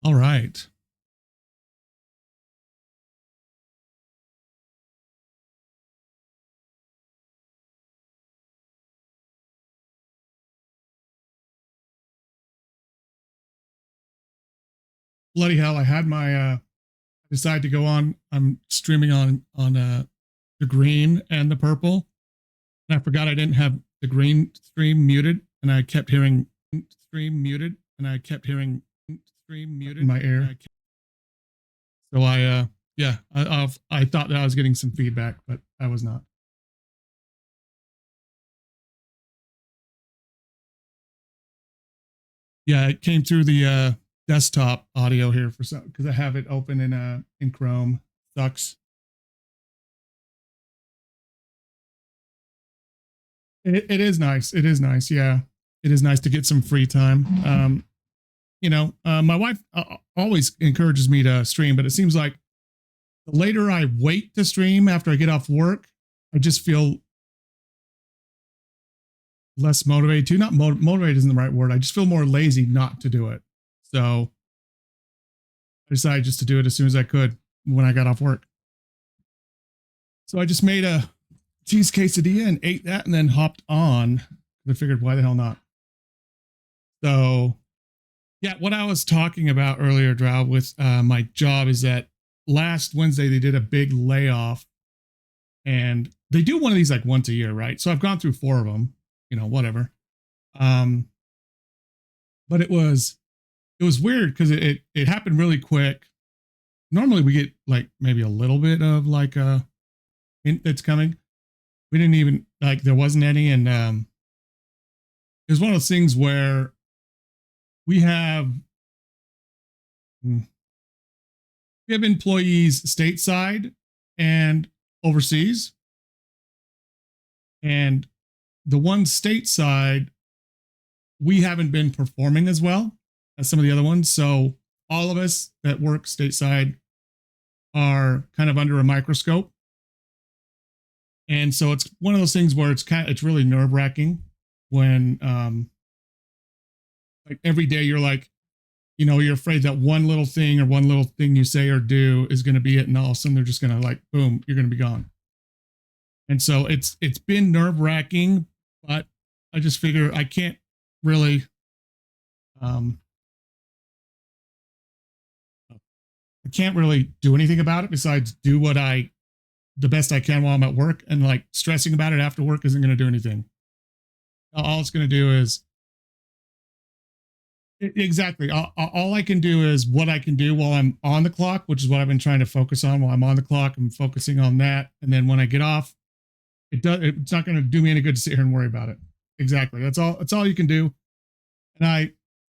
All right. Bloody hell, I had my decided to go on. I'm streaming on the green and the purple. And I forgot I didn't have the green stream muted, and I kept hearing stream muted, and I kept hearing stream muted in my ear. So I thought that I was getting some feedback, but I was not. Yeah, it came through the desktop audio here for some because I have it open in Chrome. Sucks. It is nice. It is nice. Yeah, it is nice to get some free time. My wife always encourages me to stream, but it seems like the later I wait to stream after I get off work, I just feel less motivated to. Not motivated isn't the right word. I just feel more lazy not to do it. So I decided just to do it as soon as I could when I got off work. So I just made a cheese quesadilla and ate that and then hopped on. I figured, why the hell not? So yeah, what I was talking about earlier, Drow, with my job is that last Wednesday they did a big layoff, and they do one of these like once a year, right? So I've gone through 4 of them, whatever. But it was weird because it happened really quick. Normally we get like maybe a little bit of like a hint that's coming. We didn't even like, there wasn't any. And it was one of those things where we have employees stateside and overseas. And the one stateside, we haven't been performing as well as some of the other ones. So all of us that work stateside are kind of under a microscope. And so it's one of those things where it's really nerve wracking when, like every day you're like, you're afraid that one little thing you say or do is going to be it. And all of a sudden they're just going to like, boom, you're going to be gone. And so it's been nerve wracking, but I just figure I can't really, I can't really do anything about it besides do the best I can while I'm at work, and like stressing about it after work isn't going to do anything. All it's going to do is exactly all I can do is what I can do while I'm on the clock, which is what I've been trying to focus on while I'm on the clock. I'm focusing on that. And then when I get off, it's not going to do me any good to sit here and worry about it. Exactly. That's all you can do. And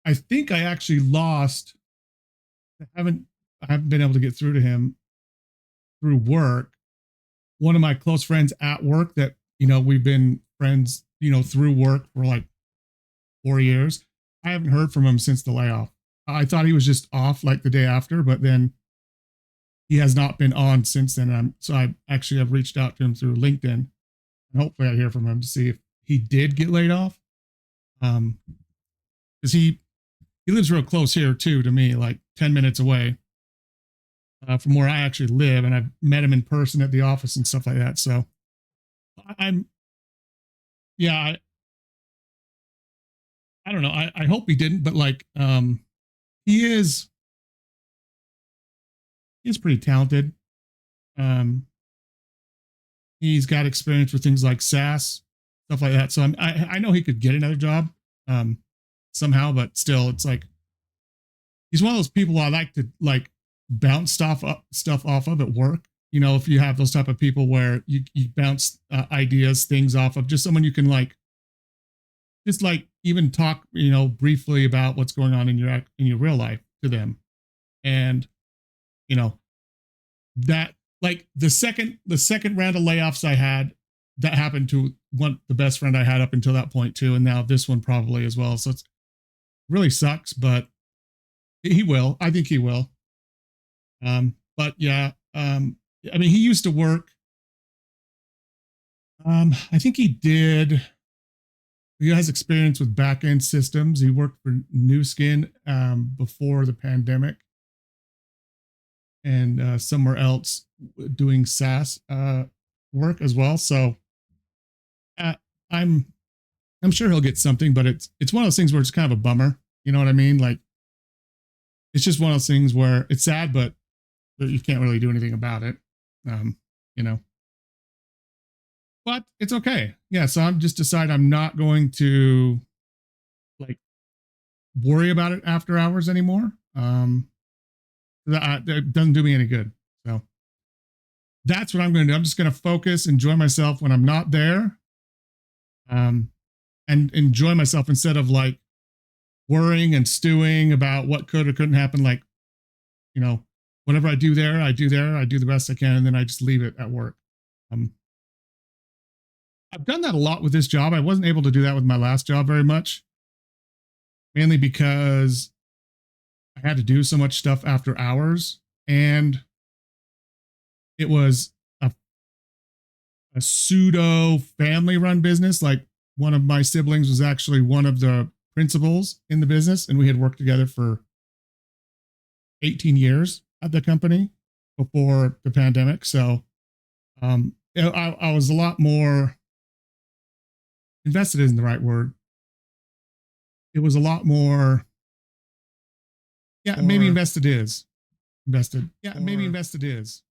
I think I actually lost. I haven't been able to get through to him through work. One of my close friends at work that, we've been friends, through work for like 4 years. I haven't heard from him since the layoff. I thought he was just off like the day after, but then he has not been on since then. So I actually have reached out to him through LinkedIn, and hopefully I hear from him to see if he did get laid off. Because he lives real close here too to me, like 10 minutes away from where I actually live, and I've met him in person at the office and stuff like that. So I don't know. I hope he didn't, but like, he's pretty talented. He's got experience with things like SaaS, stuff like that. So I know he could get another job, somehow, but still, it's like, he's one of those people I like to like bounce stuff off of at work. If you have those type of people where you bounce ideas, things off of, just someone you can like, just like even talk, briefly about what's going on in your real life to them. And, that like the second round of layoffs I had, that happened to the best friend I had up until that point too. And now this one probably as well. So it's really sucks, but I think he will. But yeah, I mean, he used to work. I think he has experience with back end systems. He worked for New Skin before the pandemic. and somewhere else doing SaaS work as well. So uh, I'm I'm sure he'll get something, but it's one of those things where it's kind of a bummer. You know what I mean? Like it's just one of those things where it's sad, but you can't really do anything about it. You know, but it's okay. Yeah. So I'm just decided I'm not going to like worry about it after hours anymore. That doesn't do me any good. So that's what I'm going to do. I'm just going to focus, enjoy myself when I'm not there, and enjoy myself instead of like worrying and stewing about what could or couldn't happen. Like, you know, whatever I do there, I do the best I can, and then I just leave it at work. I've done that a lot with this job. I wasn't able to do that with my last job very much, mainly because I had to do so much stuff after hours, and it was a pseudo family run business. Like one of my siblings was actually one of the principals in the business, and we had worked together for 18 years at the company before the pandemic. So I was a lot more invested, isn't the right word. It was a lot more. Yeah, maybe invested is. Invested. Yeah, maybe invested is.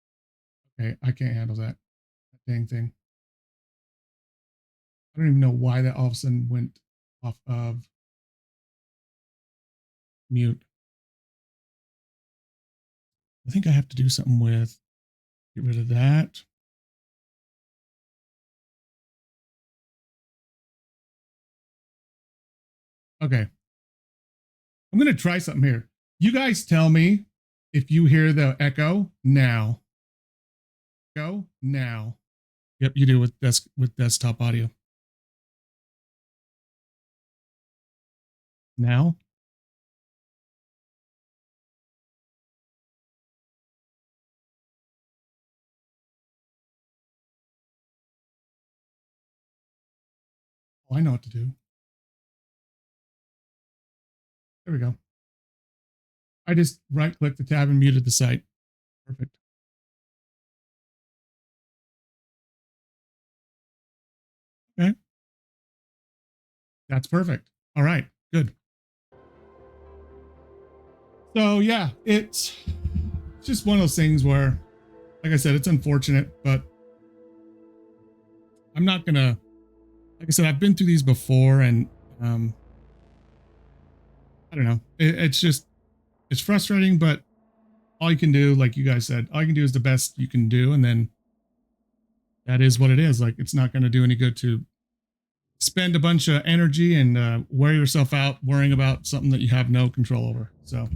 Okay, I can't handle that dang thing. I don't even know why that all of a sudden went off of mute. I think I have to do something with get rid of that. Okay. I'm going to try something here. You guys tell me if you hear the echo now. Go now. Yep, you do with desktop audio. Now. Oh, I know what to do. There we go. I just right clicked the tab and muted the site. Perfect. Okay. That's perfect. All right, good. So yeah, it's just one of those things where, like I said, it's unfortunate, but I'm not gonna, like I said, I've been through these before, and I don't know. It's just, it's frustrating, but all you can do, like you guys said, all you can do is the best you can do, and then that is what it is. Like it's not going to do any good to spend a bunch of energy and wear yourself out worrying about something that you have no control over. So,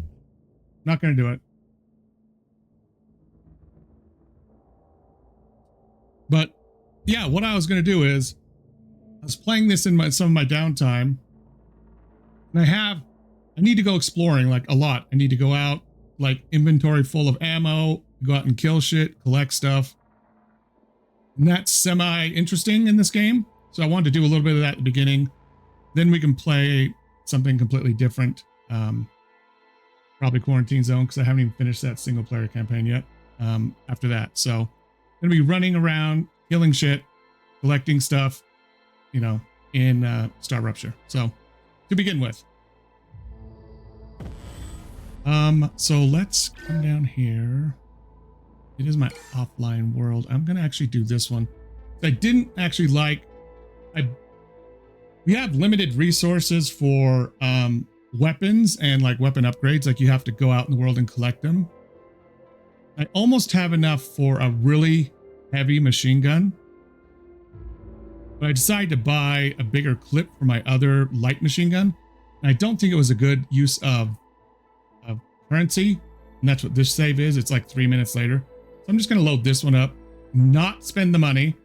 not going to do it. But yeah, what I was going to do is I was playing this in some of my downtime, and I need to go exploring like a lot. I need to go out, like inventory full of ammo, go out and kill shit, collect stuff. And that's semi interesting in this game. So I wanted to do a little bit of that at the beginning. Then we can play something completely different. Probably Quarantine Zone, because I haven't even finished that single player campaign yet. After that. So I'm going to be running around, killing shit, collecting stuff, you know, in StarRupture. So to begin with. So let's come down here. It is my offline world. I'm going to actually do this one. I didn't actually like, we have limited resources for weapons and like weapon upgrades. Like you have to go out in the world and collect them. I almost have enough for a really heavy machine gun, but I decided to buy a bigger clip for my other light machine gun. And I don't think it was a good use of currency. And that's what this save is. It's like 3 minutes later. So I'm just going to load this one up, not spend the money,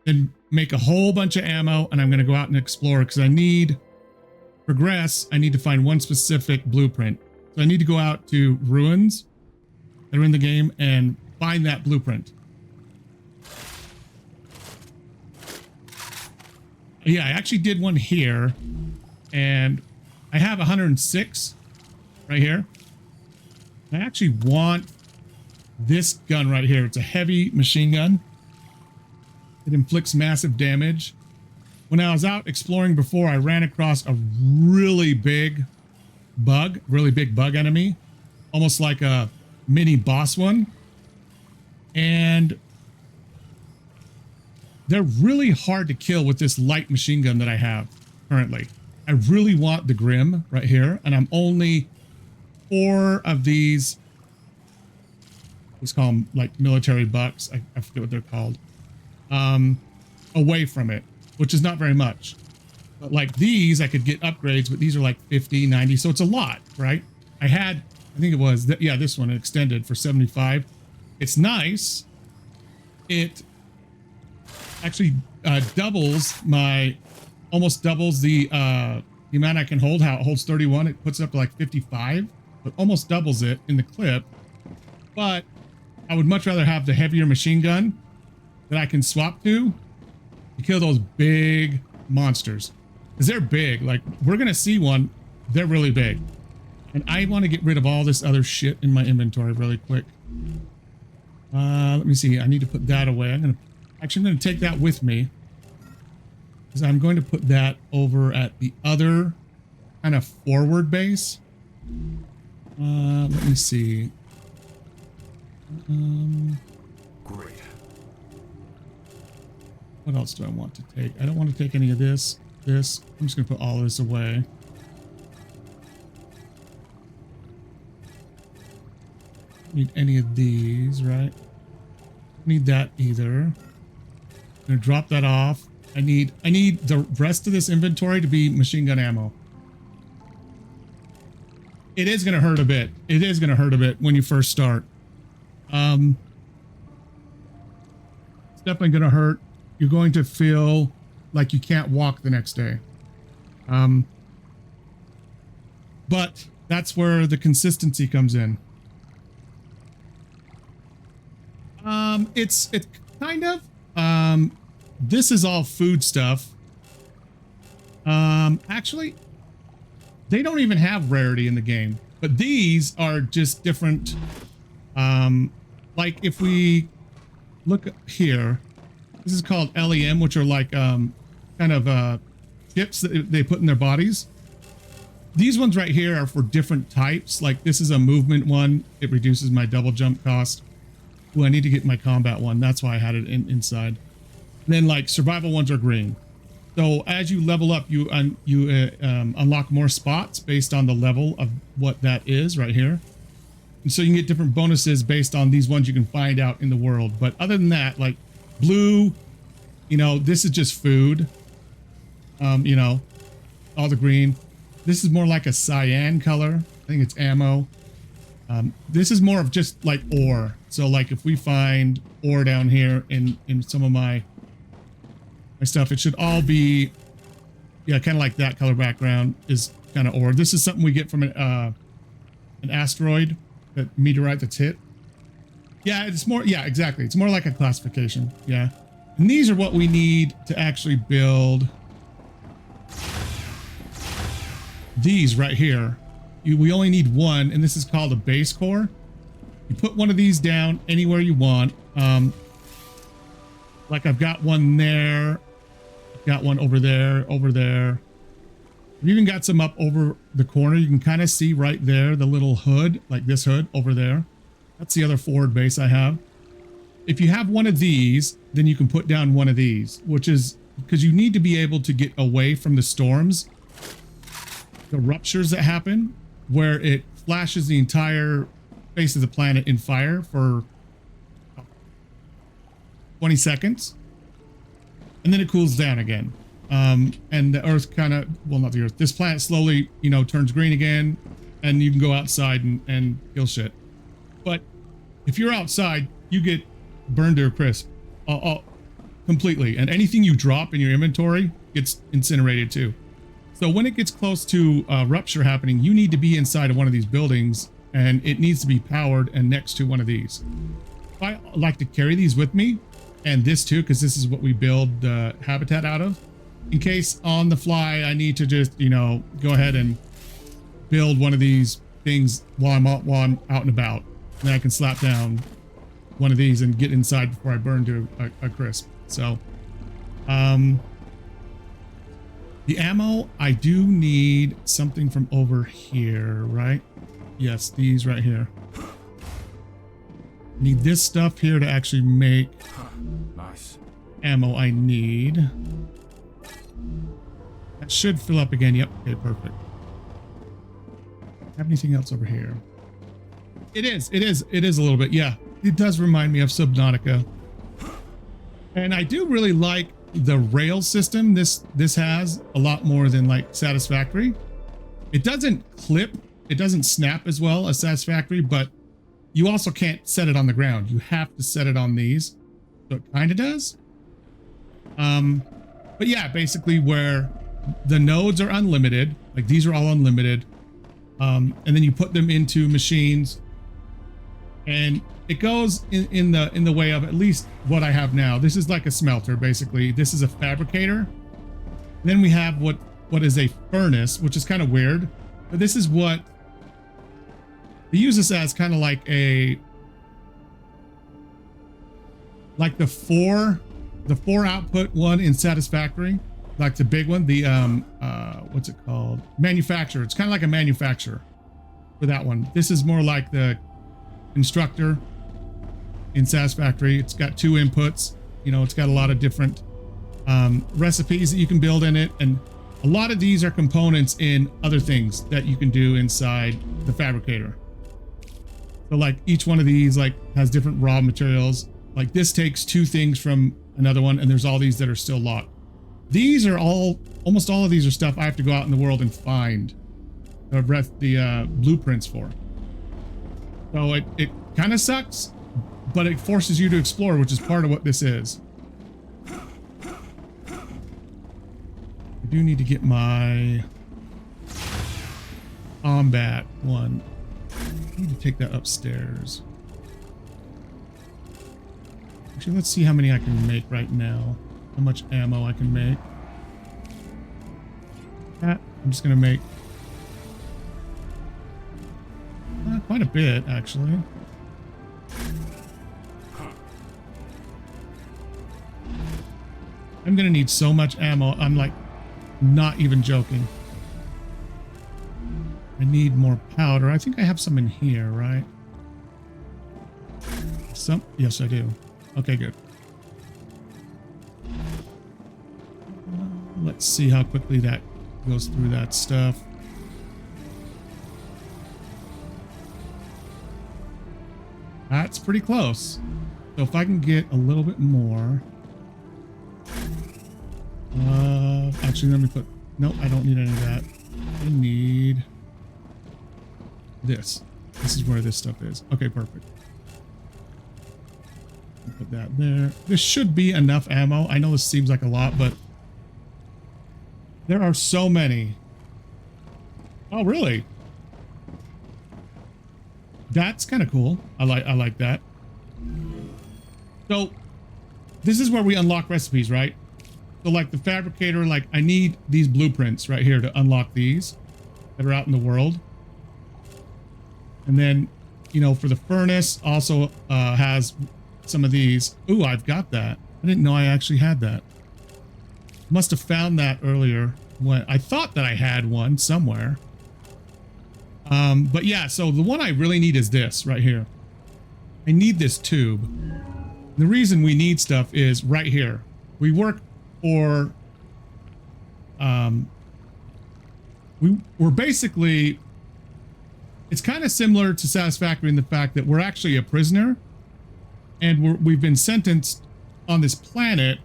then make a whole bunch of ammo, and I'm going to go out and explore because I need progress. I need to find one specific blueprint. So I need to go out to ruins that are in the game and find that blueprint. Yeah, I actually did one here, and I have 106 right here. I actually want this gun right here. It's a heavy machine gun. It inflicts massive damage. When I was out exploring before, I ran across a really big bug enemy, almost like a mini boss one. And they're really hard to kill with this light machine gun that I have currently. I really want the Grim right here, and I'm only 4 of these. Let's call them like military bucks. I forget what they're called. Away from it, which is not very much. But like these, I could get upgrades, but these are like 50, 90. So it's a lot, right? I think it was, yeah, this one extended for 75. It's nice. It actually almost doubles the amount I can hold. How it holds 31, it puts it up to like 55, but almost doubles it in the clip. But I would much rather have the heavier machine gun that I can swap to kill those big monsters, because they're big. Like, we're gonna see one. They're really big, and I want to get rid of all this other shit in my inventory really quick. Let me see. I need to put that away. I'm gonna take that with me, because I'm going to put that over at the other kind of forward base. Let me see. Great. What else do I want to take? I don't want to take any of this. I'm just going to put all of this away. Need any of these, right? Need that either. I'm going to drop that off. I need the rest of this inventory to be machine gun ammo. It is going to hurt a bit. It is going to hurt a bit when you first start. It's definitely going to hurt. You're going to feel like you can't walk the next day. But that's where the consistency comes in. It's kind of, this is all food stuff. Actually, they don't even have rarity in the game, but these are just different. Like if we look here, this is called LEM, which are like kind of chips that they put in their bodies. These ones right here are for different types. Like this is a movement one. It reduces my double jump cost. Ooh, I need to get my combat one. That's why I had it inside. And then like survival ones are green. So as you level up, you unlock more spots based on the level of what that is right here. And so you can get different bonuses based on these ones you can find out in the world. But other than that, like blue, you know, this is just food. You know, all the green. This is more like a cyan color. I think it's ammo. This is more of just like ore. So like if we find ore down here in some of my stuff, it should all be, yeah, kind of like that color background is kind of ore. This is something we get from an asteroid, that meteorite that's hit. Yeah, it's more, yeah, exactly. It's more like a classification. Yeah. And these are what we need to actually build these right here. We only need one, and this is called a base core. You put one of these down anywhere you want. Like I've got one there. I've got one over there, over there. I've even got some up over the corner. You can kind of see right there, the little hood, like this hood over there. That's the other forward base I have. If you have one of these, then you can put down one of these, which is because you need to be able to get away from the storms, the ruptures that happen, where it flashes the entire face of the planet in fire for 20 seconds. And then it cools down again. And the earth kind of, well, not the earth, this planet slowly, you know, turns green again, and you can go outside and kill shit. But if you're outside, you get burned to a crisp completely. And anything you drop in your inventory gets incinerated too. So when it gets close to rupture happening, you need to be inside of one of these buildings, and it needs to be powered and next to one of these. I like to carry these with me, and this too, because this is what we build the habitat out of. In case on the fly, I need to just, you know, go ahead and build one of these things while I'm out and about. And then I can slap down one of these and get inside before I burn to a crisp. So, the ammo, I do need something from over here, right? Yes, these right here. Need this stuff here to actually make Nice. ammo I need. That should fill up again. Yep. Okay, perfect. Have anything else over here? It is a little bit. Yeah, it does remind me of Subnautica. And I do really like the rail system this has a lot more than like Satisfactory. It doesn't clip, it doesn't snap as well as Satisfactory, but you also can't set it on the ground. You have to set it on these. So it kind of does. But yeah, basically where the nodes are unlimited, like these are all unlimited. And then you put them into machines and it goes in the way of at least what I have now. This is like a smelter, basically. This is a fabricator. Then we have what is a furnace, which is kind of weird, but this is what they use this as, kind of like the four output one in Satisfactory, like the big one, the what's it called? Manufacturer. It's kind of like a manufacturer for that one. This is more like the constructor in Satisfactory. It's got 2 inputs. You know, it's got a lot of different recipes that you can build in it, and a lot of these are components in other things that you can do inside the fabricator. So like each one of these like has different raw materials. Like this takes 2 things from another one, and there's all these that are still locked. These are almost all of these are stuff I have to go out in the world and find the blueprints for. So it kind of sucks, but it forces you to explore, which is part of what this is. I do need to get my combat one. I need to take that upstairs. Actually, let's see how many I can make right now. How much ammo I can make. I'm just going to make quite a bit, actually. I'm going to need so much ammo. I'm like not even joking. I need more powder. I think I have some in here, right? Some? Yes, I do. Okay, good. Let's see how quickly that goes through that stuff. That's pretty close. So if I can get a little bit more. Actually, let me put... Nope, I don't need any of that. I need this. This is where this stuff is. Okay, perfect. Put that there. This should be enough ammo. I know this seems like a lot, but there are so many. Oh, really? That's kind of cool. I like that. So this is where we unlock recipes, right? So like the fabricator, like I need these blueprints right here to unlock these that are out in the world. And then, you know, for the furnace also has some of these. Ooh, I've got that. I didn't know I actually had that. Must have found that earlier when I thought that I had one somewhere. But yeah, so the one I really need is this right here. I need this tube. The reason we need stuff is right here. We work for, we're basically, it's kind of similar to Satisfactory in the fact that we're actually a prisoner, and we've been sentenced on this planet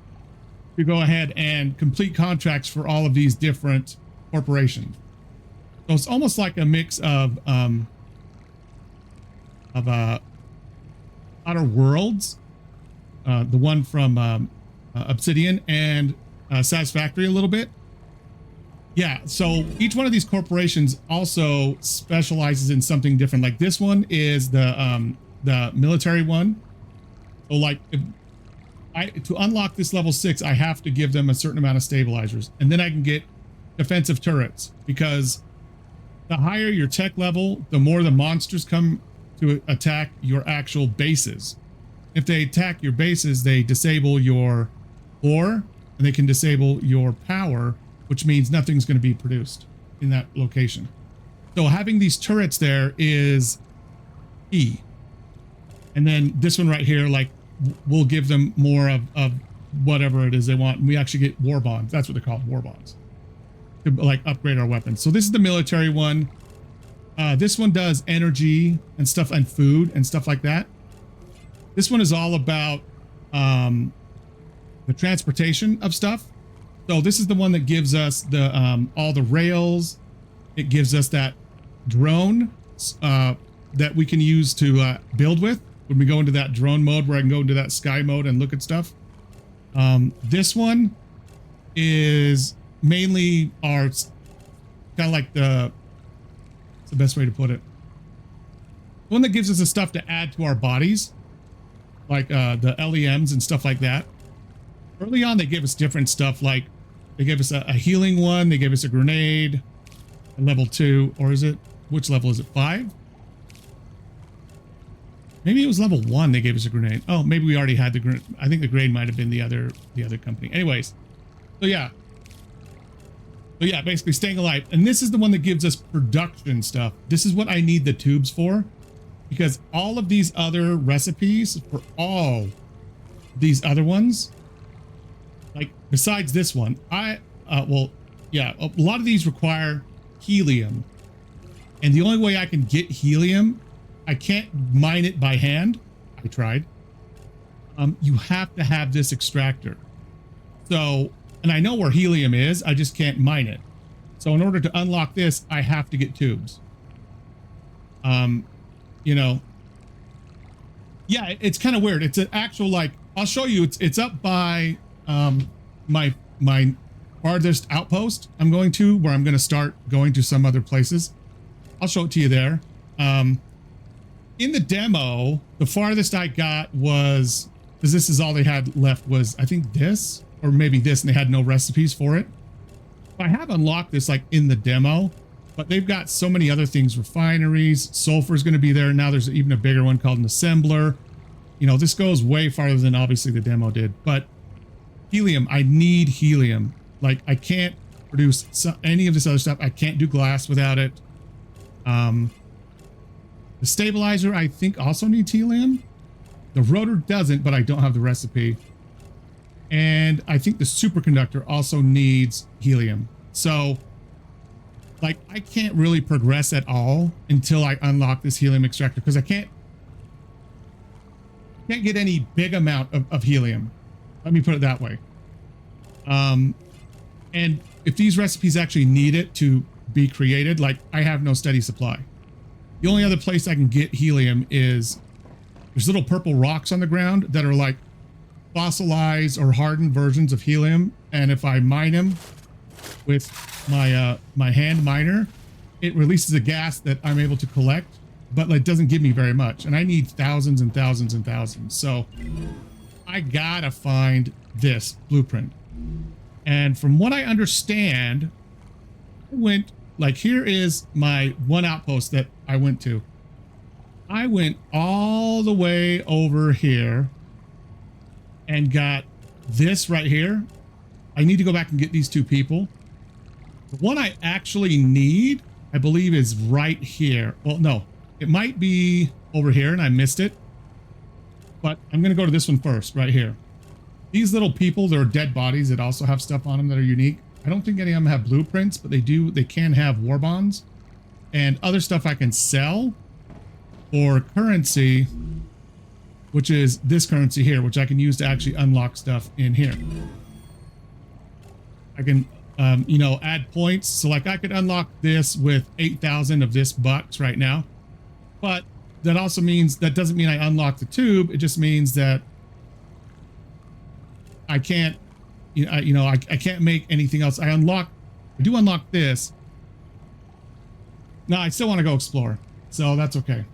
to go ahead and complete contracts for all of these different corporations. So it's almost like a mix of Outer Worlds, the one from Obsidian, and Satisfactory a little bit. Yeah, so each one of these corporations also specializes in something different. Like this one is the military one. So like to unlock this level 6, I have to give them a certain amount of stabilizers, and then I can get defensive turrets, because the higher your tech level, the more the monsters come to attack your actual bases. if they attack your bases, they disable your ore and they can disable your power, which means nothing's going to be produced in that location. So having these turrets there is key. And then this one right here, like, we'll give them more of whatever it is they want. And we actually get war bonds. That's what they're called, war bonds, to like upgrade our weapons. So this is the military one. This one does energy and stuff and food and stuff like that. This one is all about the transportation of stuff. So this is the one that gives us the all the rails. It gives us that drone that we can use to build with when we go into that drone mode, where I can go into that sky mode and look at stuff. This one is mainly our kind of like what's the best way to put it? The one that gives us the stuff to add to our bodies, like the LEMs and stuff like that. Early on, they gave us different stuff, like they gave us a healing one, they gave us a grenade, a level 2, or is it, which level is it, 5? Maybe it was level 1 they gave us a grenade. Oh, maybe we already had the grenade. I think the grenade might have been the other company. Anyways, so yeah. So yeah, basically staying alive. And this is the one that gives us production stuff. This is what I need the tubes for, because all of these other recipes for all these other ones, like besides this one, well, yeah, a lot of these require helium. And the only way I can get helium, I can't mine it by hand. I tried. You have to have this extractor. So, and I know where helium is, I just can't mine it. So in order to unlock this, I have to get tubes. You know, yeah, it's kind of weird. It's an actual, like, I'll show you. It's up by my farthest outpost I'm going to, where I'm going to start going to some other places. I'll show it to you there. In the demo, the farthest I got was, because this is all they had left, was I think this, or maybe this, and they had no recipes for it. I have unlocked this like in the demo, but they've got so many other things, refineries, sulfur is going to be there. Now there's even a bigger one called an assembler. You know, this goes way farther than obviously the demo did, but helium, I need helium. Like, I can't produce any of this other stuff. I can't do glass without it. The stabilizer, I think, also needs helium. The rotor doesn't, but I don't have the recipe. And I think the superconductor also needs helium. So, like, I can't really progress at all until I unlock this helium extractor, because I can't get any big amount of helium. Let me put it that way. And if these recipes actually need it to be created, like, I have no steady supply. The only other place I can get helium is there's little purple rocks on the ground that are like fossilized or hardened versions of helium. And if I mine them with my my hand miner, it releases a gas that I'm able to collect, but it doesn't give me very much. And I need thousands and thousands and thousands. So I gotta find this blueprint. And from what I understand, I went, like, here is my one outpost that I went to. I went all the way over here and got this right here. I need to go back and get these 2 people. The one I actually need, I believe, is right here. Well, no, it might be over here and I missed it. But I'm going to go to this one first, right here. These little people, they're dead bodies that also have stuff on them that are unique. I don't think any of them have blueprints, but they can have war bonds and other stuff I can sell for currency, which is this currency here, which I can use to actually unlock stuff in here. I can, you know, add points. So like I could unlock this with 8,000 of this bucks right now, but that also means, that doesn't mean I unlock the tube. It just means that I can't, I can't make anything else. I do unlock this. No, I still want to go explore, so that's okay.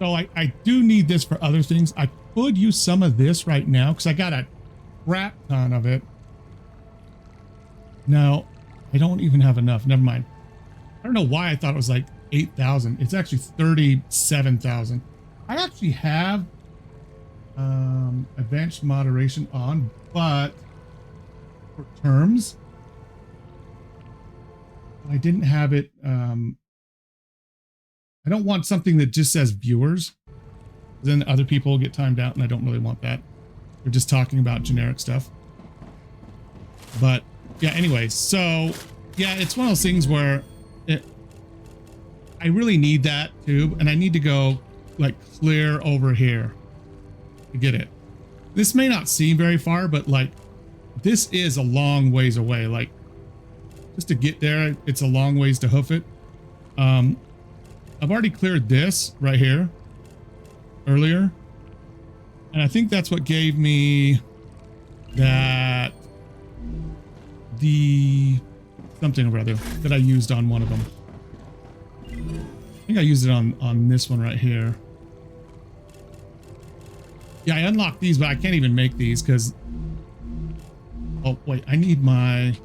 So I do need this for other things. I could use some of this right now because I got a crap ton of it. No, I don't even have enough. Never mind. I don't know why I thought it was like 8,000. It's actually 37,000. I actually have advanced moderation on, but for terms, I didn't have it. I don't want something that just says viewers. Then other people get timed out, and I don't really want that. We're just talking about generic stuff. But yeah, anyway, so yeah, it's one of those things where I really need that tube, and I need to go like clear over here to get it. This may not seem very far, but like this is a long ways away. Like just to get there, it's a long ways to hoof it. I've already cleared this right here earlier, and I think that's what gave me that the something or other that I used on one of them. I think I used it on this one right here. Yeah, I unlocked these, but I can't even make these because, oh wait, I need my,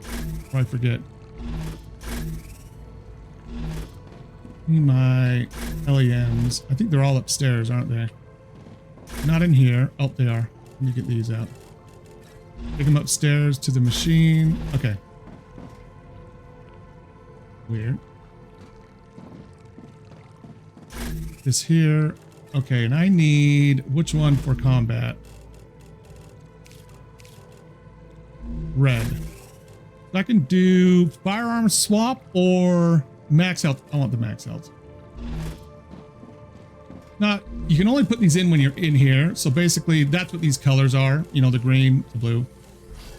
before I forget, I need my LEMs. I think they're all upstairs, aren't they? Not in here. Oh, they are. Let me get these out. Take them upstairs to the machine. Okay. Weird. This here. Okay, and I need, which one for combat? Red. I can do firearm swap or max health. I want the max health. Now, you can only put these in when you're in here. So basically, that's what these colors are. You know, the green, the blue.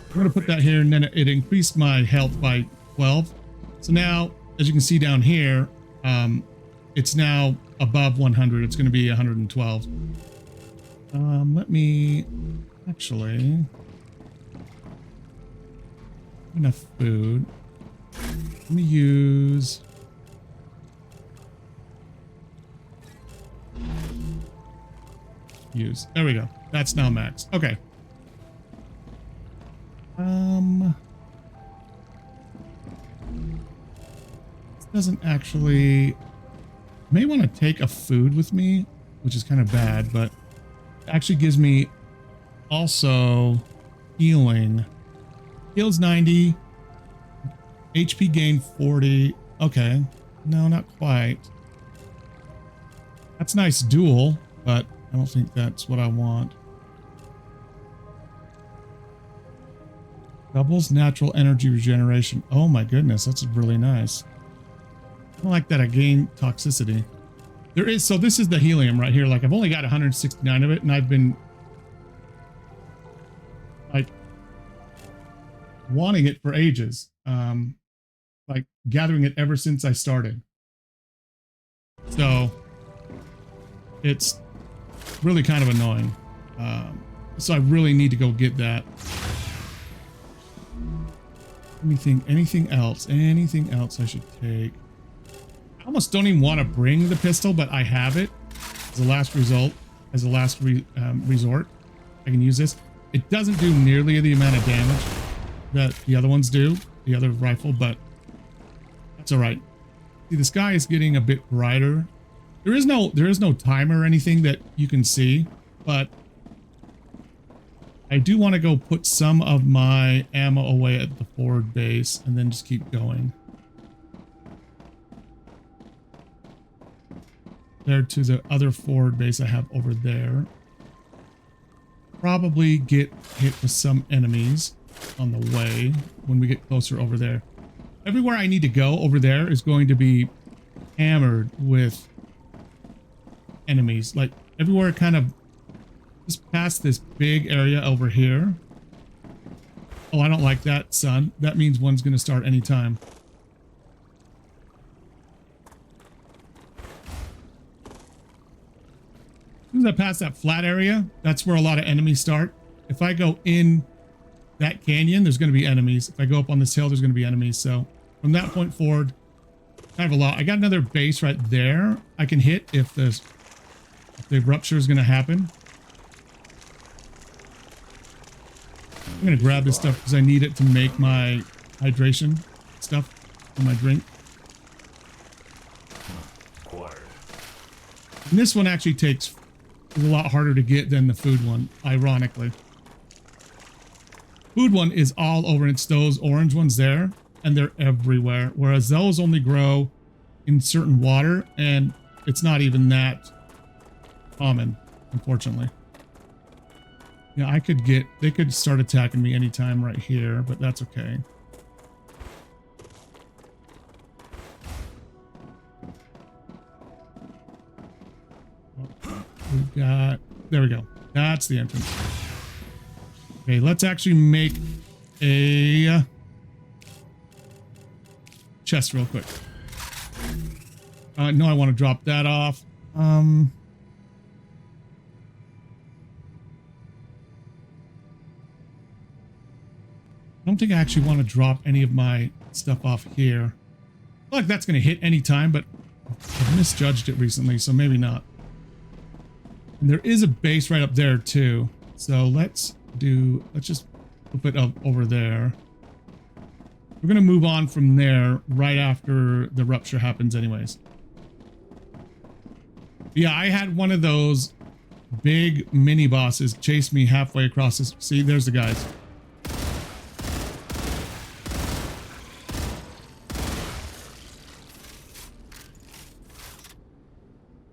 I'm going to put that here, and then it increased my health by 12. So now, as you can see down here, it's now above 100. It's going to be 112. Let me actually, enough food. Let me use there we go. That's now max. Okay. This doesn't actually, may want to take a food with me, which is kind of bad, but it actually gives me also healing. Heals 90, HP gain 40. Okay. No, not quite. That's nice dual, but I don't think that's what I want. Doubles natural energy regeneration. Oh my goodness, that's really nice. I don't like that I gain toxicity. There is, so this is the helium right here. Like I've only got 169 of it, and I've been like wanting it for ages. Like gathering it ever since I started. So it's really kind of annoying. So I really need to go get that. Let me think, anything else I should take. I almost don't even want to bring the pistol, but I have it as a last result, as a last resort. I can use this. It doesn't do nearly the amount of damage that the other ones do, the other rifle, but that's all right. See, the sky is getting a bit brighter. There is no timer or anything that you can see, but I do want to go put some of my ammo away at the forward base and then just keep going. There to the other forward base I have over there. Probably get hit with some enemies on the way when we get closer over there. Everywhere I need to go over there is going to be hammered with enemies. Like everywhere kind of just past this big area over here. Oh, I don't like that, son. That means one's going to start anytime. As soon as I pass that flat area, that's where a lot of enemies start. If I go in that canyon, there's going to be enemies. If I go up on this hill, there's going to be enemies. So from that point forward, I have a lot. I got another base right there I can hit if there's if the rupture is going to happen. I'm going to grab this stuff because I need it to make my hydration stuff for my drink. And this one actually is a lot harder to get than the food one, ironically. Food one is all over, and it's those orange ones there, and they're everywhere. Whereas those only grow in certain water, and it's not even that common, unfortunately. Yeah, they could start attacking me anytime right here, but that's okay. There we go. That's the entrance. Okay, let's actually make a chest real quick. No, I want to drop that off. I don't think I actually want to drop any of my stuff off here. I feel like that's going to hit any time, but I've misjudged it recently, so maybe not. And there is a base right up there too. So let's just put it up over there. We're going to move on from there right after the rupture happens anyways. Yeah, I had one of those big mini bosses chase me halfway across this. See, there's the guys.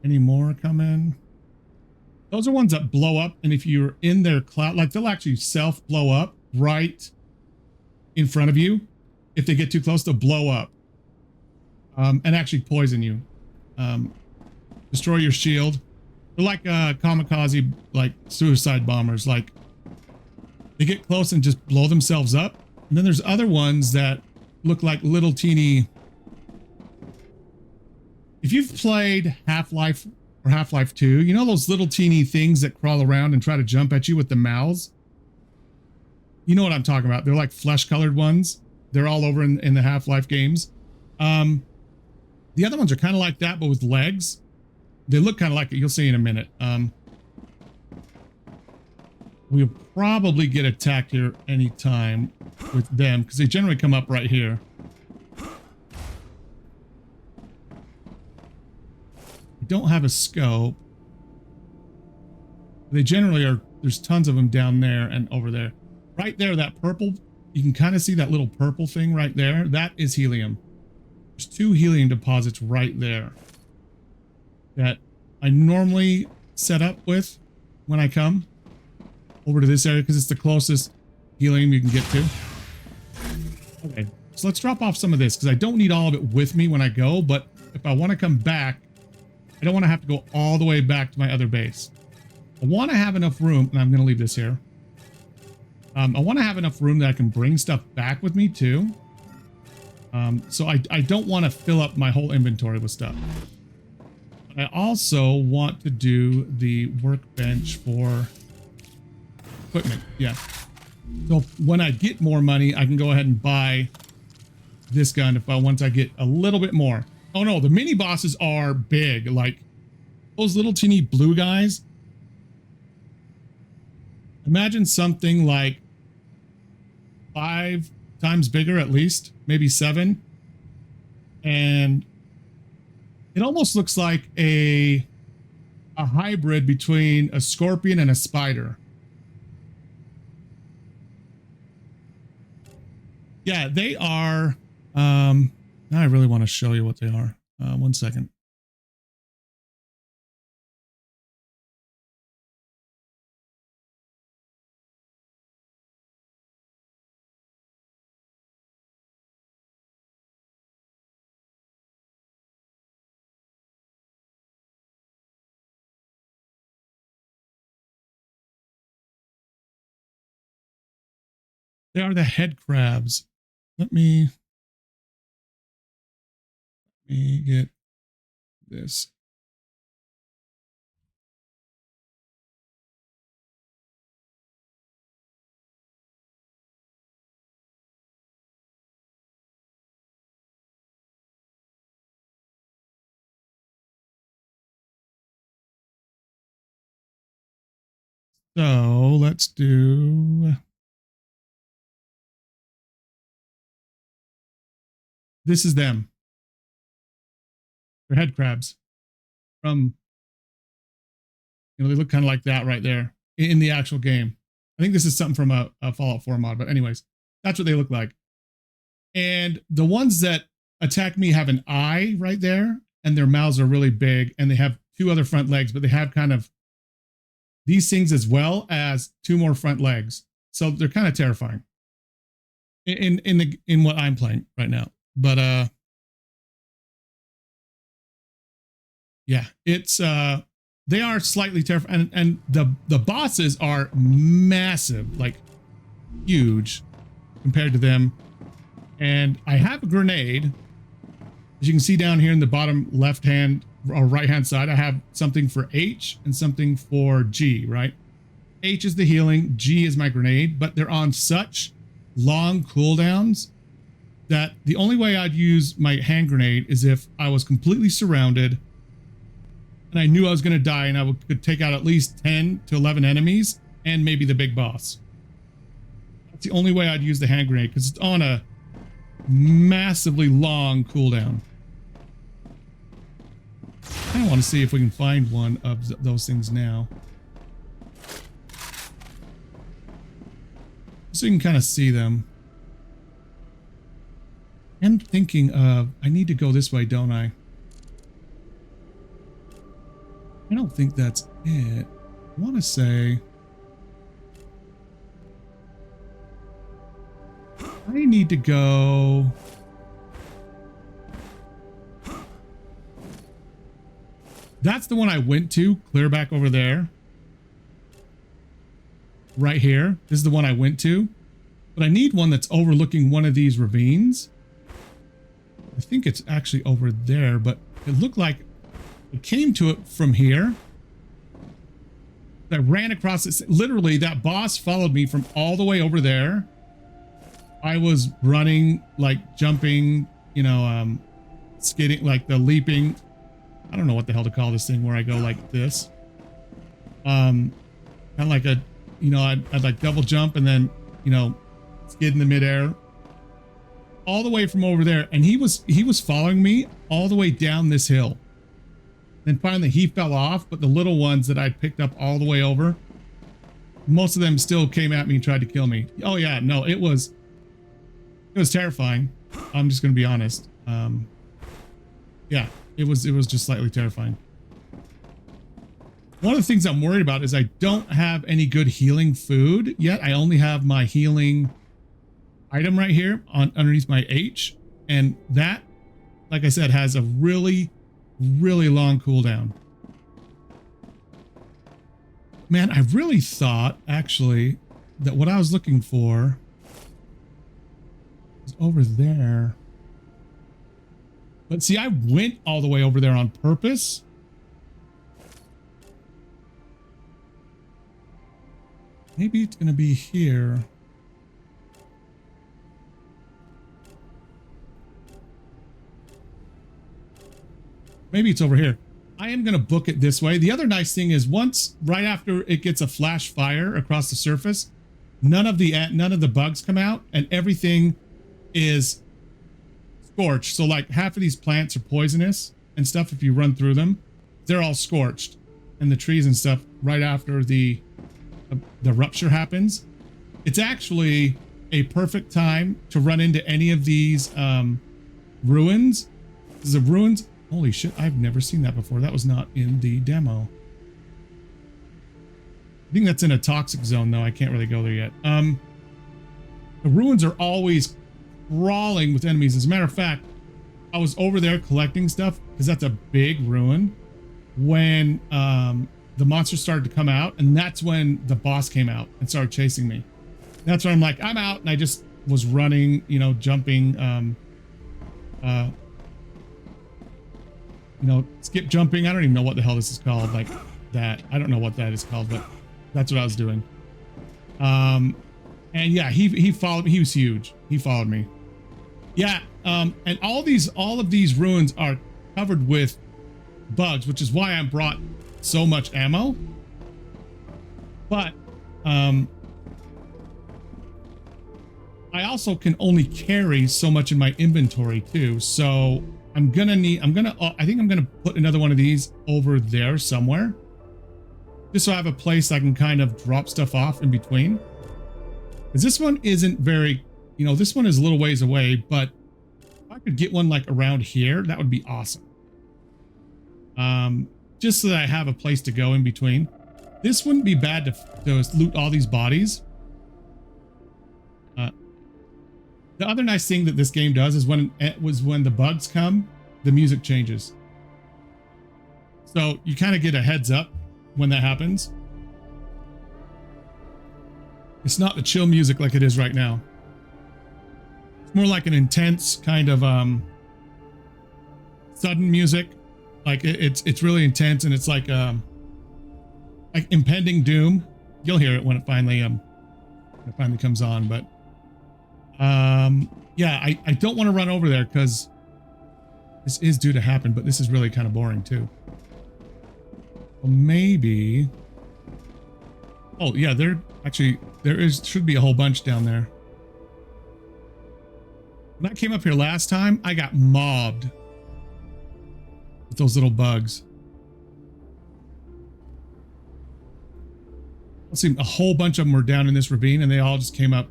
Any more coming? Those are ones that blow up, and if you're in their cloud, like they'll actually self-blow up right in front of you. If they get too close, they'll blow up and actually poison you. Destroy your shield. They're like kamikaze, like suicide bombers. Like they get close and just blow themselves up. And then there's other ones that look like little teeny. If you've played Half-Life or Half-Life 2, you know those little teeny things that crawl around and try to jump at you with the mouths? You know what I'm talking about. They're like flesh-colored ones. They're all over in the Half-Life games. The other ones are kind of like that, but with legs. They look kind of like it. You'll see in a minute. We'll probably get attacked here anytime with them because they generally come up right here. We don't have a scope. They generally are. There's tons of them down there and over there. Right there, that purple, you can kind of see that little purple thing right there. That is helium. There's 2 helium deposits right there that I normally set up with when I come over to this area because it's the closest helium you can get to. Okay, so let's drop off some of this because I don't need all of it with me when I go, but if I want to come back, I don't want to have to go all the way back to my other base. I want to have enough room, and I'm going to leave this here. I want to have enough room that I can bring stuff back with me too. So I don't want to fill up my whole inventory with stuff. I also want to do the workbench for equipment. Yeah. So when I get more money, I can go ahead and buy this gun once I get a little bit more. Oh no, the mini bosses are big. Like those little teeny blue guys. Imagine something like 5 times bigger at least, maybe 7. And it almost looks like a hybrid between a scorpion and a spider. Yeah, they are. Now I really want to show you what they are. 1 second. They are the head crabs. Let me get this. So let's do. This is them. They're head crabs from, you know, they look kind of like that right there in the actual game. I think this is something from a Fallout 4 mod, but anyways, that's what they look like. And the ones that attack me have an eye right there, and their mouths are really big, and they have 2 other front legs, but they have kind of these things as well as 2 more front legs. So they're kind of terrifying in what I'm playing right now. But yeah, it's they are slightly terrifying, and the bosses are massive, like huge compared to them. And I have a grenade. As you can see down here in the bottom left hand or right hand side, I have something for H and something for G, right? H is the healing, G is my grenade, but they're on such long cooldowns that the only way I'd use my hand grenade is if I was completely surrounded and I knew I was going to die, and I could take out at least 10 to 11 enemies and maybe the big boss. That's the only way I'd use the hand grenade, because it's on a massively long cooldown. I want to see if we can find one of those things now, so you can kind of see them. I'm thinking of, I need to go this way, don't I? I don't think that's it. I want to say I need to go. That's the one I went to, clear back over there. Right here. This is the one I went to. But I need one that's overlooking one of these ravines. I think it's actually over there, but it looked like it came to it from here. I ran across it. Literally, that boss followed me from all the way over there. I was running, like jumping, you know, skidding, like the leaping. I don't know what the hell to call this thing where I go like this. Kind of like a, you know, I'd like double jump and then, you know, skid in the midair. All the way from over there. And he was following me all the way down this hill. Then finally he fell off, but the little ones that I'd picked up all the way over, most of them still came at me and tried to kill me. Oh yeah, no, it was terrifying. I'm just gonna be honest. Yeah, it was just slightly terrifying. One of the things I'm worried about is I don't have any good healing food yet. I only have my healing item right here underneath my H, and that, like I said, has a really long cooldown. Man, I really thought actually that what I was looking for was over there. But see, I went all the way over there on purpose. Maybe it's going to be here. Maybe it's over here. I am going to book it this way. The other nice thing is once, right after it gets a flash fire across the surface, none of the bugs come out and everything is scorched. So like half of these plants are poisonous and stuff. If you run through them, they're all scorched, and the trees and stuff right after the rupture happens. It's actually a perfect time to run into any of these ruins. The ruins. Holy shit, I've never seen that before. That was not in the demo. I think that's in a toxic zone, though. I can't really go there yet. The ruins are always crawling with enemies. As a matter of fact, I was over there collecting stuff because that's a big ruin when the monsters started to come out, and that's when the boss came out and started chasing me. That's when I'm like, I'm out, and I just was running, you know, jumping, you know, skip jumping. I don't even know what the hell this is called. Like that. I don't know what that is called, but that's what I was doing. And yeah, he followed me. He was huge. He followed me. Yeah. And all of these ruins are covered with bugs, which is why I brought so much ammo. But I also can only carry so much in my inventory too. So I think I'm gonna put another one of these over there somewhere. Just so I have a place I can kind of drop stuff off in between. Because this one isn't very, this one is a little ways away, but if I could get one like around here, that would be awesome. Just so that I have a place to go in between. This wouldn't be bad to loot all these bodies. The other nice thing that this game does is when the bugs come, the music changes. So you kind of get a heads up when that happens. It's not the chill music like it is right now. It's more like an intense kind of sudden music. Like it's really intense, and it's like impending doom. You'll hear it when it finally comes on, but yeah, I don't want to run over there because this is due to happen, but this is really kind of boring too. Well, maybe. Oh yeah, should be a whole bunch down there. When I came up here last time, I got mobbed with those little bugs. Let's see, a whole bunch of them were down in this ravine, and they all just came up,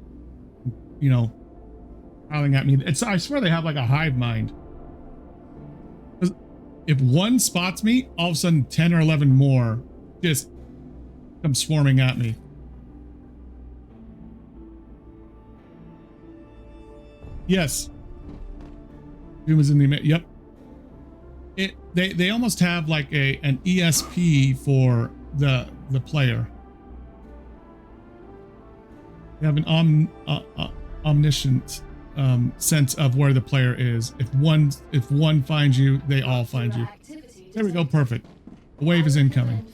howling at me. I swear they have like a hive mind. If one spots me, all of a sudden 10 or 11 more just come swarming at me. Yes. Doom is in the, yep. They almost have like an ESP for the player. They have an omniscient sense of where the player is. If one finds you, they all find you. There we go, perfect. The wave is incoming.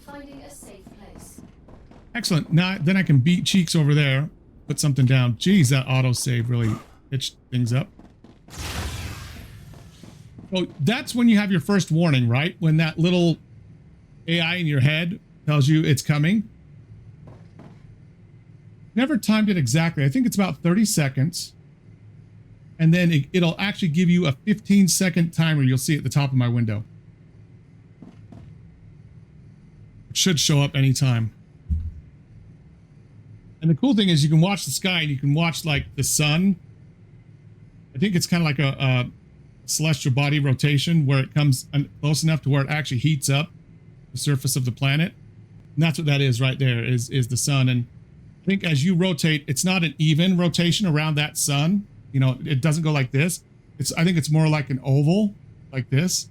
Excellent. Now then I can beat cheeks over there, put something down. Geez, that autosave really pitched things up. So that's when you have your first warning, right? When that little AI in your head tells you it's coming. Never timed it exactly. I think it's about 30 seconds. And then it'll actually give you a 15-second timer. You'll see at the top of my window. It should show up anytime. And the cool thing is you can watch the sky and you can watch like the sun. I think it's kind of like a celestial body rotation where it comes close enough to where it actually heats up the surface of the planet. And that's what that is right there, is the sun. And I think as you rotate, it's not an even rotation around that sun. It doesn't go like this. I think it's more like an oval, like this.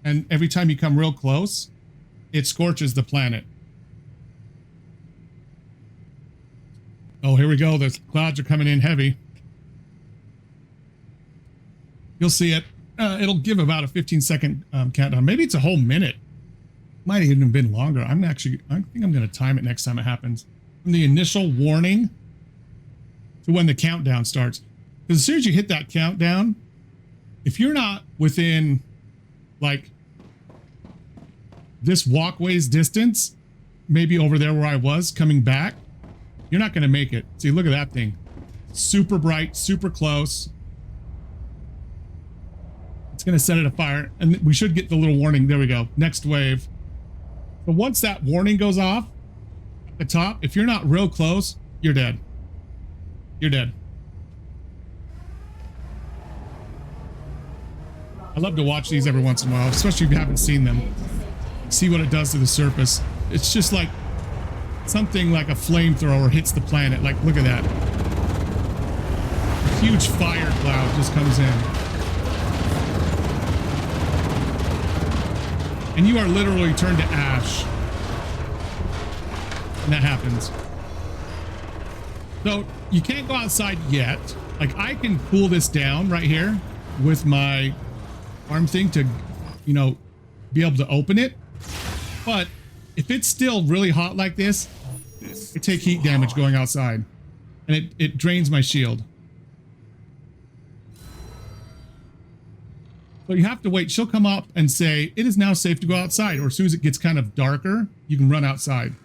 And every time you come real close, it scorches the planet. Oh, here we go. The clouds are coming in heavy. You'll see it. It'll give about a 15-second countdown. Maybe it's a whole minute. Might even have been longer. I think I'm going to time it next time it happens. From the initial warning to when the countdown starts. Because as soon as you hit that countdown, if you're not within like this walkway's distance, maybe over there where I was coming back, you're not going to make it. See, look at that thing. Super bright, super close. It's going to set it afire. And we should get the little warning. There we go. Next wave. But once that warning goes off at the top, if you're not real close, you're dead. You're dead. I love to watch these every once in a while, especially if you haven't seen them. See what it does to the surface. It's just like something like a flamethrower hits the planet. Like, look at that. A huge fire cloud just comes in. And you are literally turned to ash. And that happens. So you can't go outside yet. Like, I can cool this down right here with my arm thing to, be able to open it. But if it's still really hot like this, I take heat damage going outside. And it drains my shield. So you have to wait. She'll come up and say, it is now safe to go outside. Or as soon as it gets kind of darker, you can run outside.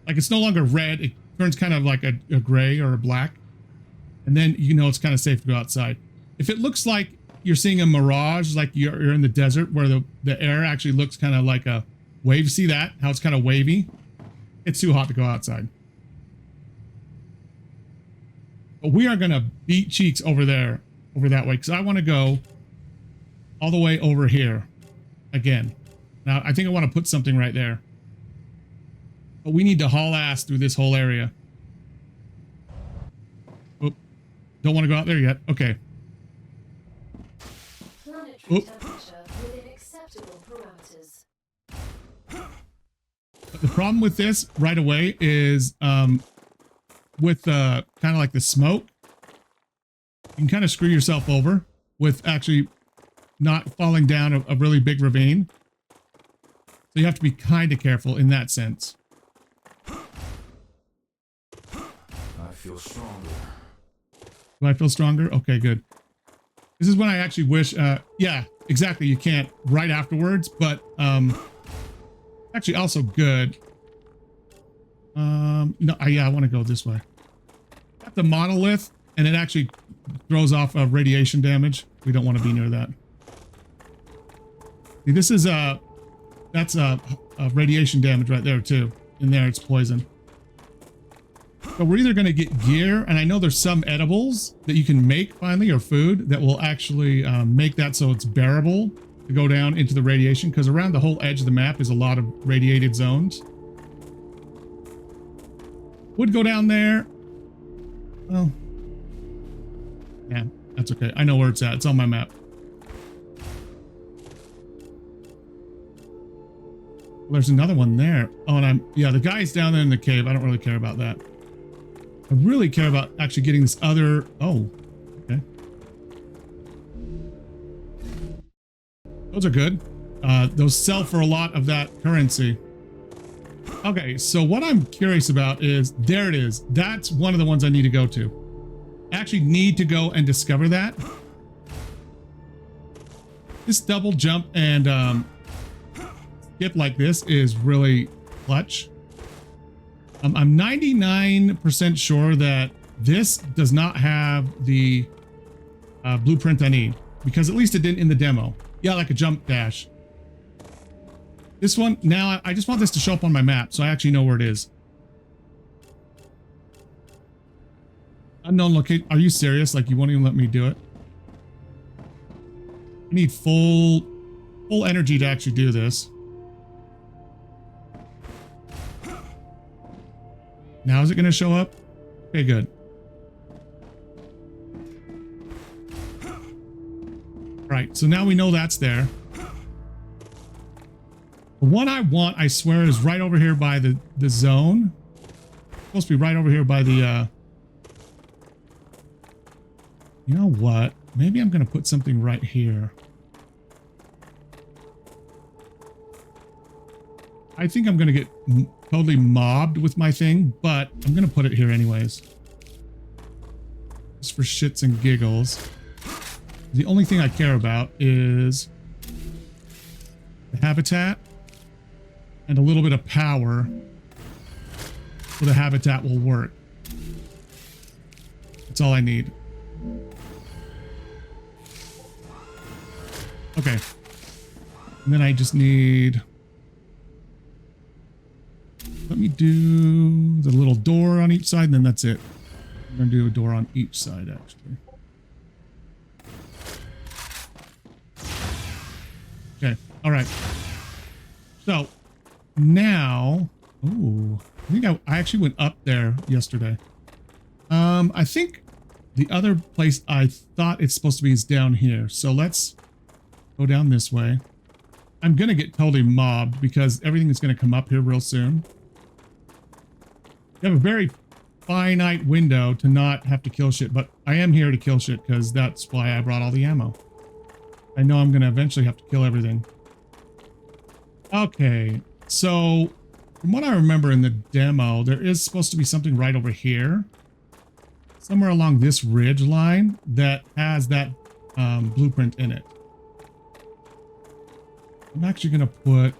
Like it's no longer red. It turns kind of like a gray or a black. And then you know it's kind of safe to go outside. If it looks like you're seeing a mirage, like you're in the desert where the air actually looks kind of like a wave. See that? How it's kind of wavy? It's too hot to go outside. But we are going to beat cheeks over there, over that way, because I want to go all the way over here again. Now, I think I want to put something right there. But we need to haul ass through this whole area. Oop. Don't want to go out there yet. Okay. Oop. But the problem with this right away is with kind of like the smoke, you can kind of screw yourself over with actually not falling down a really big ravine. So you have to be kind of careful in that sense. I feel stronger. Do I feel stronger? Okay, good. This is when I actually wish, yeah, exactly. You can't right afterwards, but actually also good. No, yeah, I want to go this way. Got the monolith, and it actually throws off radiation damage. We don't want to be near that. See, this is that's radiation damage right there too. In there, it's poison. So we're either going to get gear, and I know there's some edibles that you can make finally, or food that will actually make that so it's bearable to go down into the radiation, because around the whole edge of the map is a lot of radiated zones. Would go down there. Well, yeah, that's okay. I know where it's at. It's on my map. Well, there's another one there. Oh, and yeah, the guy's down there in the cave. I don't really care about that. I really care about actually getting this other... Oh, okay. Those are good. Those sell for a lot of that currency. Okay, so what I'm curious about is... There it is. That's one of the ones I need to go to. I actually need to go and discover that. This double jump and skip like this is really clutch. I'm 99% sure that this does not have the blueprint I need, because at least it didn't in the demo. Yeah, like a jump dash. This one, now I just want this to show up on my map so I actually know where it is. Unknown location. Are you serious? Like, you won't even let me do it? I need full energy to actually do this. Now is it going to show up? Okay, good. Right, so now we know that's there. The one I want, I swear, is right over here by the zone. It's supposed to be right over here by the... You know what? Maybe I'm going to put something right here. I think I'm going to get totally mobbed with my thing, but I'm going to put it here anyways. Just for shits and giggles. The only thing I care about is the habitat and a little bit of power so the habitat will work. That's all I need. Okay. And then I just need... Let me do the little door on each side, and then that's it. I'm going to do a door on each side, actually. Okay. All right. So now, oh, I think I actually went up there yesterday. I think the other place I thought it's supposed to be is down here. So let's go down this way. I'm going to get totally mobbed because everything is going to come up here real soon. You have a very finite window to not have to kill shit, but I am here to kill shit because that's why I brought all the ammo. I know I'm going to eventually have to kill everything. Okay, so from what I remember in the demo, there is supposed to be something right over here. Somewhere along this ridge line that has that blueprint in it. I'm actually going to put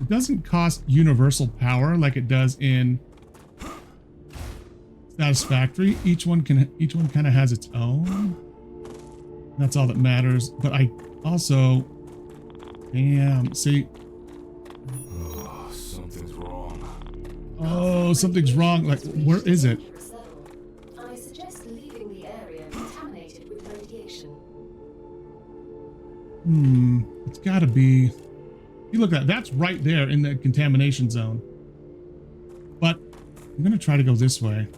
It doesn't cost universal power like it does in Satisfactory. Each one kind of has its own. That's all that matters. But I also, damn, see. Oh, something's wrong. Oh, something's wrong. Like, where is it? I suggest leaving the area contaminated with radiation. It's gotta be. You look at that. That's right there in the contamination zone. But I'm gonna try to go this way.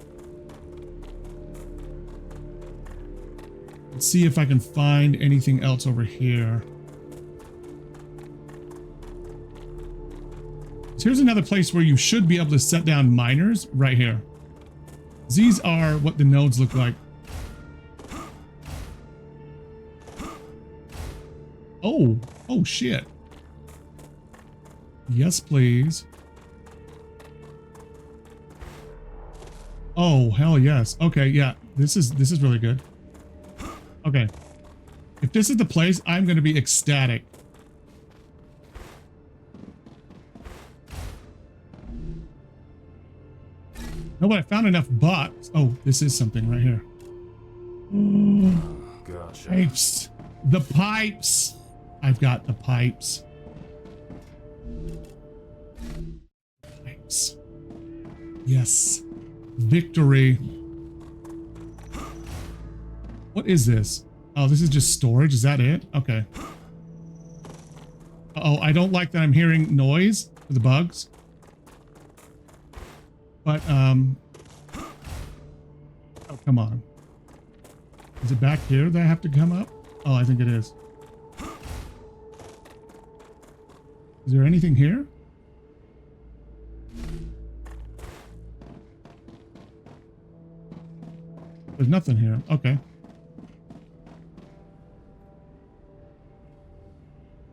Let's see if I can find anything else over here. So here's another place where you should be able to set down miners right here. These are what the nodes look like. Oh shit. Yes, please. Oh, hell yes. Okay, yeah. This is really good. Okay. If this is the place, I'm going to be ecstatic. No, but I found enough bots. Oh, this is something right here. Gotcha. Pipes. The pipes. I've got the pipes. Pipes. Yes. Victory. What is this? Oh, this is just storage. Is that it? Okay. Uh-oh, I don't like that I'm hearing noise for the bugs. But, oh, come on. Is it back here that I have to come up? Oh, I think it is. Is there anything here? There's nothing here. Okay.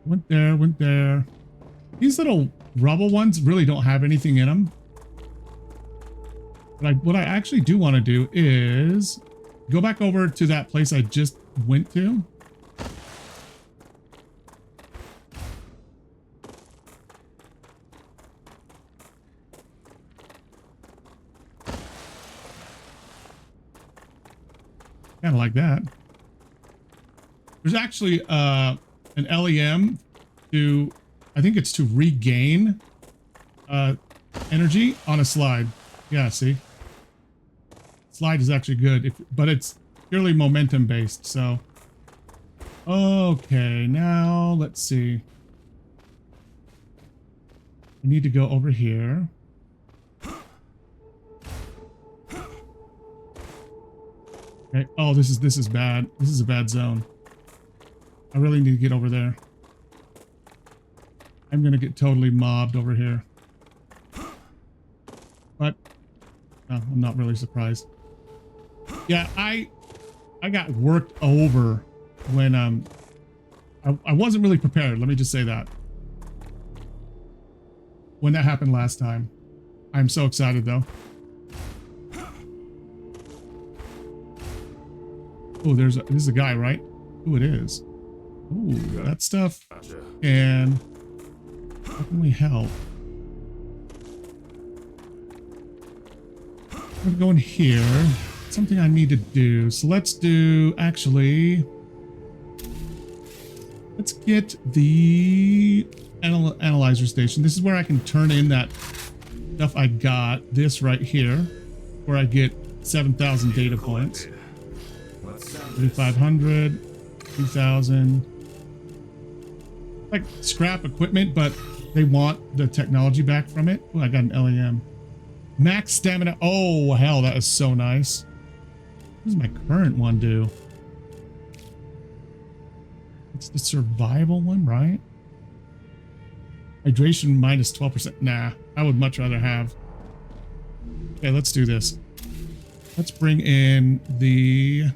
Went there, went there. These little rubble ones really don't have anything in them. But what I actually do want to do is go back over to that place I just went to. Kind of like that. There's actually an LEM to, I think it's to regain energy on a slide. Yeah, see? Slide is actually good, but it's purely momentum based, so. Okay, now let's see. We need to go over here. Okay. Oh, this is bad. This is a bad zone. I really need to get over there. I'm gonna get totally mobbed over here. But I'm not really surprised. Yeah, I got worked over when I wasn't really prepared. Let me just say that. When that happened last time. I'm so excited though. Oh, this is a guy, right? Who it is. Ooh, that stuff. And how can we help? I'm gonna go in here. Something I need to do. So let's do, actually, let's get the analyzer station. This is where I can turn in that stuff I got. This right here, where I get 7,000 data points. 3,500, 2,000. Like scrap equipment, but they want the technology back from it. Oh, I got an LEM. Max stamina. Oh, hell, that is so nice. What does my current one do? It's the survival one, right? Hydration minus 12%. Nah, I would much rather have. Okay, let's do this. Let's bring in the...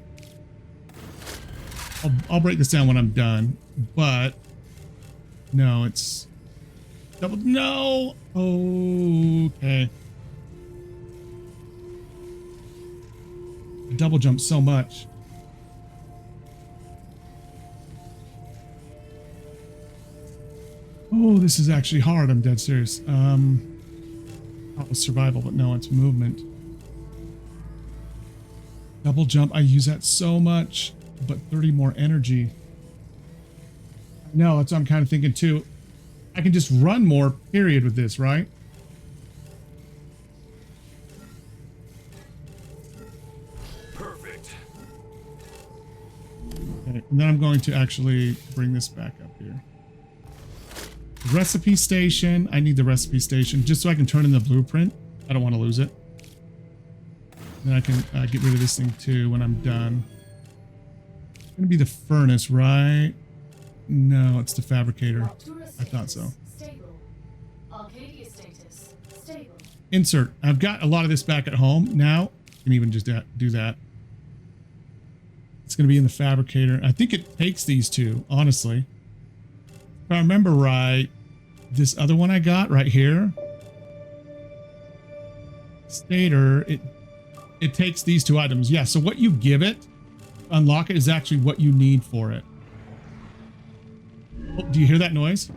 I'll break this down when I'm done, but no, it's double. No. Okay. Double jump so much. Oh, this is actually hard. I'm dead serious. That was survival, but no, it's movement. Double jump. I use that so much, but 30 more energy. No, that's what I'm kind of thinking too. I can just run more, period, with this, right? Perfect. Okay, and then I'm going to actually bring this back up here. Recipe station. I need the recipe station just so I can turn in the blueprint. I don't want to lose it. Then I can get rid of this thing too when I'm done. It's going to be the furnace, right? No, it's the fabricator. I thought so. Stable. Arcadia status. Stable. Insert. I've got a lot of this back at home now. I can even just do that. It's going to be in the fabricator. I think it takes these two, honestly. If I remember right, this other one I got right here, Stator, it takes these two items. Yeah, so what you give it, unlock it, is actually what you need for it. Oh, do you hear that noise?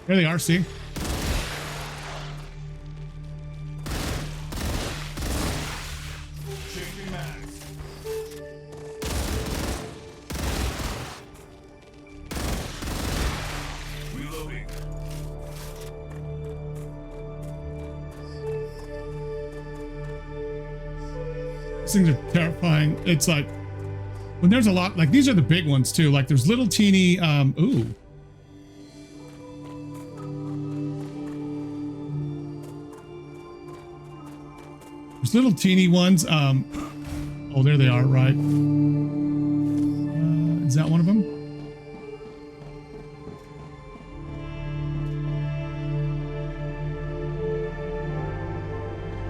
There they are, see? Changing mags. Reloading. These things are terrifying. It's like when there's a lot, like these are the big ones too. Like there's little teeny, ooh. There's little teeny ones. Oh, there they are, right? Is that one of them?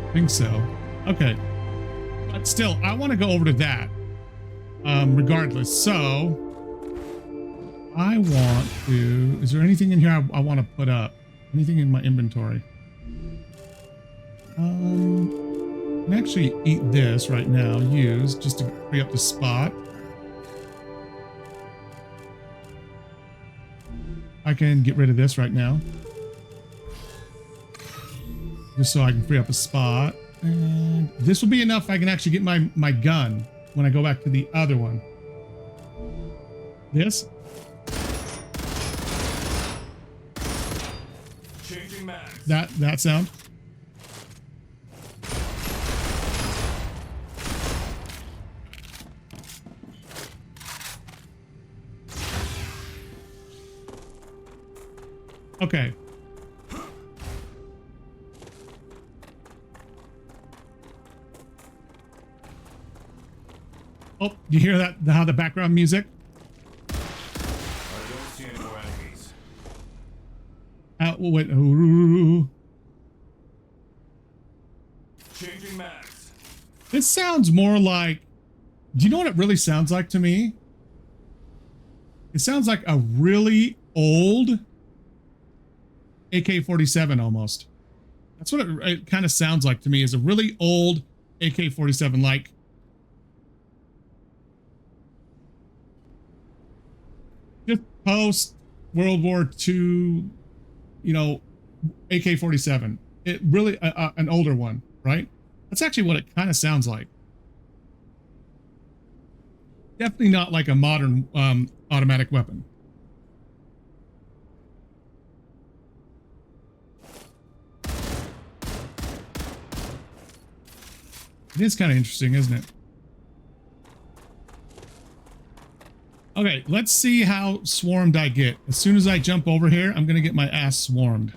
I think so. Okay. But still, I want to go over to that. Regardless. So, I want to... Is there anything in here I want to put up? Anything in my inventory? I can actually eat this right now. Use, just to free up the spot. I can get rid of this right now. Just so I can free up a spot. And this will be enough. I can actually get my gun when I go back to the other one. This. Changing mags. That sound. Okay. Oh, you hear that? How the background music? I don't see any more enemies. Wait. Ooh. Changing mags. This sounds more like... Do you know what it really sounds like to me? It sounds like a really old AK-47 almost. That's what it kind of sounds like to me, is a really old AK-47, like... just post World War II, you know, AK-47. It really, an older one, right? That's actually what it kind of sounds like. Definitely not like a modern automatic weapon. It is kind of interesting, isn't it? Okay, let's see how swarmed I get. As soon as I jump over here, I'm going to get my ass swarmed.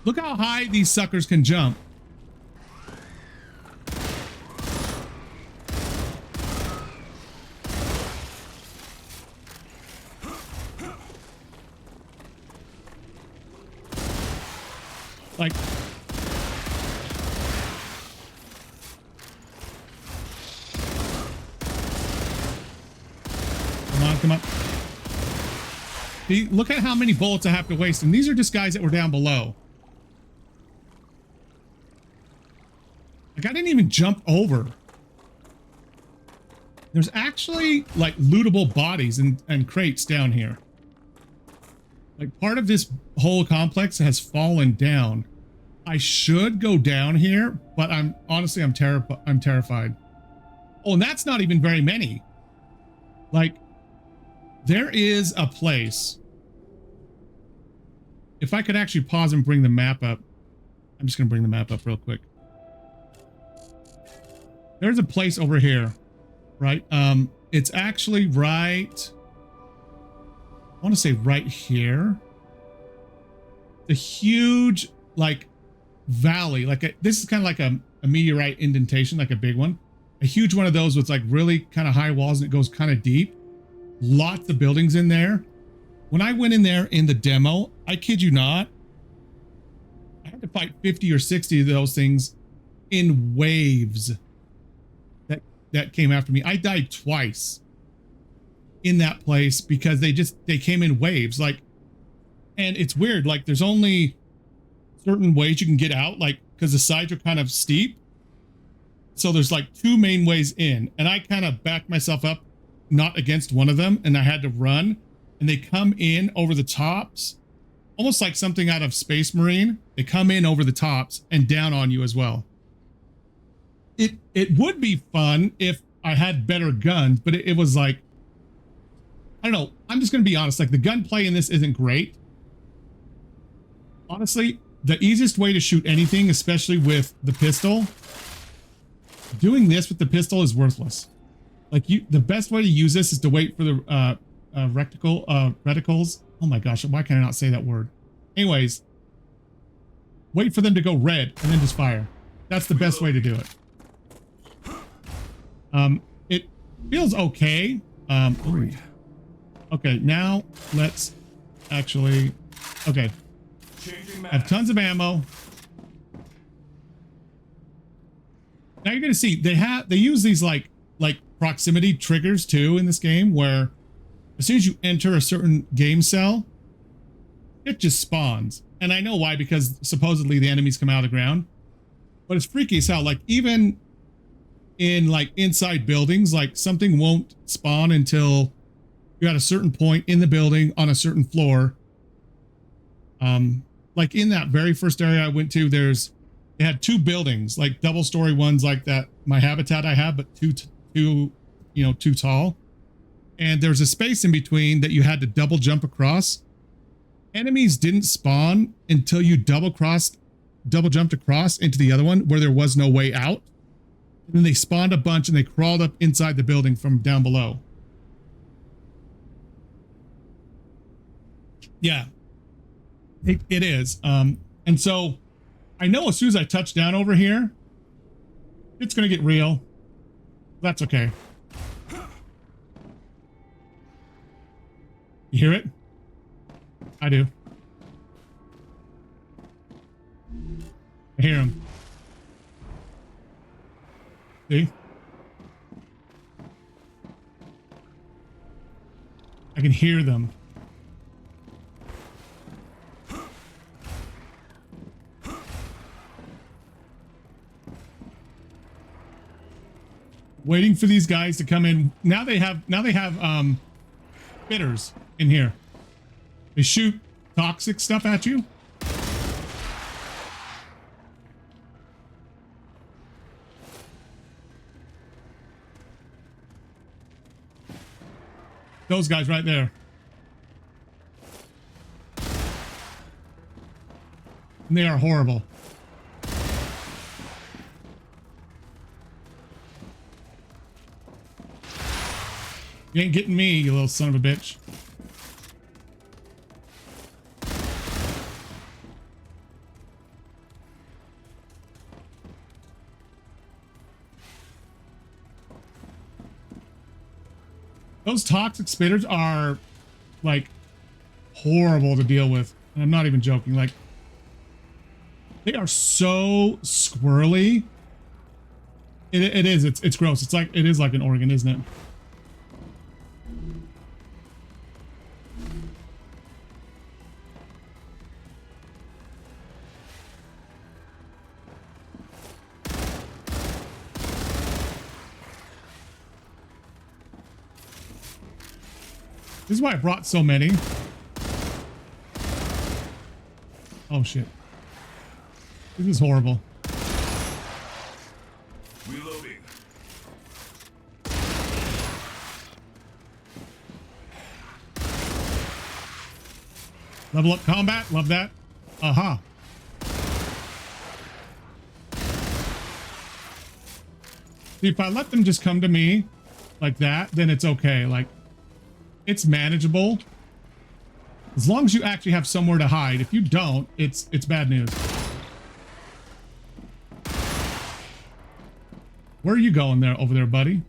Look how high these suckers can jump. Like... Come on. See, look at how many bullets I have to waste. And these are just guys that were down below. Like, I didn't even jump over. There's actually like lootable bodies and crates down here. Like part of this whole complex has fallen down. I should go down here, but I'm terrified. Oh, and that's not even very many. Like, there is a place. If I could actually pause and bring the map up. I'm just gonna bring the map up real quick. There's a place over here, right? It's actually right. I want to say right here. The huge, like, valley, like this is kind of like a meteorite indentation, like a big one. A huge one of those with like really kind of high walls and it goes kind of deep. Lots of buildings in there. When I went in there in the demo, I kid you not, I had to fight 50 or 60 of those things in waves that came after me. I died twice in that place because they came in waves. Like, and it's weird. Like, there's only certain ways you can get out, like, because the sides are kind of steep. So there's like 2 main ways in, and I kind of backed myself up, not against one of them, and I had to run, and they come in over the tops, almost like something out of Space Marine. They come in over the tops and down on you as well. It would be fun if I had better guns, but it was like, I don't know. I'm just going to be honest. Like, the gunplay in this isn't great. Honestly, the easiest way to shoot anything, especially with the pistol, doing this with the pistol is worthless. Like, the best way to use this is to wait for the reticles. Oh my gosh, why can I not say that word? Anyways, wait for them to go red and then just fire. That's the best way to do it. It feels okay. Ooh. Okay, now let's actually, okay. I have tons of ammo. Now you're gonna see they use these like proximity triggers too in this game, where as soon as you enter a certain game cell, it just spawns. And I know why, because supposedly the enemies come out of the ground. But it's freaky as hell. Like, even in like inside buildings, like something won't spawn until you're at a certain point in the building on a certain floor. Like in that very first area I went to, they had 2 buildings, like double-story ones like that, my habitat I have, but too tall. And there's a space in between that you had to double jump across. Enemies didn't spawn until you double jumped across into the other one where there was no way out. And then they spawned a bunch and they crawled up inside the building from down below. Yeah, it is. And so I know as soon as I touch down over here, it's going to get real. That's okay. You hear it? I do. I hear him. See? I can hear them. Waiting for these guys to come in. Now they have bitters in here. They shoot toxic stuff at you. Those guys right there. And they are horrible. You ain't getting me, you little son of a bitch. Those toxic spitters are like horrible to deal with. And I'm not even joking. Like, they are so squirrely. It is. It's gross. It is like an organ, isn't it? This is why I brought so many. Oh shit. This is horrible. Reloading. Level up combat. Love that. Aha. See, if I let them just come to me like that, then it's okay. Like, it's manageable. As long as you actually have somewhere to hide. If you don't, it's bad news. Where are you going there, over there, buddy?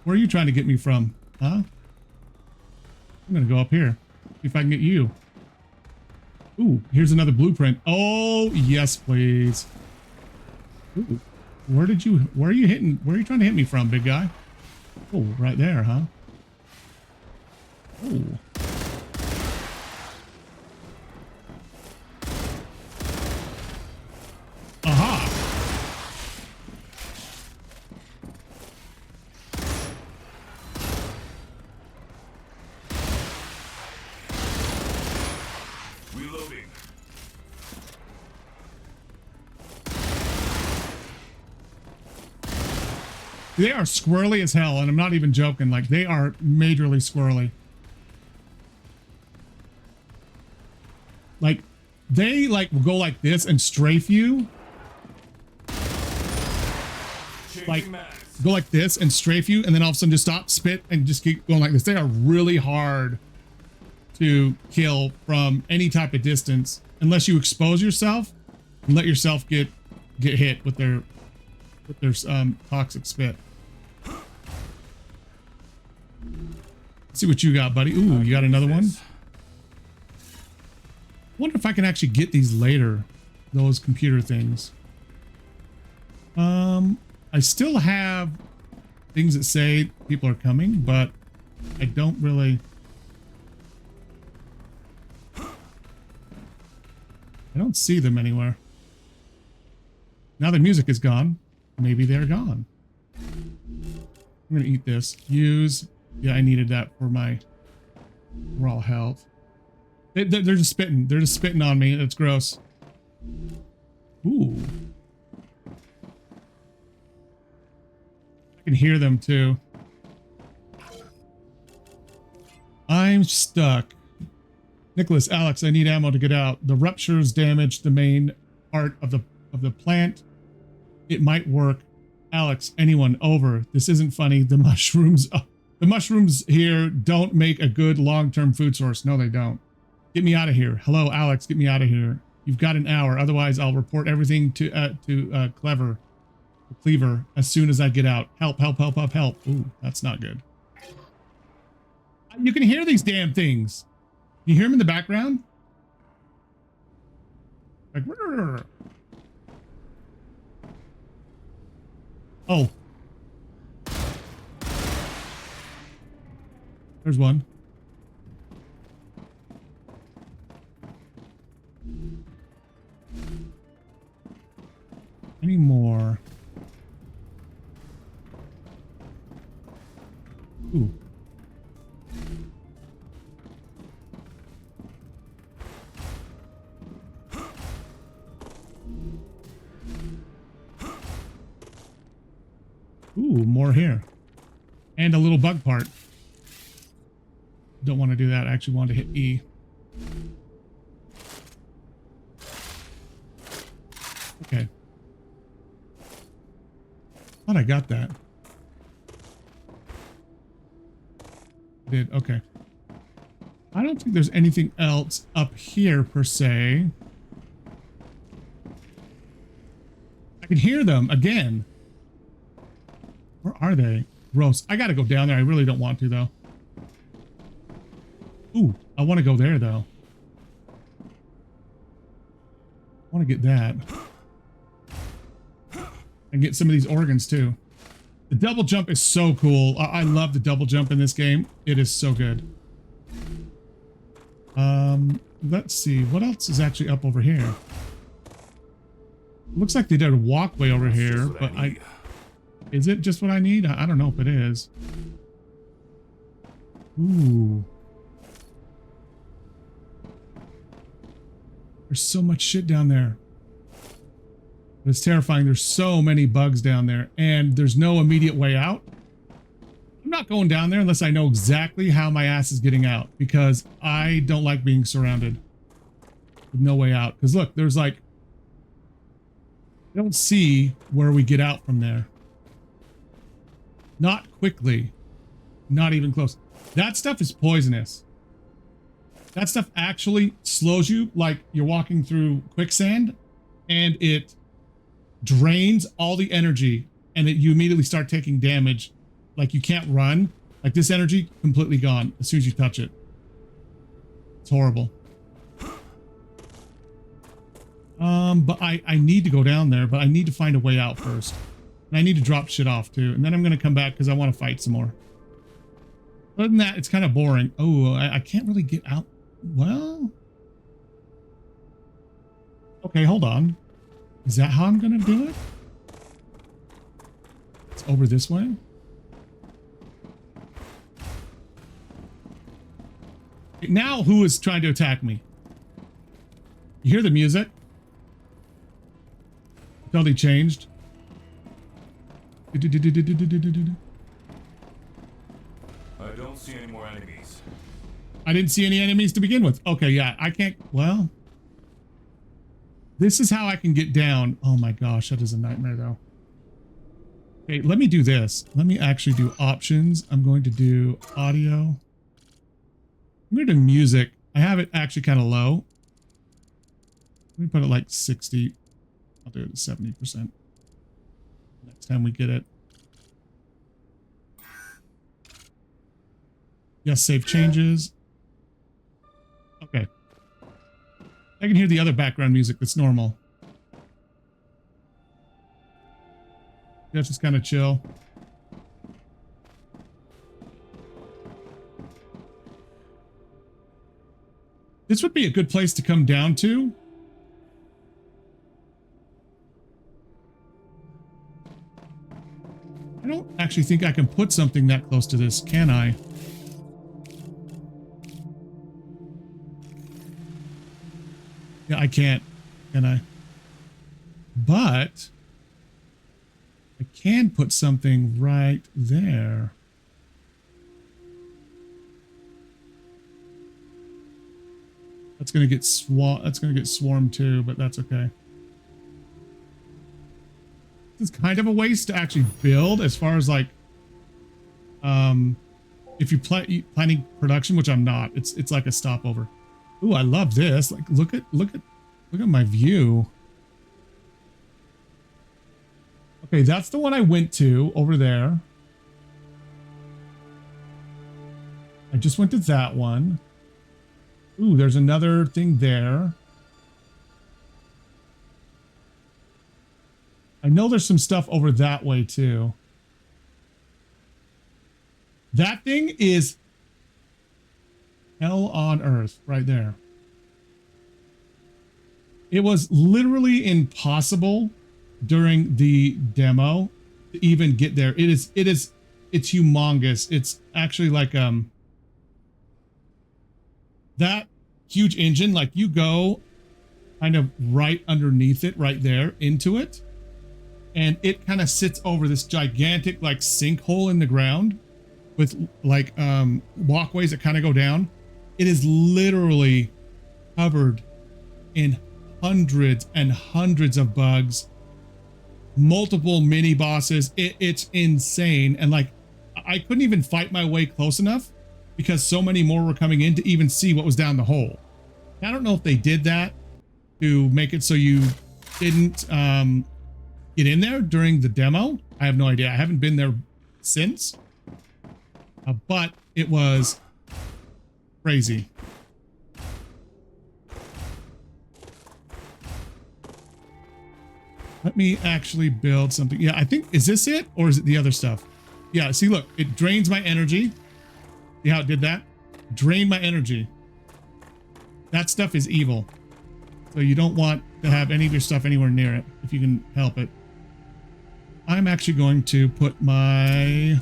Where are you trying to get me from? Huh? I'm gonna go up here. See if I can get you. Ooh, here's another blueprint. Oh, yes, please. Ooh, where are you hitting? Where are you trying to hit me from, big guy? Oh, right there, huh? Oh. Aha. Reloading. They are squirrely as hell, and I'm not even joking. Like, they are majorly squirrely. Like, they like will go like this and strafe you. Like, go like this and strafe you, and then all of a sudden just stop, spit, and just keep going like this. They are really hard to kill from any type of distance, unless you expose yourself and let yourself get hit with their toxic spit. Let's see what you got, buddy. Ooh, you got another one? Wonder if I can actually get these later, those computer things. I still have things that say people are coming, but I don't really. I don't see them anywhere. Now the music is gone. Maybe they're gone. I'm gonna eat this. Use. Yeah, I needed that for my raw health. They're just spitting. They're just spitting on me. It's gross. Ooh. I can hear them too. I'm stuck. Nicholas, Alex, I need ammo to get out. The ruptures damaged the main part of the plant. It might work. Alex, anyone, over. This isn't funny. The mushrooms here don't make a good long-term food source. No, they don't. Get me out of here. Hello, Alex. Get me out of here. You've got an hour. Otherwise, I'll report everything to Cleaver as soon as I get out. Help, help, help, help, help. Ooh, that's not good. You can hear these damn things. You hear them in the background? Like, rrr. Oh. There's one. Any more? Ooh. Ooh, more here. And a little bug part. Don't want to do that. I actually want to hit E. Okay. Thought I got that. Did. Okay. I don't think there's anything else up here per se. I can hear them again. Where are they? Gross. I gotta go down there. I really don't want to, though. Ooh, I want to go there, though. I want to get that. And get some of these organs, too. The double jump is so cool. I love the double jump in this game. It is so good. Let's see. What else is actually up over here? Looks like they did a walkway over here, but Is it just what I need? I don't know if it is. Ooh. There's so much shit down there. It's terrifying. There's so many bugs down there, and there's no immediate way out. I'm not going down there unless I know exactly how my ass is getting out, because I don't like being surrounded with no way out. Because look, there's like, I don't see where we get out from there. Not quickly. Not even close. That stuff is poisonous. That stuff actually slows you like you're walking through quicksand, and it drains all the energy, and you immediately start taking damage. Like you can't run. Like this energy completely gone as soon as you touch it. It's horrible. But I need to go down there, but I need to find a way out first. And I need to drop shit off too. And then I'm going to come back because I want to fight some more. Other than that, it's kind of boring. Oh, I can't really get out. Well, okay, hold on. Is that how I'm going to do it? It's over this way. Now who is trying to attack me? You hear the music? Totally changed. I don't see any more enemies. I didn't see any enemies to begin with. Okay, yeah, I can't. Well, this is how I can get down. Oh my gosh, that is a nightmare though. Okay, let me do this. Let me actually do options. I'm going to do audio. I'm going to do music. I have it actually kind of low. Let me put it like 60. I'll do it at 70%. Next time we get it. Yes, save changes. Okay. I can hear the other background music that's normal. That's just kind of chill. This would be a good place to come down to. I don't actually think I can put something that close to this, can I? Yeah, I can't, can I? But I can put something right there. That's gonna get swarmed too, but that's okay. It's kind of a waste to actually build as far as like if you're planning production, which I'm not. It's like a stopover. Ooh, I love this. Like look at my view. Okay, that's the one I went to over there. I just went to that one. Ooh, there's another thing there. I know there's some stuff over that way too. That thing is hell on earth right there. It was literally impossible during the demo to even get there. It's humongous. It's actually like that huge engine, like you go kind of right underneath it right there into it. And it kind of sits over this gigantic like sinkhole in the ground with like walkways that kind of go down. It is literally covered in hundreds and hundreds of bugs, multiple mini bosses. It's insane. And like I couldn't even fight my way close enough because so many more were coming in to even see what was down the hole. I don't know if they did that to make it so you didn't get in there during the demo. I have no idea. I haven't been there since, but it was crazy. Let me actually build something. Yeah, I think, is this it? Or is it the other stuff? Yeah, see, look, it drains my energy. See how it did that? Drain my energy. That stuff is evil. So you don't want to have any of your stuff anywhere near it if you can help it. I'm actually going to put my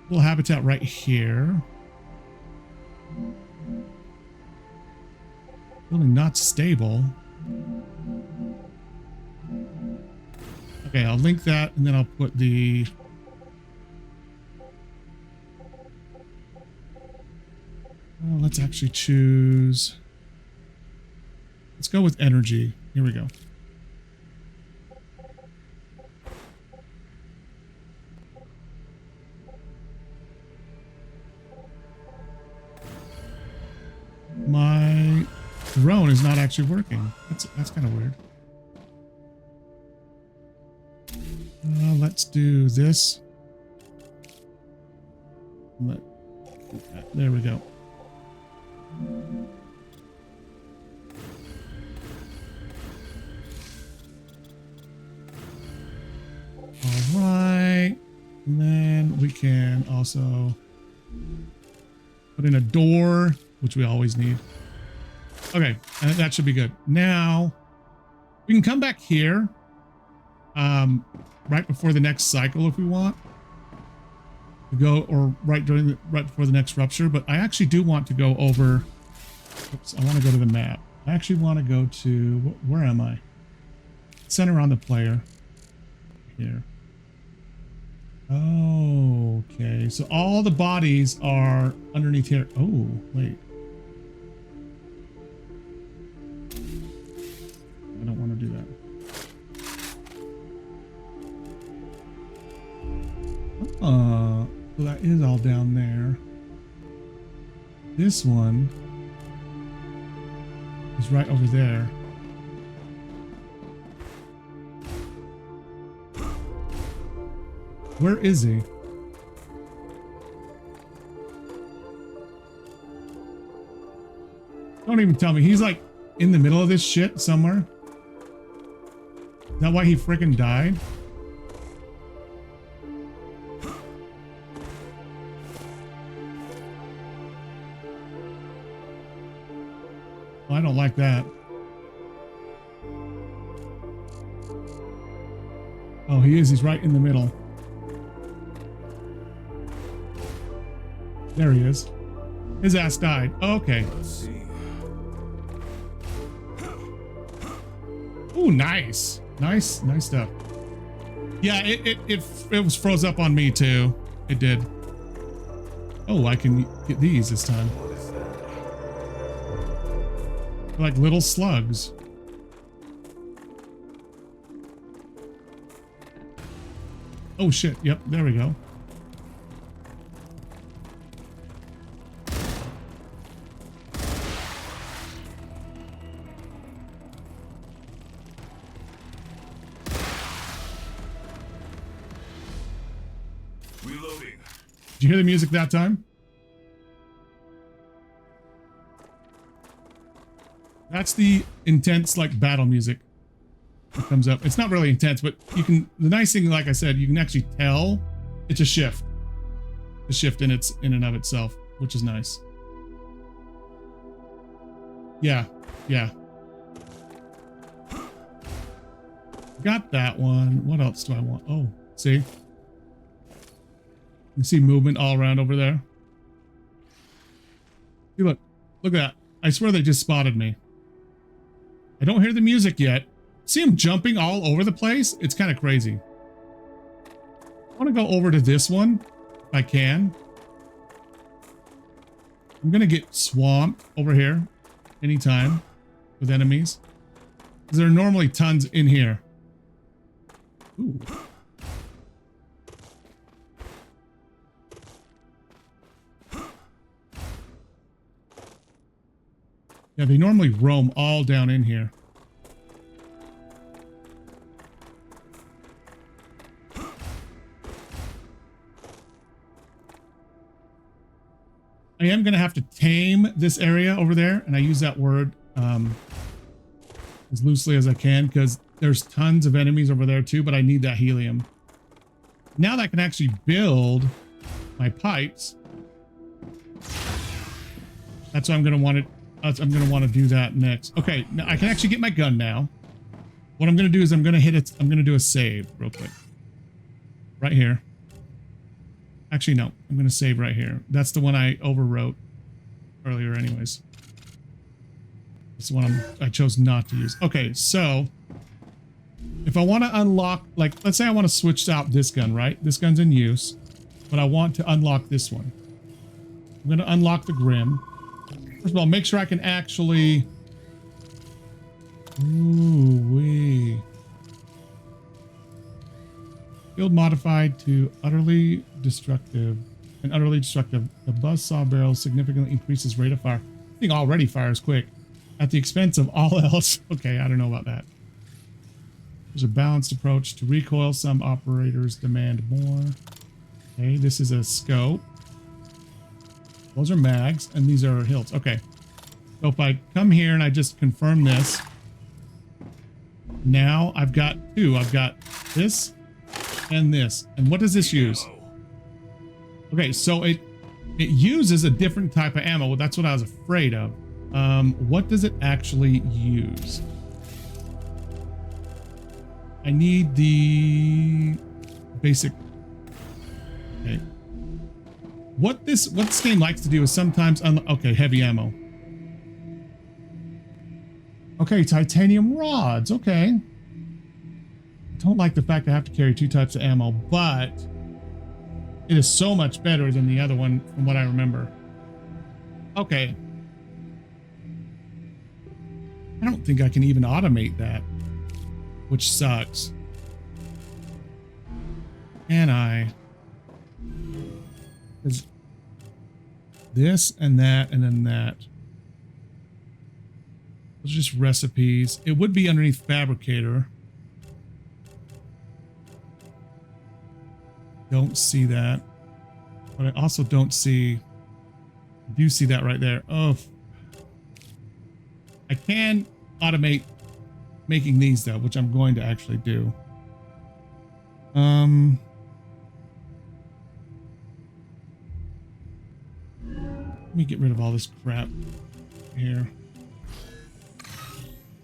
little habitat right here. Really not stable. Okay, I'll link that and then I'll put the... Well, let's actually choose... Let's go with energy. Here we go. My drone is not actually working. That's kind of weird. Let's do this. There we go. All right. And then we can also put in a door, which we always need. Okay, that should be good. Now we can come back here right before the next cycle if we want to go, or right before the next rupture. But I actually do want to go over. Oops, I want to go to the map. I actually want to go to, where am I? Center on the player here. Oh, okay. So all the bodies are underneath here. Oh, wait. I don't want to do that. So that is all down there. This one is right over there. Where is he? Don't even tell me. He's like in the middle of this shit somewhere. Is that why he freaking died? Oh, I don't like that. Oh, he is. He's right in the middle. There he is. His ass died. Okay. Let's see. Ooh, nice. Nice stuff. Yeah, it was froze up on me too. It did. Oh, I can get these this time. What is that? They're like little slugs. Oh shit. Yep, there we go. Reloading. Did you hear the music that time? That's the intense, like, battle music that comes up. It's not really intense, but you can, the nice thing, like I said, you can actually tell it's a shift. A shift in and of itself, which is nice. Yeah. Got that one. What else do I want? Oh, see? You see movement all around over there. See, look at that. I swear they just spotted me. I don't hear the music yet. See him jumping all over the place? It's kind of crazy. I want to go over to this one if I can. I'm going to get swamped over here anytime with enemies. Because there are normally tons in here. Ooh. Yeah, they normally roam all down in here. I am going to have to tame this area over there, and I use that word as loosely as I can because there's tons of enemies over there too, but I need that helium. Now that I can actually build my pipes, that's what I'm going to want to... I'm going to want to do that next. Okay, now I can actually get my gun now. What I'm going to do is I'm going to hit it. I'm going to do a save real quick. Right here. Actually, no. I'm going to save right here. That's the one I overwrote earlier anyways. That's the one I chose not to use. Okay, so if I want to unlock, like, let's say I want to switch out this gun, right? This gun's in use, but I want to unlock this one. I'm going to unlock the Grim. First of all, make sure I can actually... Ooh-wee. Field modified to utterly destructive. And utterly destructive. The buzzsaw barrel significantly increases rate of fire. I think already fires quick. At the expense of all else. Okay, I don't know about that. There's a balanced approach to recoil. Some operators demand more. Okay, this is a scope. Those are mags, and these are hilts. Okay. So if I come here and I just confirm this, now I've got two. I've got this and this. And what does this use? Okay, so it uses a different type of ammo. Well, that's what I was afraid of. What does it actually use? I need the basic. Okay. What this game likes to do is sometimes okay, heavy ammo. Okay, titanium rods. Okay. I don't like the fact I have to carry two types of ammo, but it is so much better than the other one from what I remember. Okay. I don't think I can even automate that, which sucks. Can I? Is this and that and then that. Those are just recipes. It would be underneath fabricator. Don't see that. But I also don't see. I do see that right there. Oh. I can automate making these though, which I'm going to actually do. Let me get rid of all this crap here.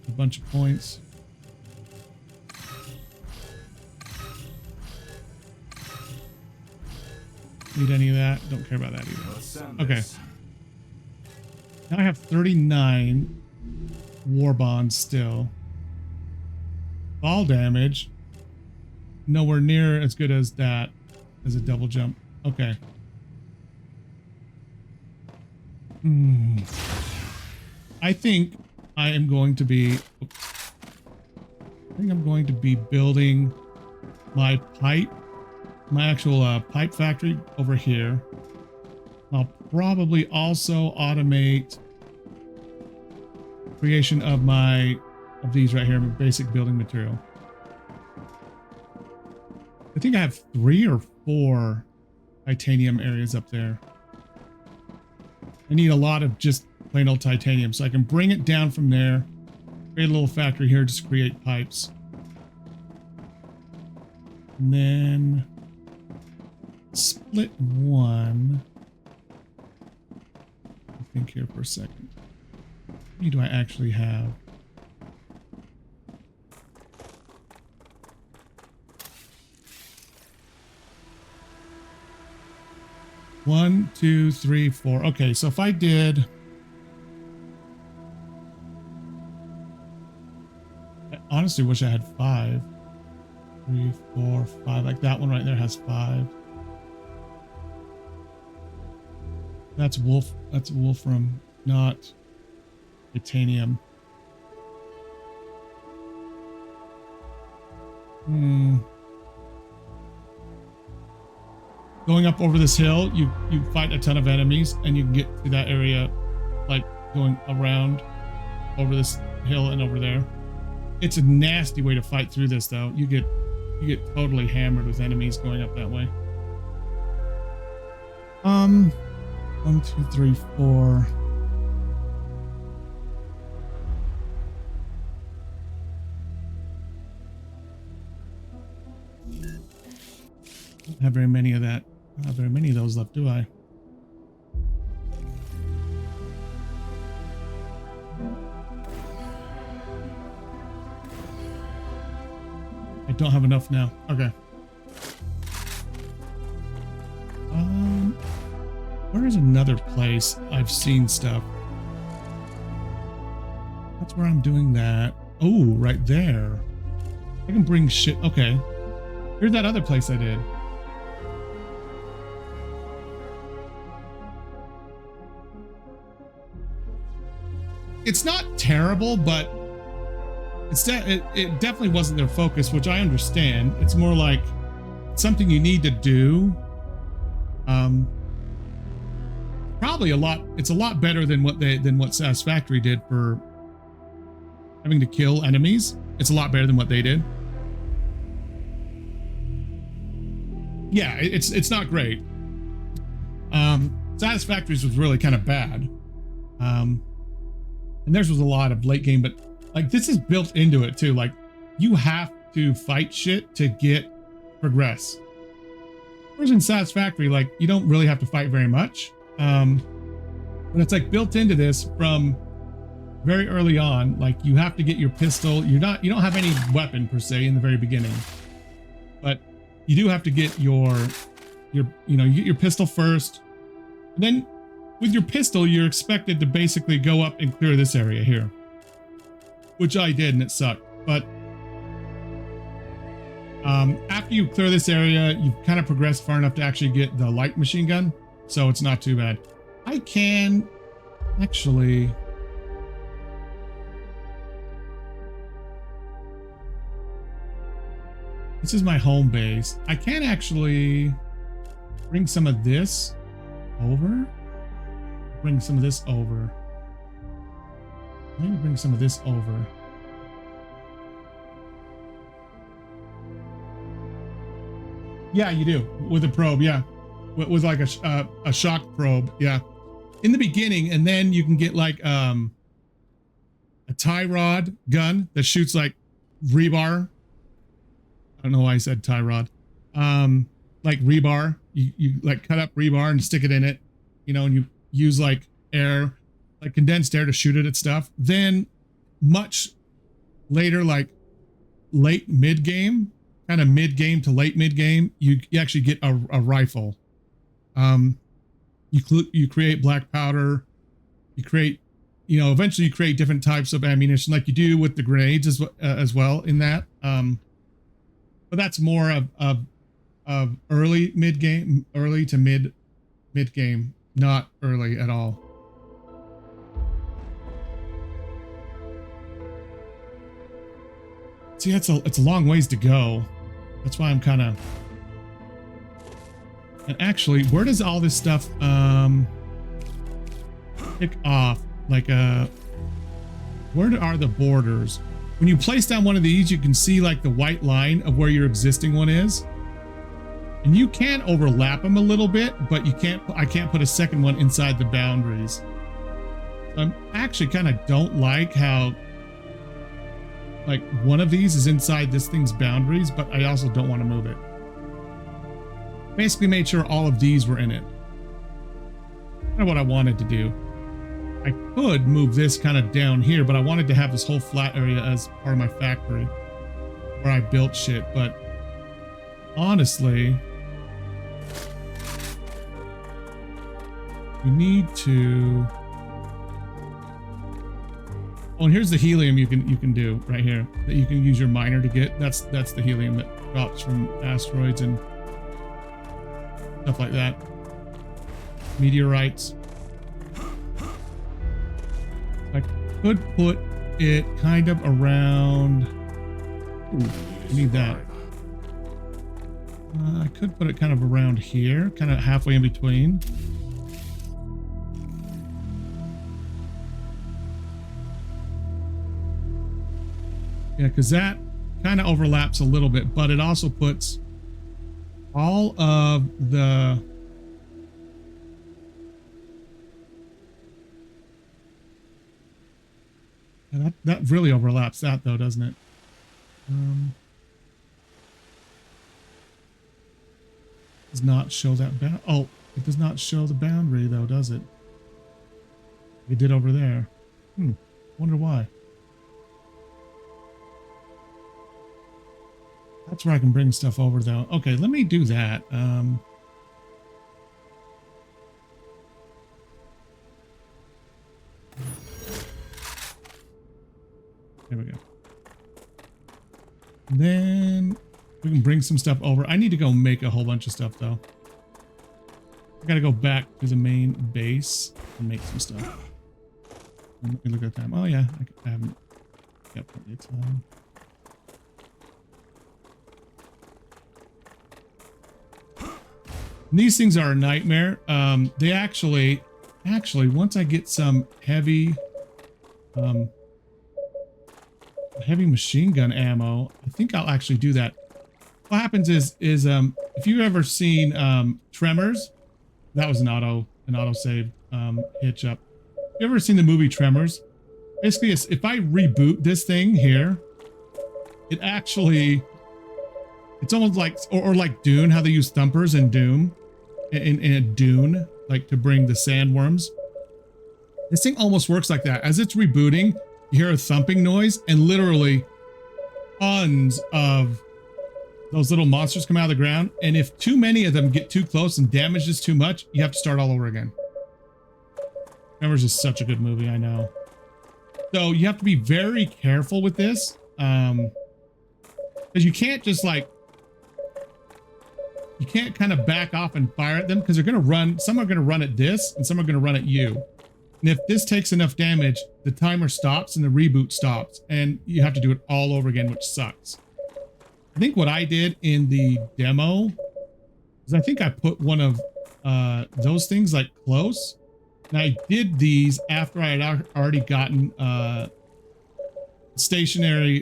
A bunch of points. Need any of that? Don't care about that either. Okay. Now I have 39 war bonds still. Fall damage. Nowhere near as good as that as a double jump. Okay. I think I am going to be... I think I'm going to be building my pipe, my actual pipe factory over here. I'll probably also automate creation of these right here, basic building material. I think I have 3 or 4 titanium areas up there. I need a lot of just plain old titanium, so I can bring it down from there, create a little factory here just to create pipes. And then split one. I think here for a second. How many do I actually have? One, two, three, four. Okay, so if I did... I honestly wish I had 5. 3, 4, 5. Like that one right there has 5. That's wolfram, not titanium. Going up over this hill, you fight a ton of enemies, and you can get to that area, like going around over this hill and over there. It's a nasty way to fight through this, though. You get totally hammered with enemies going up that way. 1, 2, 3, 4. Don't have very many of that. Not very many of those left, do I? don't have enough now. Okay. Where is another place I've seen stuff? That's where I'm doing that. Oh, right there. I can bring shit. Okay. Here's that other place I did. It's not terrible, but it definitely wasn't their focus, which I understand. It's more like something you need to do. Probably it's a lot better than what Satisfactory did for having to kill enemies. It's a lot better than what they did. Yeah, it's not great. Satisfactory's was really kind of bad. And theirs was a lot of late game, but like this is built into it too. Like you have to fight shit to progress. Whereas in Satisfactory, like you don't really have to fight very much. But it's like built into this from very early on. Like you have to get your pistol. You don't have any weapon per se in the very beginning, but you do have to get you get your pistol first. And then with your pistol, you're expected to basically go up and clear this area here, which I did, and it sucked. But after you clear this area, you've kind of progressed far enough to actually get the light machine gun, so it's not too bad. I can actually... This is my home base. I can actually bring some of this over. Bring some of this over. Maybe bring some of this over. Yeah, you do with a probe. Yeah, with like a shock probe. Yeah, in the beginning, and then you can get like a tie rod gun that shoots like rebar. I don't know why I said tie rod. Like rebar. You like cut up rebar and stick it in it, and you use like air, like condensed air to shoot it at stuff. Then much later, like late mid game, kind of mid game to late mid game, you actually get a rifle. You create black powder. You create, eventually you create different types of ammunition, like you do with the grenades as well in that. But that's more of early mid game, early to mid game, not early at all. See, it's a long ways to go. That's why I'm kind of... And actually, where does all this stuff pick off? Like, where are the borders? When you place down one of these, you can see like the white line of where your existing one is. And you can overlap them a little bit, but I can't put a second one inside the boundaries. So I'm actually kind of don't like how like one of these is inside this thing's boundaries, but I also don't want to move it. Basically made sure all of these were in it. Kind of what I wanted to do. I could move this kind of down here, but I wanted to have this whole flat area as part of my factory where I built shit. But honestly, we need to... Oh, and here's the helium you can do right here that you can use your miner to get. That's the helium that drops from asteroids and stuff like that. Meteorites. I could put it kind of around. Ooh, I need that. I could put it kind of around here, kind of halfway in between. Yeah, because that kind of overlaps a little bit, but it also puts all of the... Yeah, that really overlaps that though, doesn't it? Does not show that oh, it does not show the boundary though, does it? It did over there. Wonder why. That's where I can bring stuff over though. Okay, let me do that. There we go. Then we can bring some stuff over. I need to go make a whole bunch of stuff though. I gotta go back to the main base and make some stuff. Let me look at the time. Oh yeah, I haven't got plenty of time. And these things are a nightmare. They actually, once I get some heavy machine gun ammo, I think I'll actually do that. What happens is if you've ever seen Tremors, that was an auto save hitch up. You ever seen the movie Tremors? Basically, if I reboot this thing here, it actually, it's almost like, or like Dune, how they use thumpers in Doom, in a Dune, like to bring the sandworms. This thing almost works like that. As it's rebooting, you hear a thumping noise, and literally tons of those little monsters come out of the ground. And if too many of them get too close and damage is too much, you have to start all over again. Tremors is such a good movie, I know. So you have to be very careful with this. Because you can't just like, you can't kind of back off and fire at them because they're going to run. Some are going to run at this and some are going to run at you. And if this takes enough damage, the timer stops and the reboot stops and you have to do it all over again, which sucks. I think what I did in the demo is I think I put one of those things like close. And I did these after I had already gotten stationary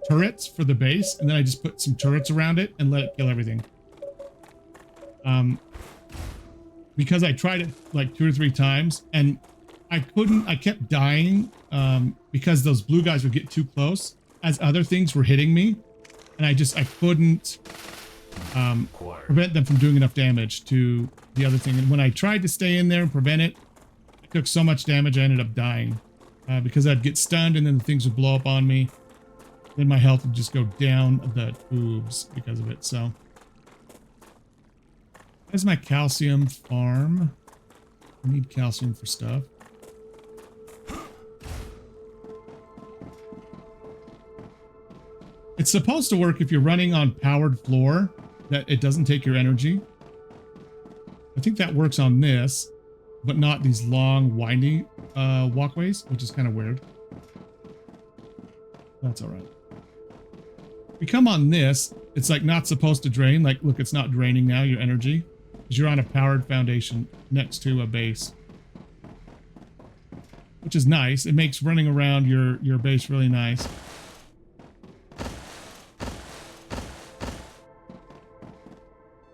turrets for the base. And then I just put some turrets around it and let it kill everything. Because I tried it like 2 or 3 times and I kept dying because those blue guys would get too close as other things were hitting me. And I couldn't prevent them from doing enough damage to the other thing. And when I tried to stay in there and prevent it, I took so much damage I ended up dying because I'd get stunned and then the things would blow up on me. Then my health would just go down the tubes because of it. So there's my calcium farm. I need calcium for stuff. It's supposed to work if you're running on powered floor, that it doesn't take your energy. I think that works on this, but not these long, windy walkways, which is kind of weird. That's all right. We come on this, it's like not supposed to drain. Like, look, it's not draining now, your energy, because you're on a powered foundation next to a base, which is nice. It makes running around your base really nice.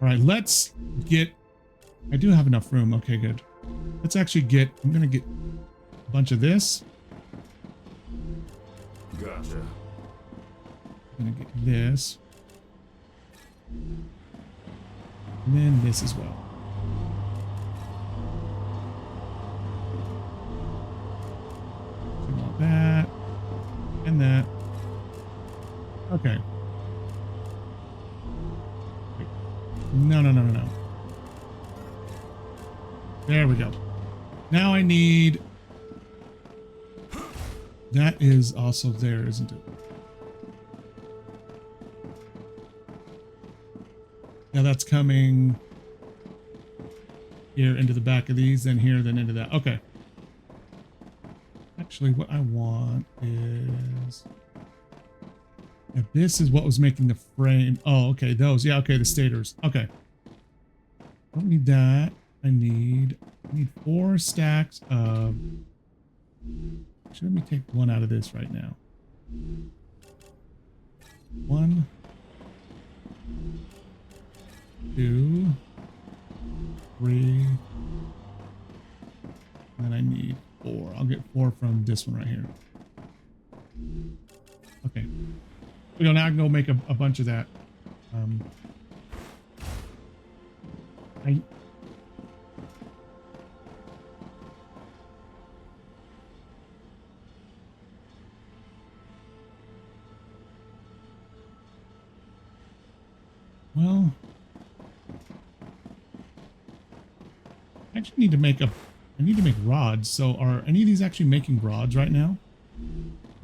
All right, let's get, I do have enough room. Okay, good. Let's actually get, I'm going to get a bunch of this. Gotcha. I'm going to get this. And then this as well. So we want that and that. Okay. No. There we go. Now I need... That is also there, isn't it? Now that's coming here into the back of these, then here, then into that. Okay. Actually, what I want is... Yeah, this is what was making the frame. Oh, okay, those. Yeah, okay, the stators. Okay. Don't need that. I need 4 stacks of... Actually, let me take one out of this right now. 1, 2, 3. And then I need 4. I'll get 4 from this one right here. Okay. We go now. I can go make a bunch of that. I actually need to make a, I need to make rods. So are any of these actually making rods right now?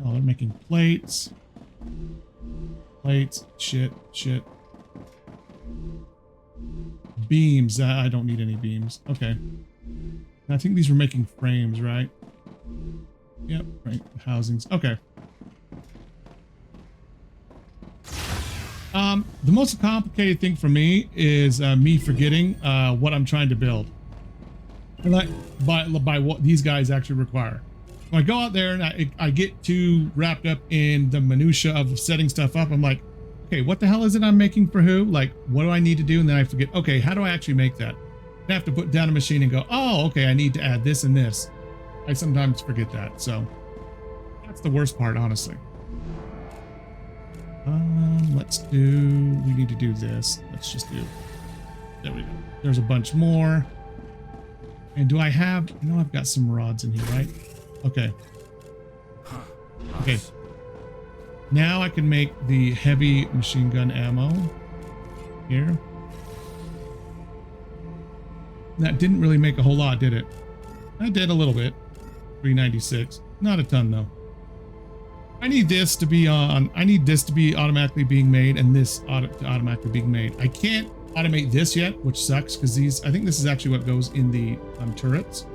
Oh, they're making plates. Plates. Shit. Beams. I don't need any beams. Okay. I think these were making frames, right? Yep. Right. Housings. Okay. The most complicated thing for me is me forgetting what I'm trying to build. Like by what these guys actually require. When I go out there and I get too wrapped up in the minutia of setting stuff up, I'm like, okay, what the hell is it I'm making for who? Like, what do I need to do? And then I forget, okay, how do I actually make that? I have to put down a machine and go, oh, okay, I need to add this and this. I sometimes forget that. So that's the worst part, honestly. We need to do this. Let's just do, there we go. There's a bunch more. And do I have, I know I've got some rods in here, right? Okay. Okay. Now I can make the heavy machine gun ammo here. That didn't really make a whole lot, did it? I did a little bit. 396. Not a ton though. I need this to be on, I need this to be automatically being made and this automatically being made. I can't automate this yet, which sucks because these, I think this is actually what goes in the turrets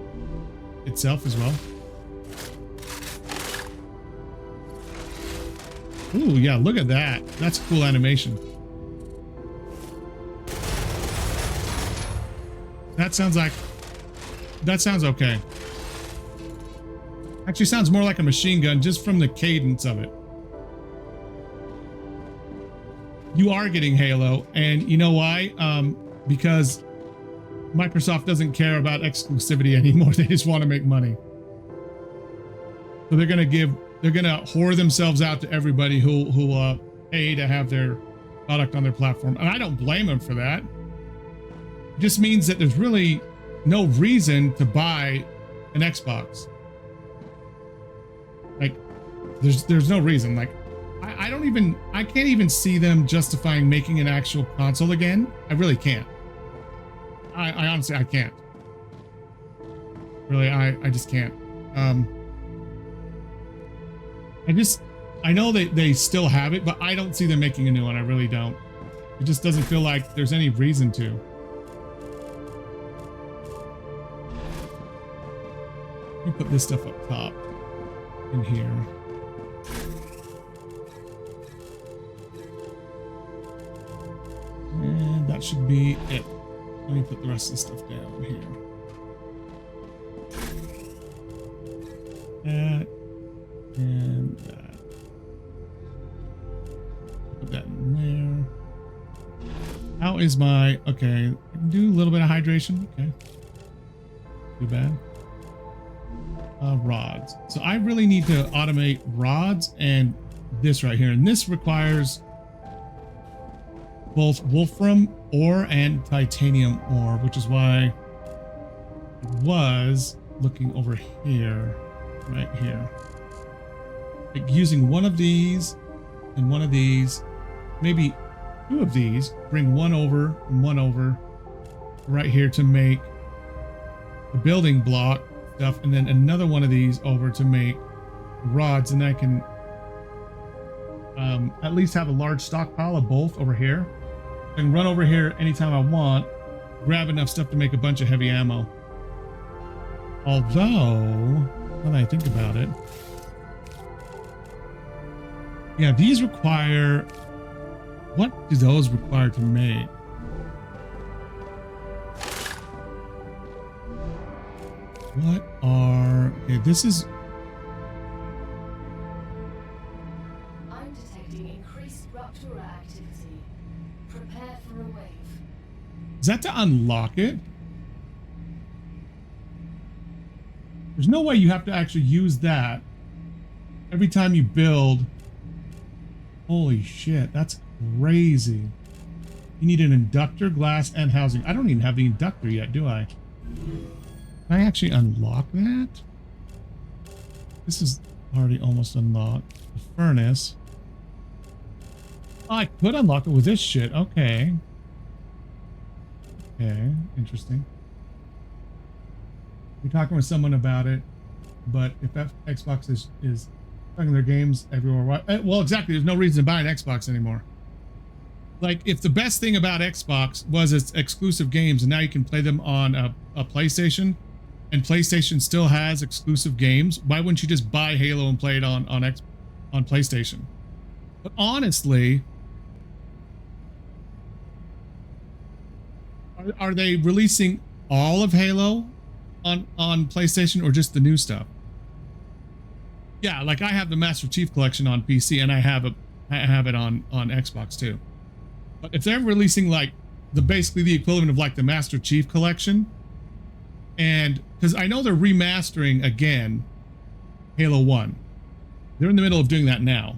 itself as well. Ooh, yeah, look at that. That's a cool animation. That sounds like, that sounds okay. Actually sounds more like a machine gun just from the cadence of it. You are getting Halo, and you know why? Because Microsoft doesn't care about exclusivity anymore. They just want to make money. So they're gonna whore themselves out to everybody who pay to have their product on their platform. And I don't blame them for that. It just means that there's really no reason to buy an Xbox. Like, there's no reason. Like, I can't even see them justifying making an actual console again. I really can't. I honestly, I can't. Really, I just can't. I know they still have it, but I don't see them making a new one. I really don't. It just doesn't feel like there's any reason to. Let me put this stuff up top in here. And that should be it. Let me put the rest of the stuff down here. That and that. Put that in there. How is my, okay, I can do a little bit of hydration. Okay. Too bad. Rods. So I really need to automate rods and this right here. And this requires both wolfram ore and titanium ore, which is why I was looking over here, right here. Like using one of these and one of these, maybe two of these, bring one over and one over right here to make the building block stuff, and then another one of these over to make rods, and I can at least have a large stockpile of both over here. I can run over here anytime I want, grab enough stuff to make a bunch of heavy ammo. Although, now that I think about it, yeah, these require, what do those require to make? What are, okay, this is, I'm detecting increased rupture activity. Prepare for a wave. is that to unlock it? There's no way you have to actually use that every time you build. Holy shit, that's crazy. You need an inductor, glass, and housing. I don't even have the inductor yet, do I? Can I actually unlock that? This is already almost unlocked. The furnace. Oh, I could unlock it with this shit. Okay. Okay, interesting. We're talking with someone about it, but if Xbox is playing their games everywhere, well, exactly. There's no reason to buy an Xbox anymore. Like, if the best thing about Xbox was its exclusive games, and now you can play them on a PlayStation, and PlayStation still has exclusive games, why wouldn't you just buy Halo and play it on PlayStation? But honestly, are they releasing all of Halo on PlayStation or just the new stuff? Yeah, like I have the Master Chief Collection on PC, and I have it on Xbox too. But if they're releasing like basically the equivalent of like the Master Chief Collection, and because I know they're remastering again Halo 1. They're in the middle of doing that now.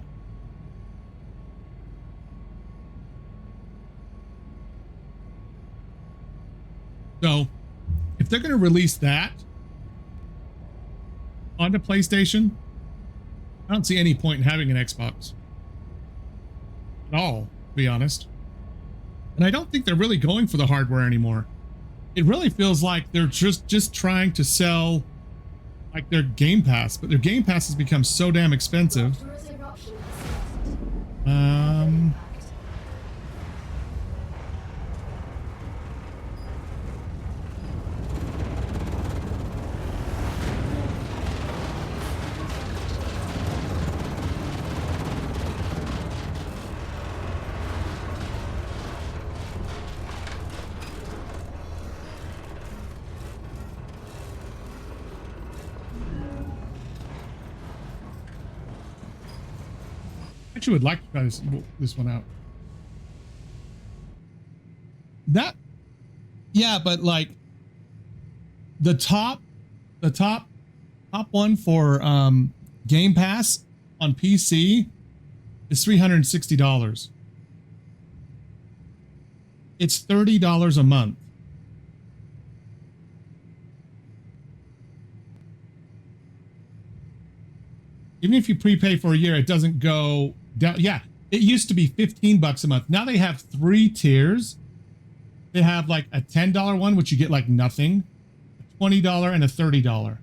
So if they're going to release that onto PlayStation, I don't see any point in having an Xbox at all, to be honest. And I don't think they're really going for the hardware anymore. It really feels like they're just trying to sell like their Game Pass, but their Game Pass has become so damn expensive. Actually would like to try this one out. That, yeah, but like the top one for Game Pass on PC is $360. It's $30 a month. Even if you prepay for a year, it doesn't go down. Yeah, it used to be $15 a month. Now they have 3 tiers. They have like a $10 one, which you get like nothing, a $20 and a $30.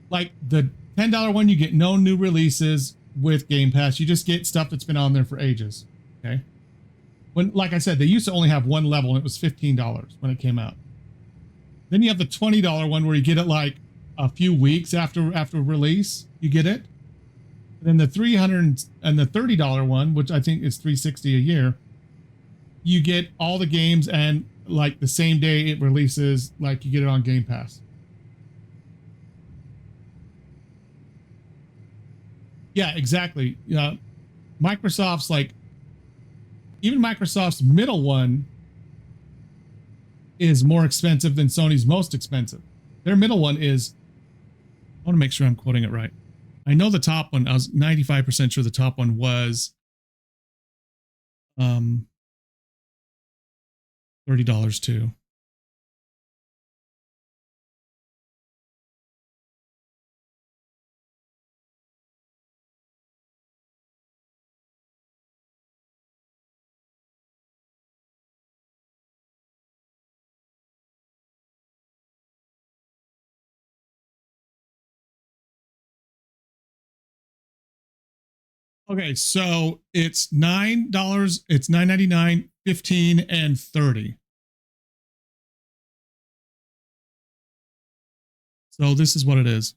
Like the $10 one, you get no new releases with Game Pass. You just get stuff that's been on there for ages. Okay. When, like I said, they used to only have one level and it was $15 when it came out. Then you have the $20 one where you get it like a few weeks after release, you get it. And then the $300 and the $30 one, which I think is $360 a year, you get all the games and like the same day it releases, like you get it on Game Pass. Yeah, exactly. Microsoft's like, even Microsoft's middle one is more expensive than Sony's most expensive. Their middle one is, I want to make sure I'm quoting it right. I know the top one, I was 95% sure the top one was $30 too. Okay, so it's $9, it's $9.99, $15, and $30. So this is what it is.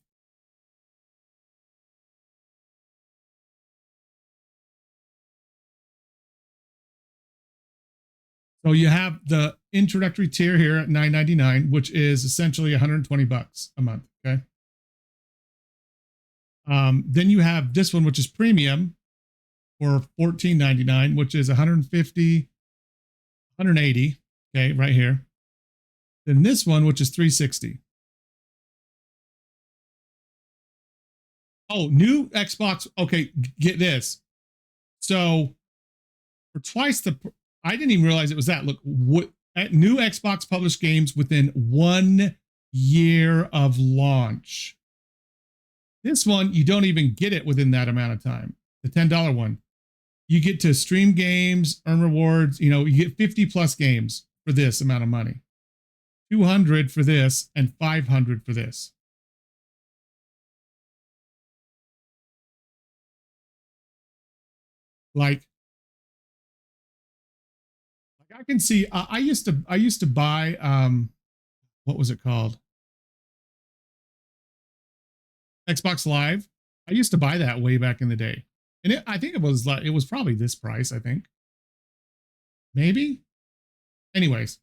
So you have the introductory tier here at $9.99, which is essentially $120 a month. Okay. Then you have this one, which is premium for $14.99, which is $150, $180. Okay, right here. Then this one, which is $360. Oh, new Xbox. Okay, get this. So for twice the, I didn't even realize it was that. Look, what new Xbox published games within 1 year of launch. This one, you don't even get it within that amount of time. The $10 one, you get to stream games, earn rewards. You know, you get 50 plus games for this amount of money. 200 for this and 500 for this. Like I can see I used to buy what was it called? Xbox Live. I used to buy that way back in the day. And I think it was probably this price, I think. Maybe. Anyways.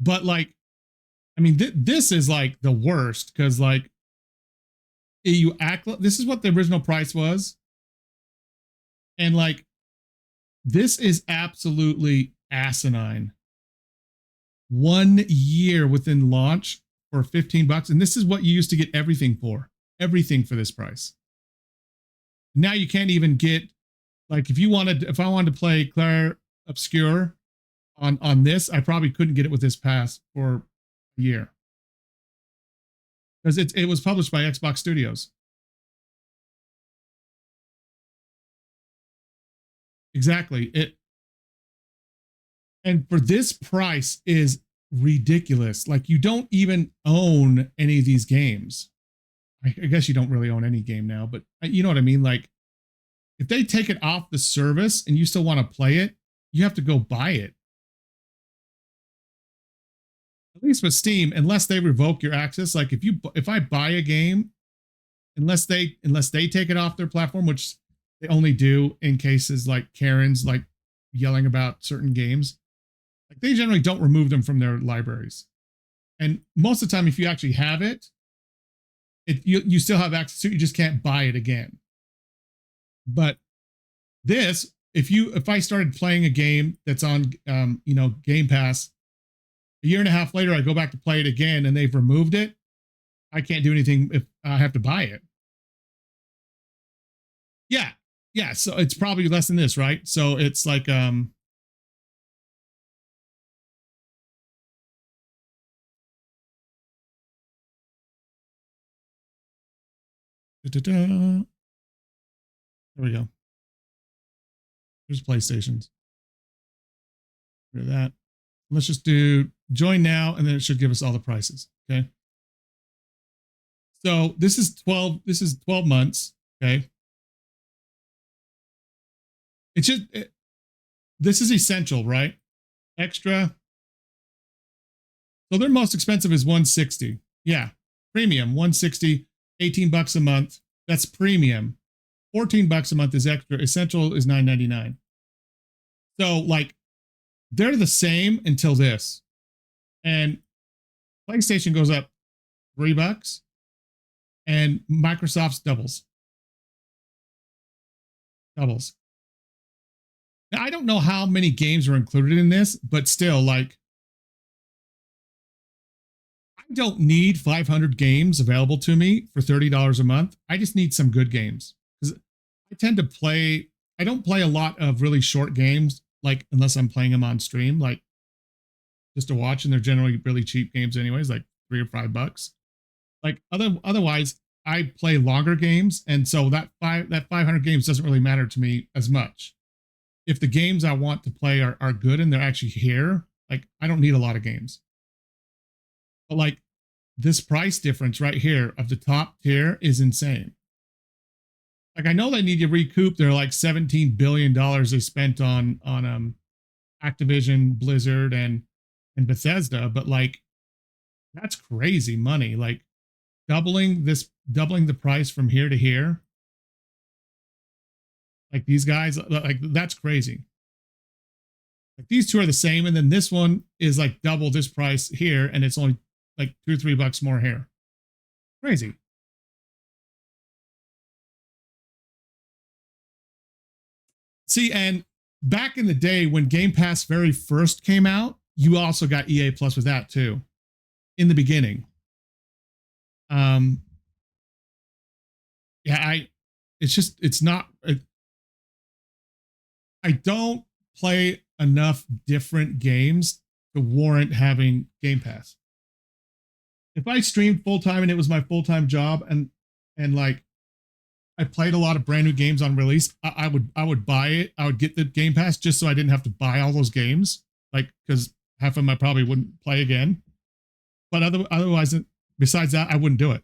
But like, I mean, this is like the worst because like you act, this is what the original price was. And like, this is absolutely asinine. 1 year within launch for $15. And this is what you used to get everything for this price. Now you can't even get, like, if I wanted to play Claire Obscure on this, I probably couldn't get it with this pass for a year. Because it was published by Xbox Studios. Exactly. And for this price is ridiculous. Like, you don't even own any of these games. I guess you don't really own any game now, but you know what I mean? Like, if they take it off the service and you still want to play it, you have to go buy it. At least with Steam, unless they revoke your access, like if I buy a game, unless they take it off their platform, which they only do in cases like Karen's like yelling about certain games, like they generally don't remove them from their libraries. And most of the time, if you actually have it, you still have access to it, you just can't buy it again. But this, if I started playing a game that's on Game Pass, a year and a half later I go back to play it again and they've removed it, I can't do anything if I have to buy it. Yeah, so it's probably less than this, right? So it's like there we go. There's PlayStations. Hear that. Let's just do join now, and then it should give us all the prices. Okay. So this is 12 months. Okay. It's just this is essential, right? Extra. So their most expensive is 160. Yeah. Premium 160, $18 a month. That's premium. $14 a month is extra. Essential is $9.99. So like they're the same until this. And PlayStation goes up $3 and Microsoft's doubles. Now, I don't know how many games are included in this, but still, like, I don't need 500 games available to me for $30 a month. I just need some good games. Because I tend to play, I don't play a lot of really short games, like, unless I'm playing them on stream, like, just to watch, and they're generally really cheap games anyways, like $3 or $5. Like, otherwise, I play longer games, and so that 500 games doesn't really matter to me as much. If the games I want to play are good and they're actually here, like, I don't need a lot of games. But like this price difference right here of the top tier is insane. Like, I know they need to recoup their like $17 billion they spent on Activision, Blizzard, and Bethesda, but like that's crazy money. Like doubling the price from here to here. Like these guys, like that's crazy. Like these two are the same, and then this one is like double this price here, and it's only like $2 or $3 more here. Crazy. See, and back in the day when Game Pass very first came out, you also got EA Plus with that too, in the beginning. Yeah, it's not. I don't play enough different games to warrant having Game Pass. If I streamed full time and it was my full time job, and like I played a lot of brand new games on release, I would buy it. I would get the Game Pass just so I didn't have to buy all those games. like, because half of them I probably wouldn't play again. But otherwise, besides that, I wouldn't do it.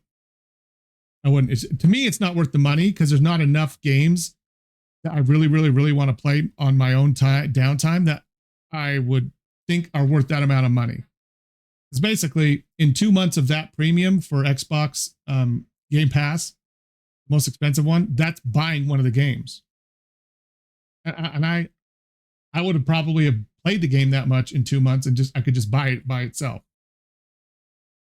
I wouldn't. To me, it's not worth the money because there's not enough games that I really, really, really want to play on my own time downtime that I would think are worth that amount of money. It's basically in 2 months of that premium for Xbox Game Pass, most expensive one, that's buying one of the games. And I would have probably have played the game that much in 2 months and I could just buy it by itself.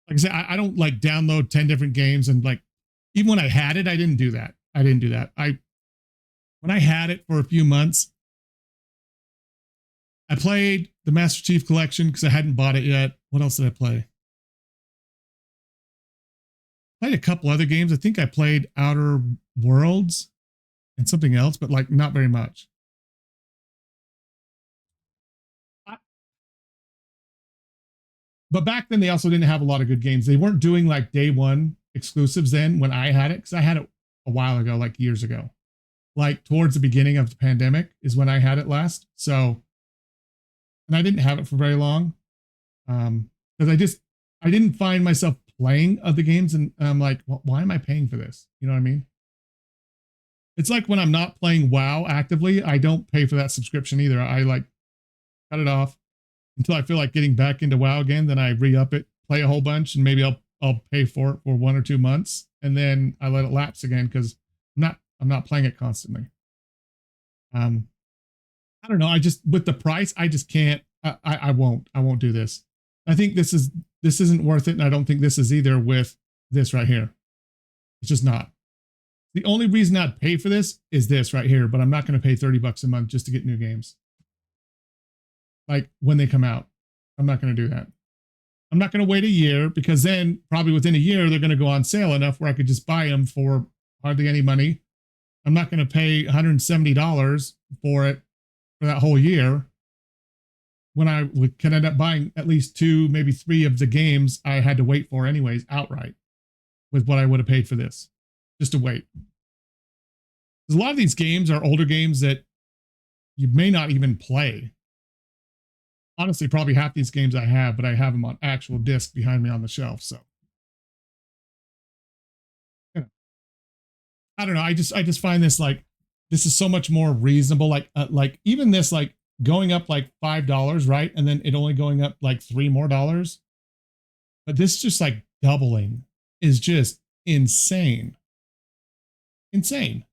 Like I said, I don't like download 10 different games and like, even when I had it, I didn't do that. When I had it for a few months, I played the Master Chief Collection because I hadn't bought it yet. What else did I play? Played a couple other games. I think I played Outer Worlds and something else, but like not very much. But back then they also didn't have a lot of good games. They weren't doing like day one exclusives then when I had it, because I had it a while ago, like years ago. Like towards the beginning of the pandemic is when I had it last. So, and I didn't have it for very long. Because I didn't find myself playing other games, and I'm like, well, why am I paying for this? You know what I mean? It's like when I'm not playing WoW actively, I don't pay for that subscription either. I like cut it off until I feel like getting back into WoW again. Then I re-up it, play a whole bunch, and maybe I'll pay for it for 1 or 2 months, and then I let it lapse again because I'm not playing it constantly. I don't know. I just, with the price, I just can't. I won't do this. I think this isn't worth it, and I don't think this is either with this right here. It's just not. The only reason I'd pay for this is this right here, but I'm not going to pay $30 a month just to get new games. Like when they come out, I'm not going to do that. I'm not going to wait a year, because then probably within a year, they're going to go on sale enough where I could just buy them for hardly any money. I'm not going to pay $170 for it for that whole year when I can end up buying at least 2, maybe 3 of the games I had to wait for anyways outright with what I would have paid for this, just to wait. Because a lot of these games are older games that you may not even play. Honestly, probably half these games I have, but I have them on actual disc behind me on the shelf. So, yeah. I don't know. I just find this like, this is so much more reasonable. Like even this, like going up like $5, right? And then it only going up like $3 more. But this just like doubling is just insane. Insane.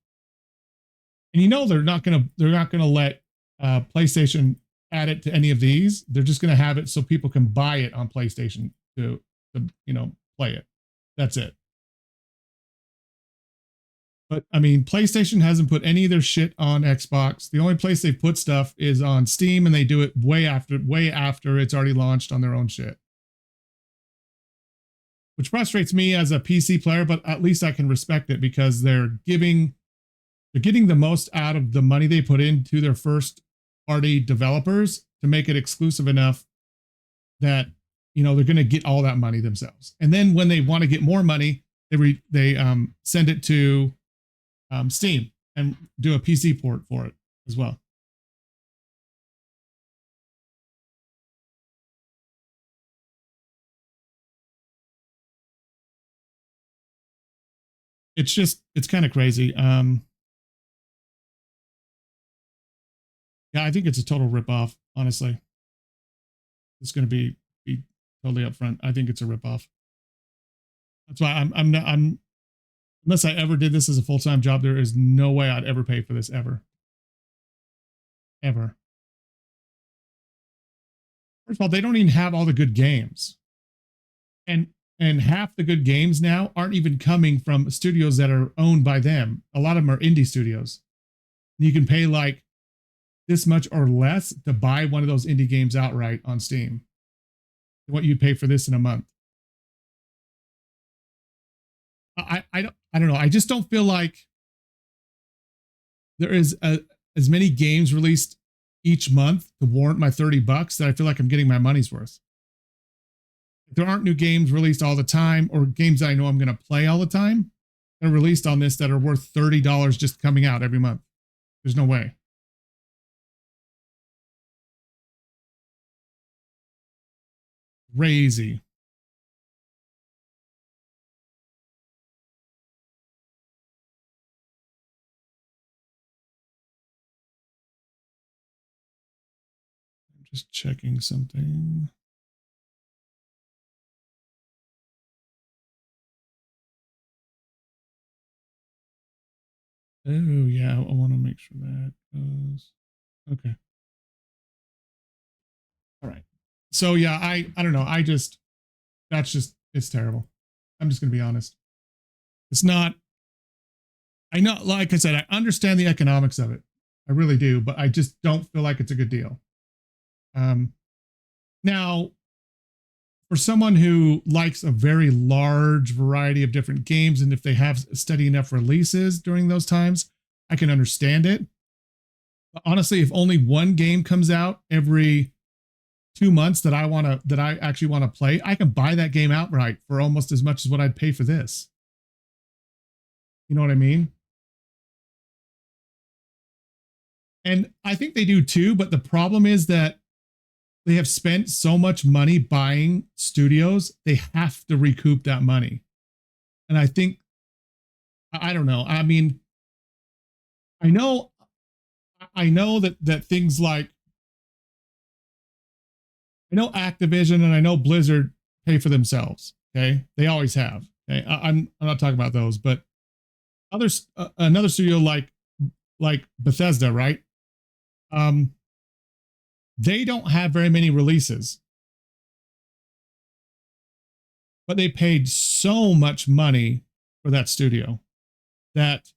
And you know, they're not gonna let PlayStation add it to any of these. They're just gonna have it so people can buy it on PlayStation to play it. That's it. But I mean, PlayStation hasn't put any of their shit on Xbox. The only place they put stuff is on Steam, and they do it way after it's already launched on their own shit. Which frustrates me as a PC player, but at least I can respect it because they're getting the most out of the money they put into their first party developers to make it exclusive enough that, they're going to get all that money themselves. And then when they want to get more money, they send it to Steam and do a PC port for it as well. It's kind of crazy. Yeah, I think it's a total ripoff, honestly. It's going to be totally upfront. I think it's a ripoff. That's why I'm unless I ever did this as a full-time job, there is no way I'd ever pay for this ever. Ever. First of all, they don't even have all the good games. And half the good games now aren't even coming from studios that are owned by them. A lot of them are indie studios. You can pay like this much or less to buy one of those indie games outright on Steam. What you'd pay for this in a month. I don't know. I just don't feel like there is as many games released each month to warrant my $30 that I feel like I'm getting my money's worth. There aren't new games released all the time, or games that I know I'm going to play all the time that are released on this that are worth $30 just coming out every month. There's no way. crazy. I'm just checking something. Oh yeah, I want to make sure that goes. Okay. All right. So yeah, I don't know. It's terrible. I'm just gonna be honest. It's not. I know, like I said, I understand the economics of it. I really do, but I just don't feel like it's a good deal. Now, for someone who likes a very large variety of different games, and if they have steady enough releases during those times, I can understand it. But honestly, if only one game comes out every 2 months that I actually want to play, I can buy that game outright for almost as much as what I'd pay for this. You know what I mean? And I think they do too, but the problem is that they have spent so much money buying studios, they have to recoup that money. And I think, I don't know. I mean, I know that things like, I know Activision and I know Blizzard pay for themselves. Okay. They always have. Okay. I'm not talking about those, but others, another studio like Bethesda, right? They don't have very many releases, but they paid so much money for that studio that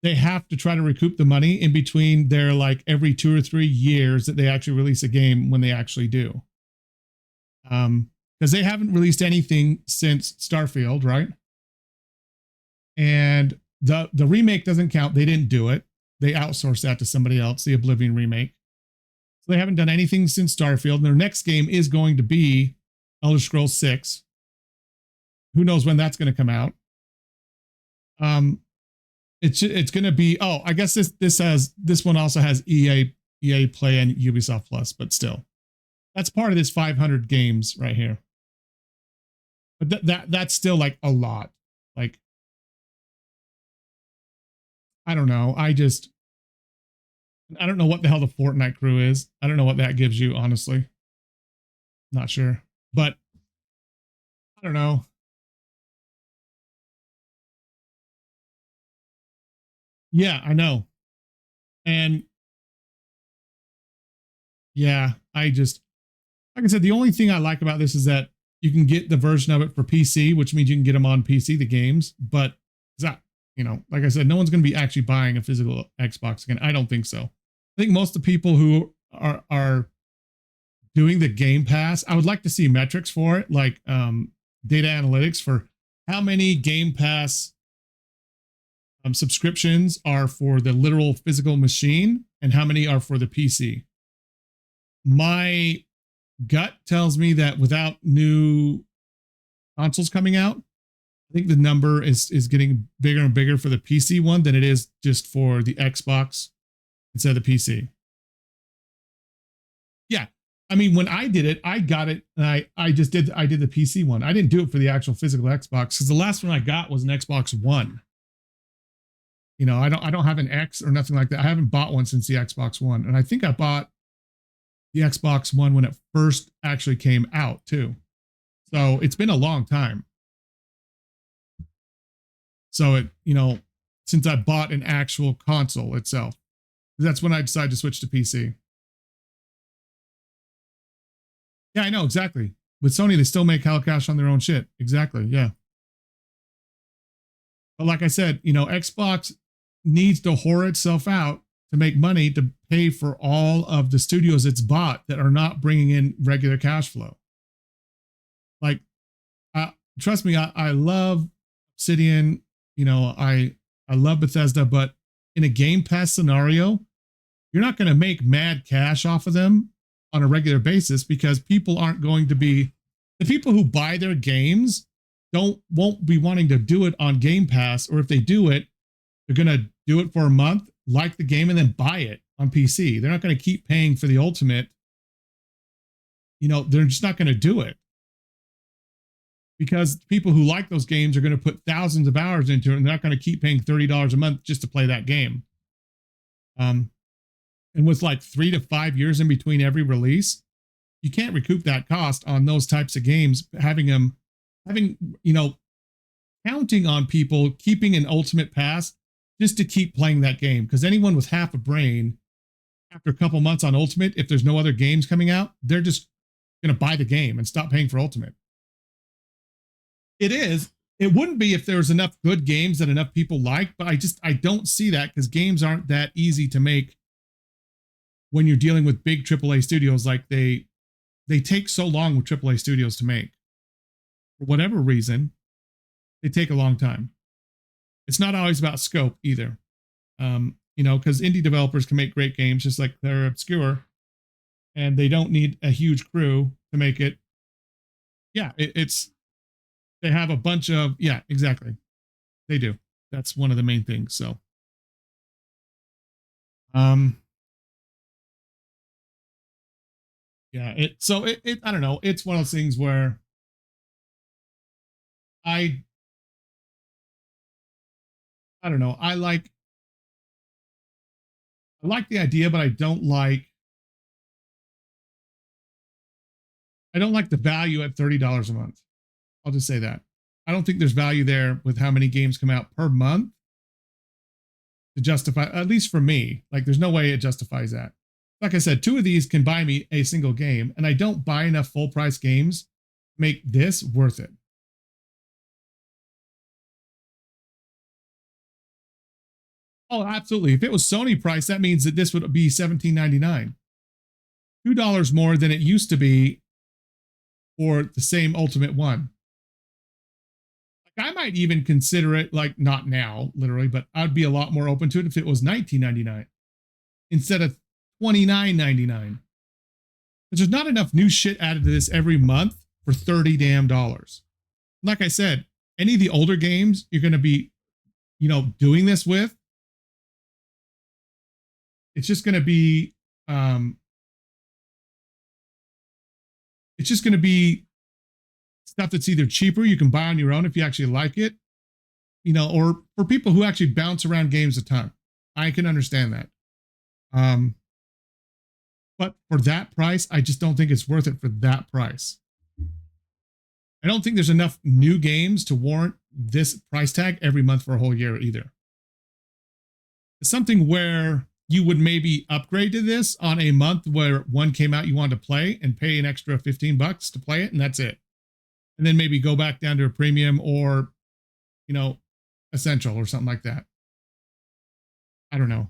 they have to try to recoup the money in between their like every 2 or 3 years that they actually release a game when they actually do. Because they haven't released anything since Starfield, right? And the remake doesn't count. They didn't do it. They outsourced that to somebody else, the Oblivion remake. So they haven't done anything since Starfield. And their next game is going to be Elder Scrolls 6. Who knows when that's going to come out? It's going to be, oh, I guess this one also has EA Play and Ubisoft Plus, but still, that's part of this 500 games right here. But that's still like a lot. Like, I don't know. I don't know what the hell the Fortnite crew is. I don't know what that gives you, honestly. Not sure, but I don't know. Yeah, I know. And yeah, like I said, the only thing I like about this is that you can get the version of it for PC, which means you can get them on PC, the games. But that, like I said, no one's going to be actually buying a physical Xbox again. I don't think so. I think most of the people who are doing the Game Pass, I would like to see metrics for it, like data analytics for how many Game Pass subscriptions are for the literal physical machine and how many are for the PC. My gut tells me that without new consoles coming out, I think the number is getting bigger and bigger for the PC one than it is just for the Xbox instead of the PC. Yeah. I mean, when I did it, I got it and I did the PC one. I didn't do it for the actual physical Xbox because the last one I got was an Xbox One. I don't have an X or nothing like that. I haven't bought one since the Xbox One. And I think I bought the Xbox One when it first actually came out too. So it's been a long time. So since I bought an actual console itself, that's when I decided to switch to PC. Yeah, I know, exactly. With Sony, they still make hell cash on their own shit. Exactly, yeah. But like I said, Xbox needs to whore itself out to make money to pay for all of the studios it's bought that are not bringing in regular cash flow. Like, trust me, I love Obsidian. I love Bethesda, but in a Game Pass scenario, you're not going to make mad cash off of them on a regular basis because people aren't going to be, the people who buy their games won't be wanting to do it on Game Pass, or if they do it, they're going to do it for a month, like the game, and then buy it on PC. They're not going to keep paying for the Ultimate they're just not going to do it because people who like those games are going to put thousands of hours into it and they're not going to keep paying $30 a month just to play that game. And with like 3 to 5 years in between every release, you can't recoup that cost on those types of games, having, counting on people keeping an ultimate pass just to keep playing that game. Because anyone with half a brain, after a couple months on ultimate, if there's no other games coming out, they're just going to buy the game and stop paying for ultimate. It wouldn't be if there was enough good games that enough people like, but I don't see that because games aren't that easy to make when you're dealing with big AAA studios. Like they take so long with AAA studios to make. For whatever reason, they take a long time. It's not always about scope either. Because indie developers can make great games just like they're obscure and they don't need a huge crew to make it. Yeah, they have a bunch of, yeah, exactly. They do. That's one of the main things. So, yeah, I don't know. It's one of those things where I don't know. I like the idea, but I don't like the value at $30 a month. I'll just say that. I don't think there's value there with how many games come out per month to justify, at least for me. Like, there's no way it justifies that. Like I said, 2 of these can buy me a single game, and I don't buy enough full price games to make this worth it. Oh, absolutely. If it was Sony price, that means that this would be $17.99. $2 more than it used to be for the same Ultimate one. Like, I might even consider it, like, not now, literally, but I'd be a lot more open to it if it was $19.99 instead of $29.99. Because there's not enough new shit added to this every month for $30 damn dollars. Like I said, any of the older games you're going to be, doing this with, it's just going to be, stuff that's either cheaper you can buy on your own if you actually like it, or for people who actually bounce around games a ton. I can understand that. But for that price, I just don't think it's worth it for that price. I don't think there's enough new games to warrant this price tag every month for a whole year either. It's something where you would maybe upgrade to this on a month where one came out you wanted to play and pay an extra $15 to play it, and that's it. And then maybe go back down to a premium or, essential or something like that. I don't know.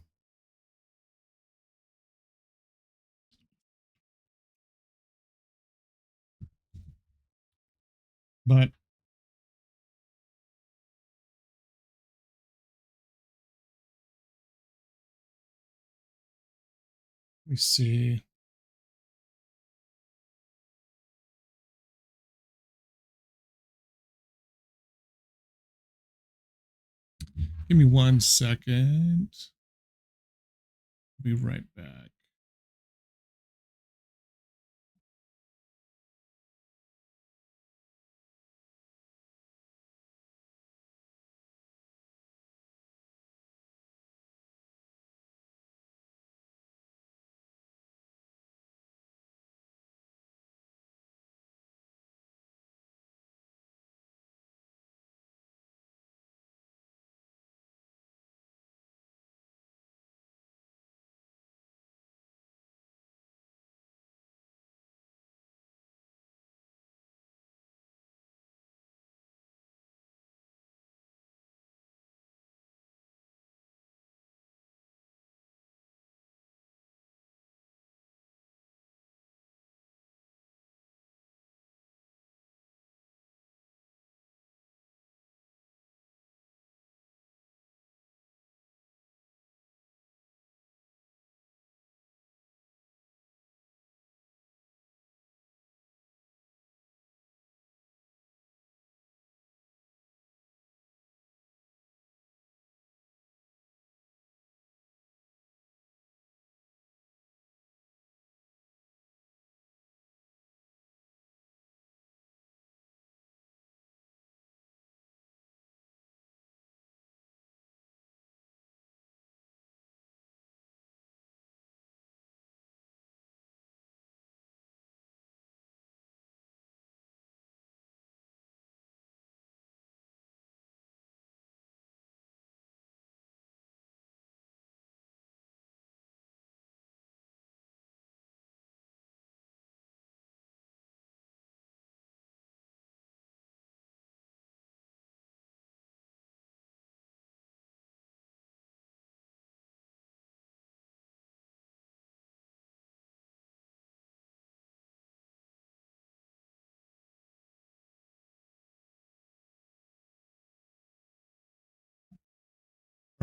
But let me see. Give me 1 second. I'll be right back.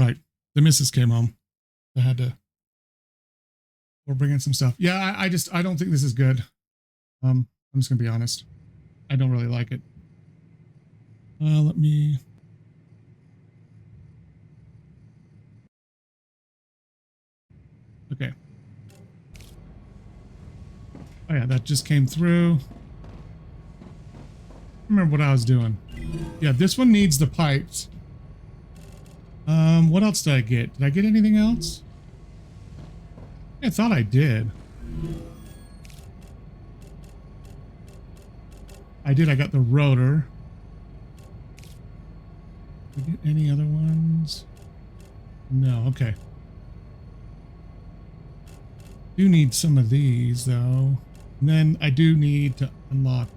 Right. The missus came home. I had to. We're bringing some stuff. Yeah, I don't think this is good. I'm just gonna be honest. I don't really like it. Let me. Okay. Oh yeah, that just came through. Remember what I was doing. Yeah, this one needs the pipes. What else did I get? Did I get anything else? I thought I did. I did. I got the rotor. Did I get any other ones? No. Okay. Do need some of these though. And then I do need to unlock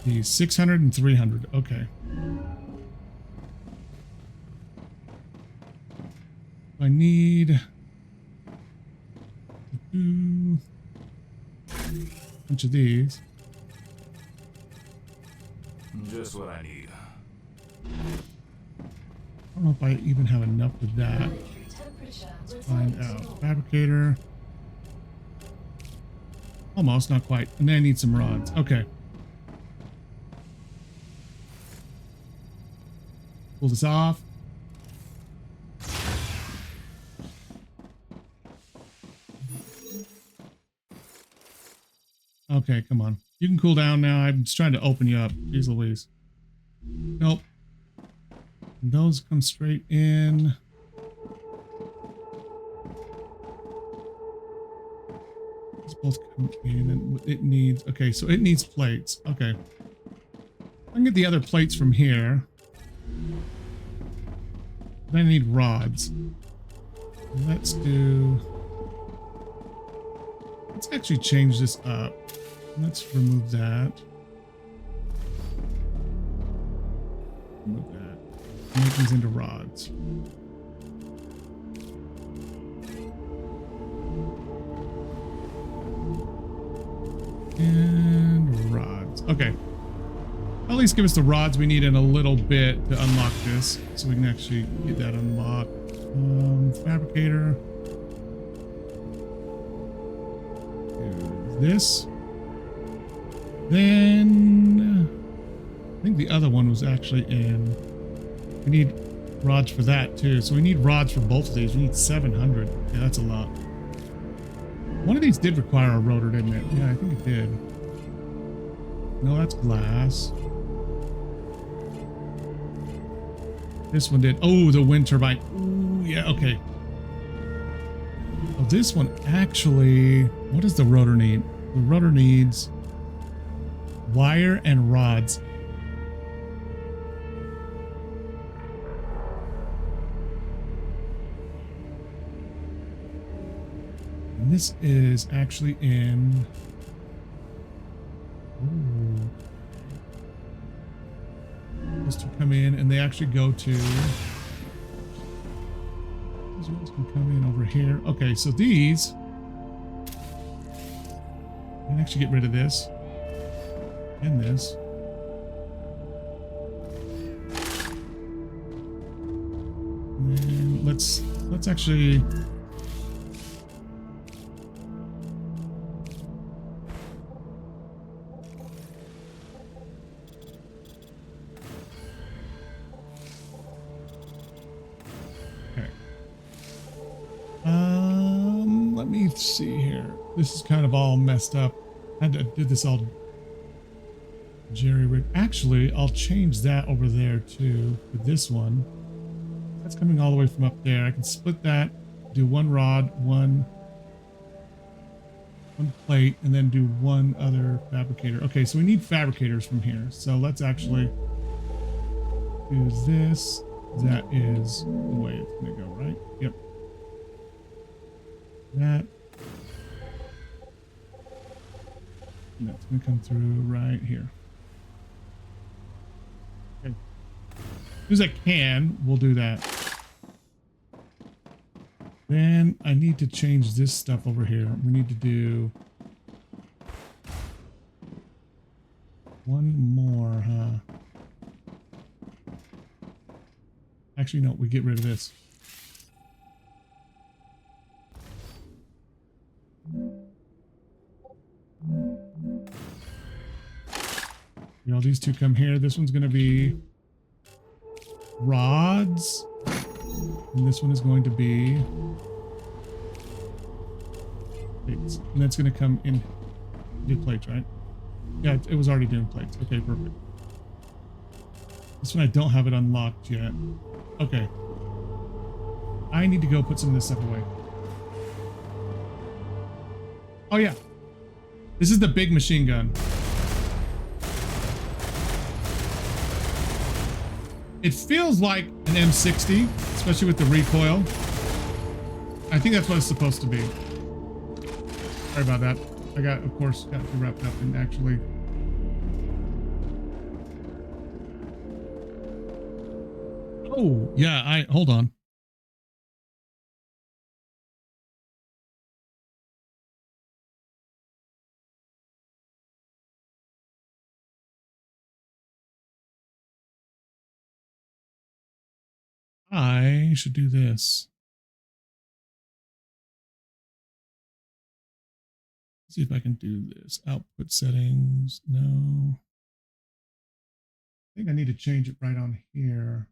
these 600 and 300. Okay. I need a bunch of these. Just what I need. I don't know if I even have enough of that. Let's find out. Fabricator. Almost, not quite. And then I need some rods. Okay. Pull this off. Okay, come on. You can cool down now. I'm just trying to open you up. Jeez Louise. Nope. And those come straight in. These both come in and it needs... Okay, so it needs plates. Okay. I can get the other plates from here. Then I need rods. Let's actually change this up. Let's remove that. Remove that. Make these into rods. And rods. Okay. At least give us the rods we need in a little bit to unlock this, so we can actually get that unlocked. Fabricator. Do this. Then I think the other one was actually in. We need rods for that too, so we need rods for both of these. We need 700. Yeah, that's a lot. One of these did require a rotor, didn't it? Yeah, I think it did. No, that's glass. This one did. Oh, the wind turbine. Ooh, yeah, okay. Oh, this one actually... What does the rotor need? The rotor needs wire and rods. And this is actually in... Ooh. Supposed to come in, and they actually go to... These ones can come in over here. Okay, so these... I can actually get rid of this. And this. And let's actually... Let me see here. This is kind of all messed up. I did this all jerry-rigged. Actually, I'll change that over there too with this one. That's coming all the way from up there. I can split that, do one rod, one plate, and then do one other fabricator. Okay, so we need fabricators from here. So let's actually do this. That is the way it's gonna go, right? Yep. That. And that's gonna come through right here. Okay. As soon as I can, we'll do that. Then I need to change this stuff over here. We need to do one more, huh? Actually, no, we get rid of this. You know, these two come here. This one's going to be rods. And this one is going to be plates. And that's going to come in. Did plates, right? Yeah, it was already doing plates. Okay, perfect. This one I don't have it unlocked yet. Okay. I need to go put some of this stuff away. Oh yeah. This is the big machine gun. It feels like an M60, especially with the recoil. I think that's what it's supposed to be. Sorry about that. I got, of course, got to wrap it up and actually. Oh, yeah, hold on. I should do this. See if I can do this. Output settings. No. I think I need to change it right on here.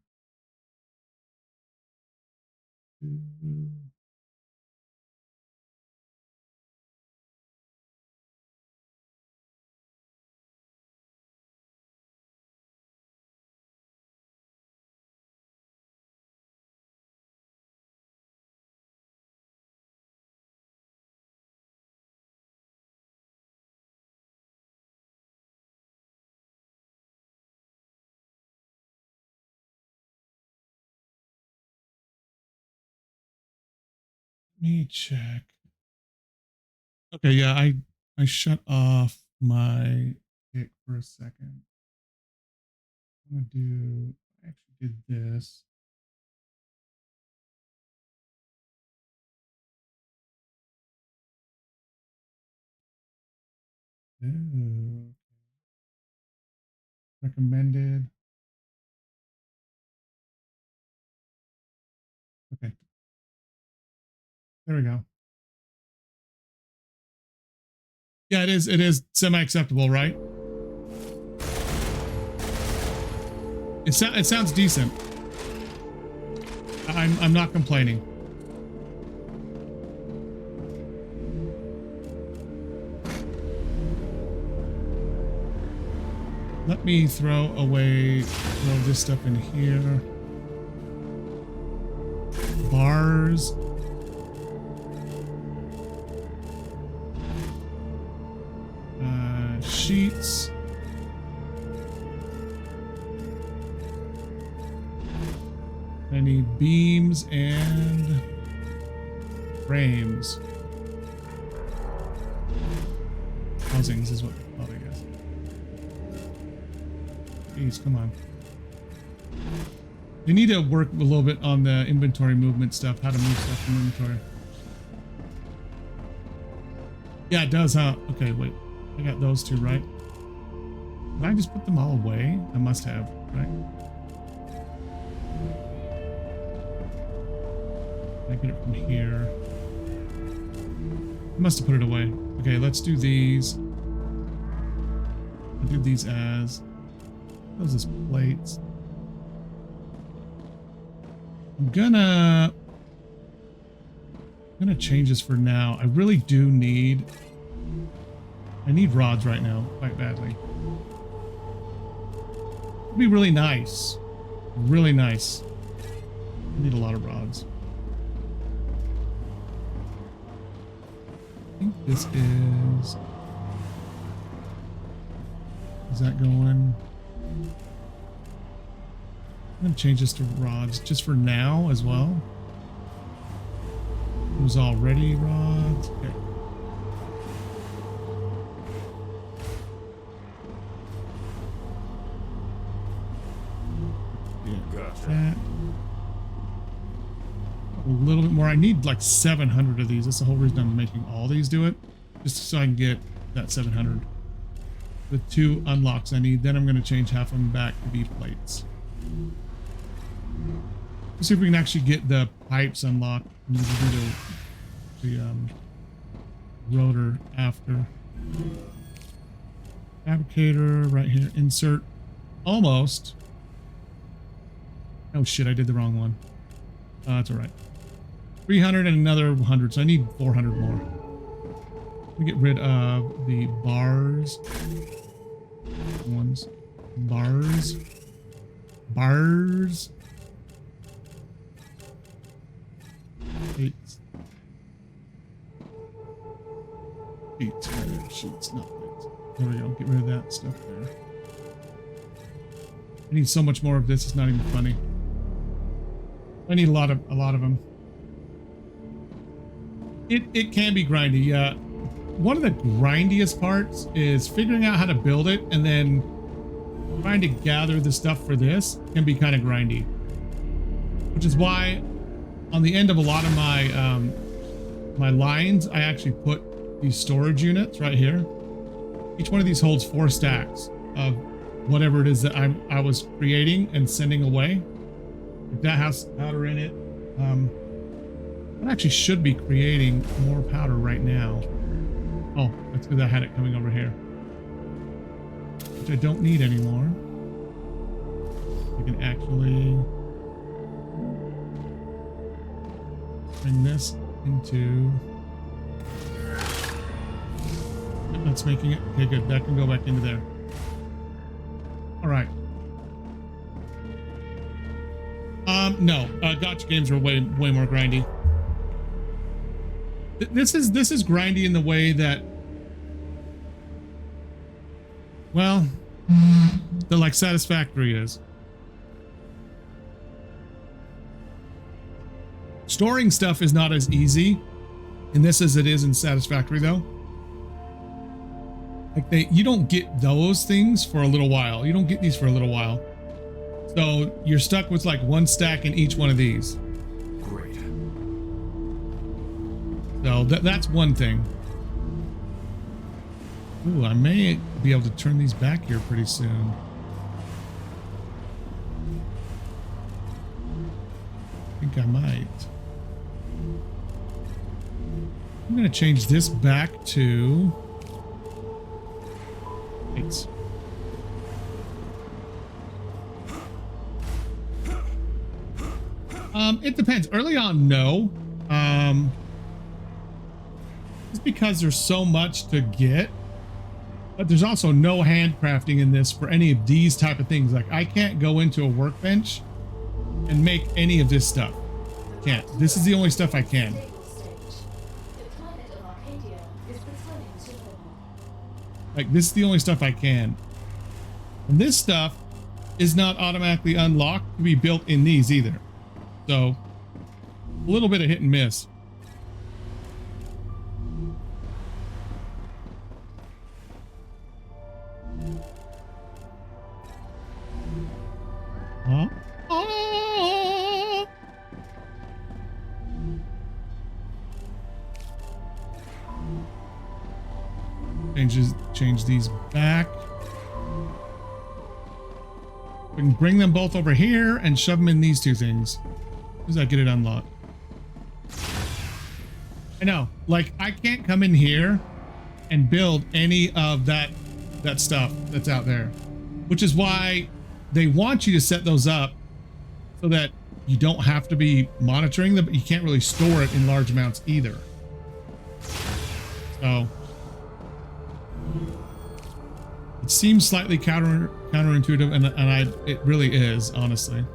Let me check. Okay, yeah, I shut off my pick for a second. I'm gonna do. I actually did this. Ooh. Recommended. Okay. There we go. Yeah, it is semi-acceptable, right? It sounds decent. I'm not complaining. Let me throw this stuff in here. Bars. Sheets. I need beams and frames. Housings is what they call it, I guess. Jeez, come on. You need to work a little bit on the inventory movement stuff, how to move stuff from inventory. Yeah, it does, huh? Okay, wait. I got those two, right? Did I just put them all away? I must have, right? I get it from here. I must have put it away. Okay, let's do these. I'll do these as those as plates. I'm gonna change this for now. I really do need. I need rods right now, quite badly. It'd be really nice. Really nice. I need a lot of rods. I think this is... Is that going? I'm going to change this to rods just for now as well. It was already rods. Okay. That. A little bit more. I need like 700 of these. That's the whole reason I'm making all these do it, just so I can get that 700. The 2 unlocks I need. Then I'm going to change half of them back to be plates. Let's see if we can actually get the pipes unlocked. We need to do the rotor after. Fabricator right here. Insert. Almost. Oh shit, I did the wrong one. That's all right. 300 and another 100, so I need 400 more. Let me get rid of the bars. Ones. Bars. Bars. 8. Sheets, not plates. There we go. Get rid of that stuff there. I need so much more of this. It's not even funny. I need a lot of them. It can be grindy. Yeah. One of the grindiest parts is figuring out how to build it, and then trying to gather the stuff for this can be kind of grindy. Which is why on the end of a lot of my my lines, I actually put these storage units right here. Each one of these holds 4 stacks of whatever it is that I was creating and sending away. If that has powder in it, I actually should be creating more powder right now. Oh, that's because I had it coming over here, which I don't need anymore. I can actually bring this into. That's making it. Okay, good. That can go back into there. All right. No, gotcha games are way more grindy. This is grindy in the way that, well, the like Satisfactory is. Storing stuff is not as easy in this as it is in Satisfactory, though. Like you don't get those things for a little while. You don't get these for a little while. So you're stuck with like 1 stack in each one of these. Great. So that's one thing. Ooh, I may be able to turn these back here pretty soon. I think I might. I'm going to change this back to 8. It depends. Early on, no. It's because there's so much to get, but there's also no handcrafting in this for any of these type of things. Like I can't go into a workbench and make any of this stuff. Can't. This is the only stuff I can. Like this is the only stuff I can. And this stuff is not automatically unlocked to be built in these either. So a little bit of hit and miss. Change these back. We can bring them both over here and shove them in these 2 things. Does that get it unlocked? I know, like I can't come in here and build any of that stuff that's out there, which is why they want you to set those up so that you don't have to be monitoring them, but you can't really store it in large amounts either. So it seems slightly counterintuitive, and it really is, honestly.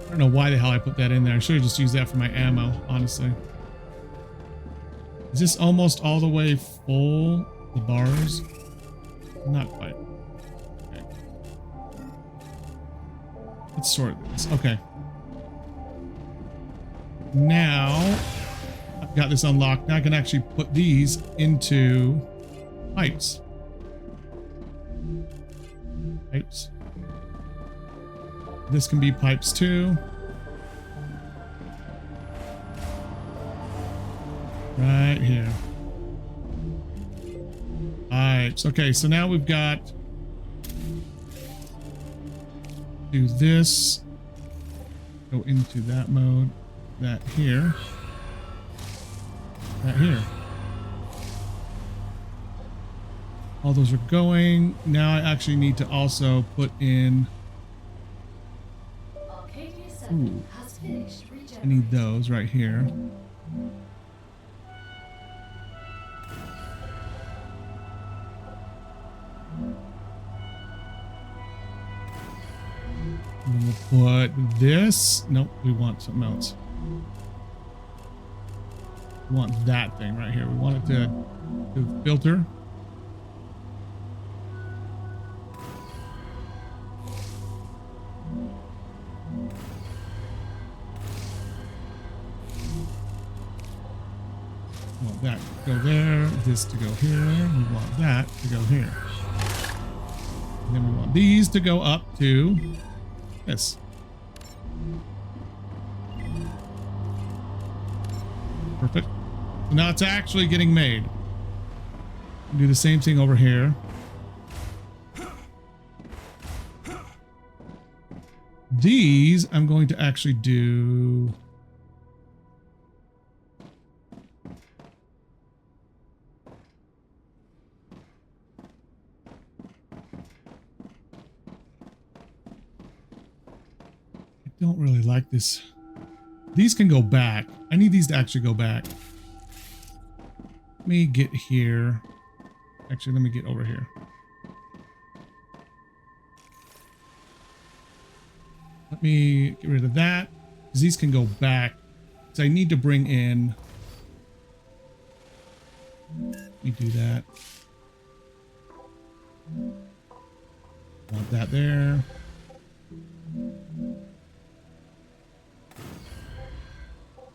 I don't know why the hell I put that in there. I should have just used that for my ammo, honestly. Is this almost all the way full? The bars? Not quite. Okay. Let's sort this. Okay. Now I've got this unlocked. Now I can actually put these into pipes. Pipes. This can be pipes too. Right here. Pipes. Okay, so now we've got do this. Go into that mode. That here. That here. All those are going. Now I actually need to also put in. Ooh, I need those right here. And we'll put this. Nope, we want something else. We want that thing right here. We want it to do filter. We want that to go there, this to go here. We want that to go here. And then we want these to go up to this. Perfect. So now it's actually getting made. Do the same thing over here. These I'm going to actually do. I don't really like this. These can go back. I need these to actually go back. Let me get here. Actually, let me get over here. Let me get rid of that, because these can go back. So I need to bring in. Let me do that. Want that there.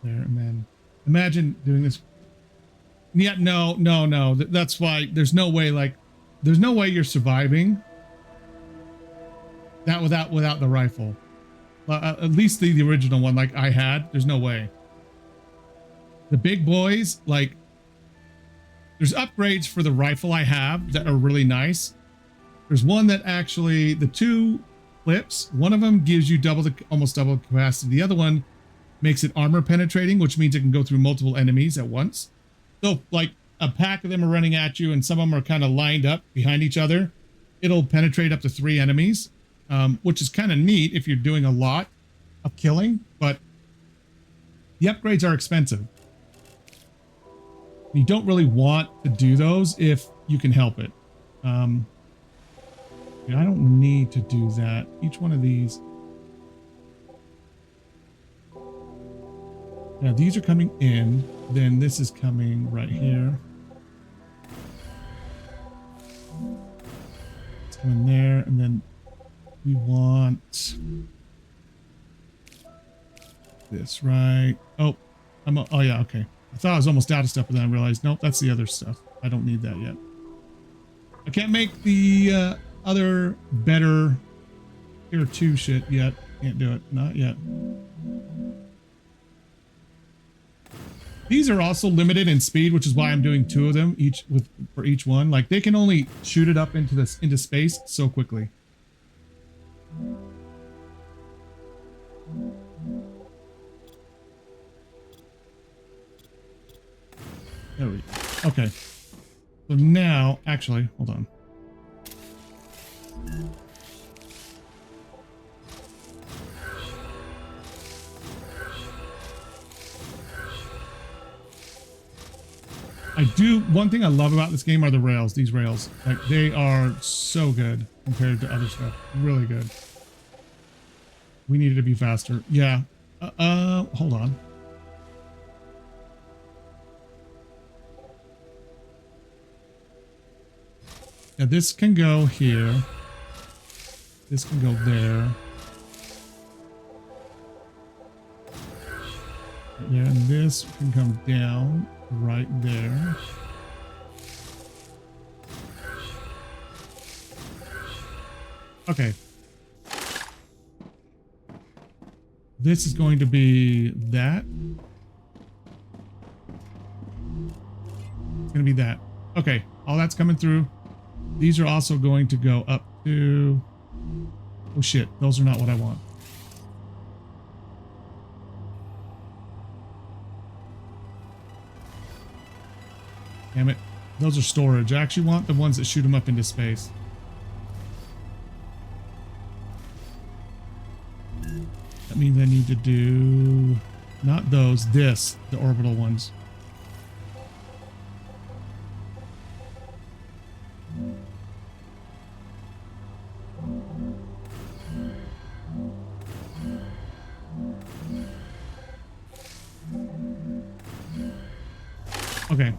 There, and then imagine doing this. Yeah, no. That's why there's no way, like, there's no way you're surviving that without the rifle. At least the original one, like I had, there's no way. The big boys, like, there's upgrades for the rifle I have that are really nice. There's one that actually, the two clips, one of them gives you almost double the capacity. The other one makes it armor penetrating, which means it can go through multiple enemies at once. So, like, a pack of them are running at you and some of them are kind of lined up behind each other. It'll penetrate up to 3 enemies, which is kind of neat if you're doing a lot of killing, but the upgrades are expensive. You don't really want to do those if you can help it. I don't need to do that. Each one of these. Now these are coming in, then this is coming right here. It's coming there, and then we want this, right? Oh, oh yeah, okay. I thought I was almost out of stuff, but then I realized, nope, that's the other stuff. I don't need that yet. I can't make the other better tier 2 shit yet. Can't do it, not yet. These are also limited in speed, which is why I'm doing 2 of them for each one. Like, they can only shoot it up into space so quickly. There we go. Okay. So now, actually, hold on. One thing I love about this game are the rails, these rails. Like, they are so good compared to other stuff. Really good. We needed to be faster. Yeah. Hold on. Yeah, this can go here. This can go there. Right there, and this can come down right there. Okay. This is going to be that. It's going to be that. Okay, all that's coming through. These are also going to go up to Oh shit, those are not what I want. Damn it. Those are storage. I actually want the ones that shoot them up into space. That means I need to do not those, the orbital ones. Okay.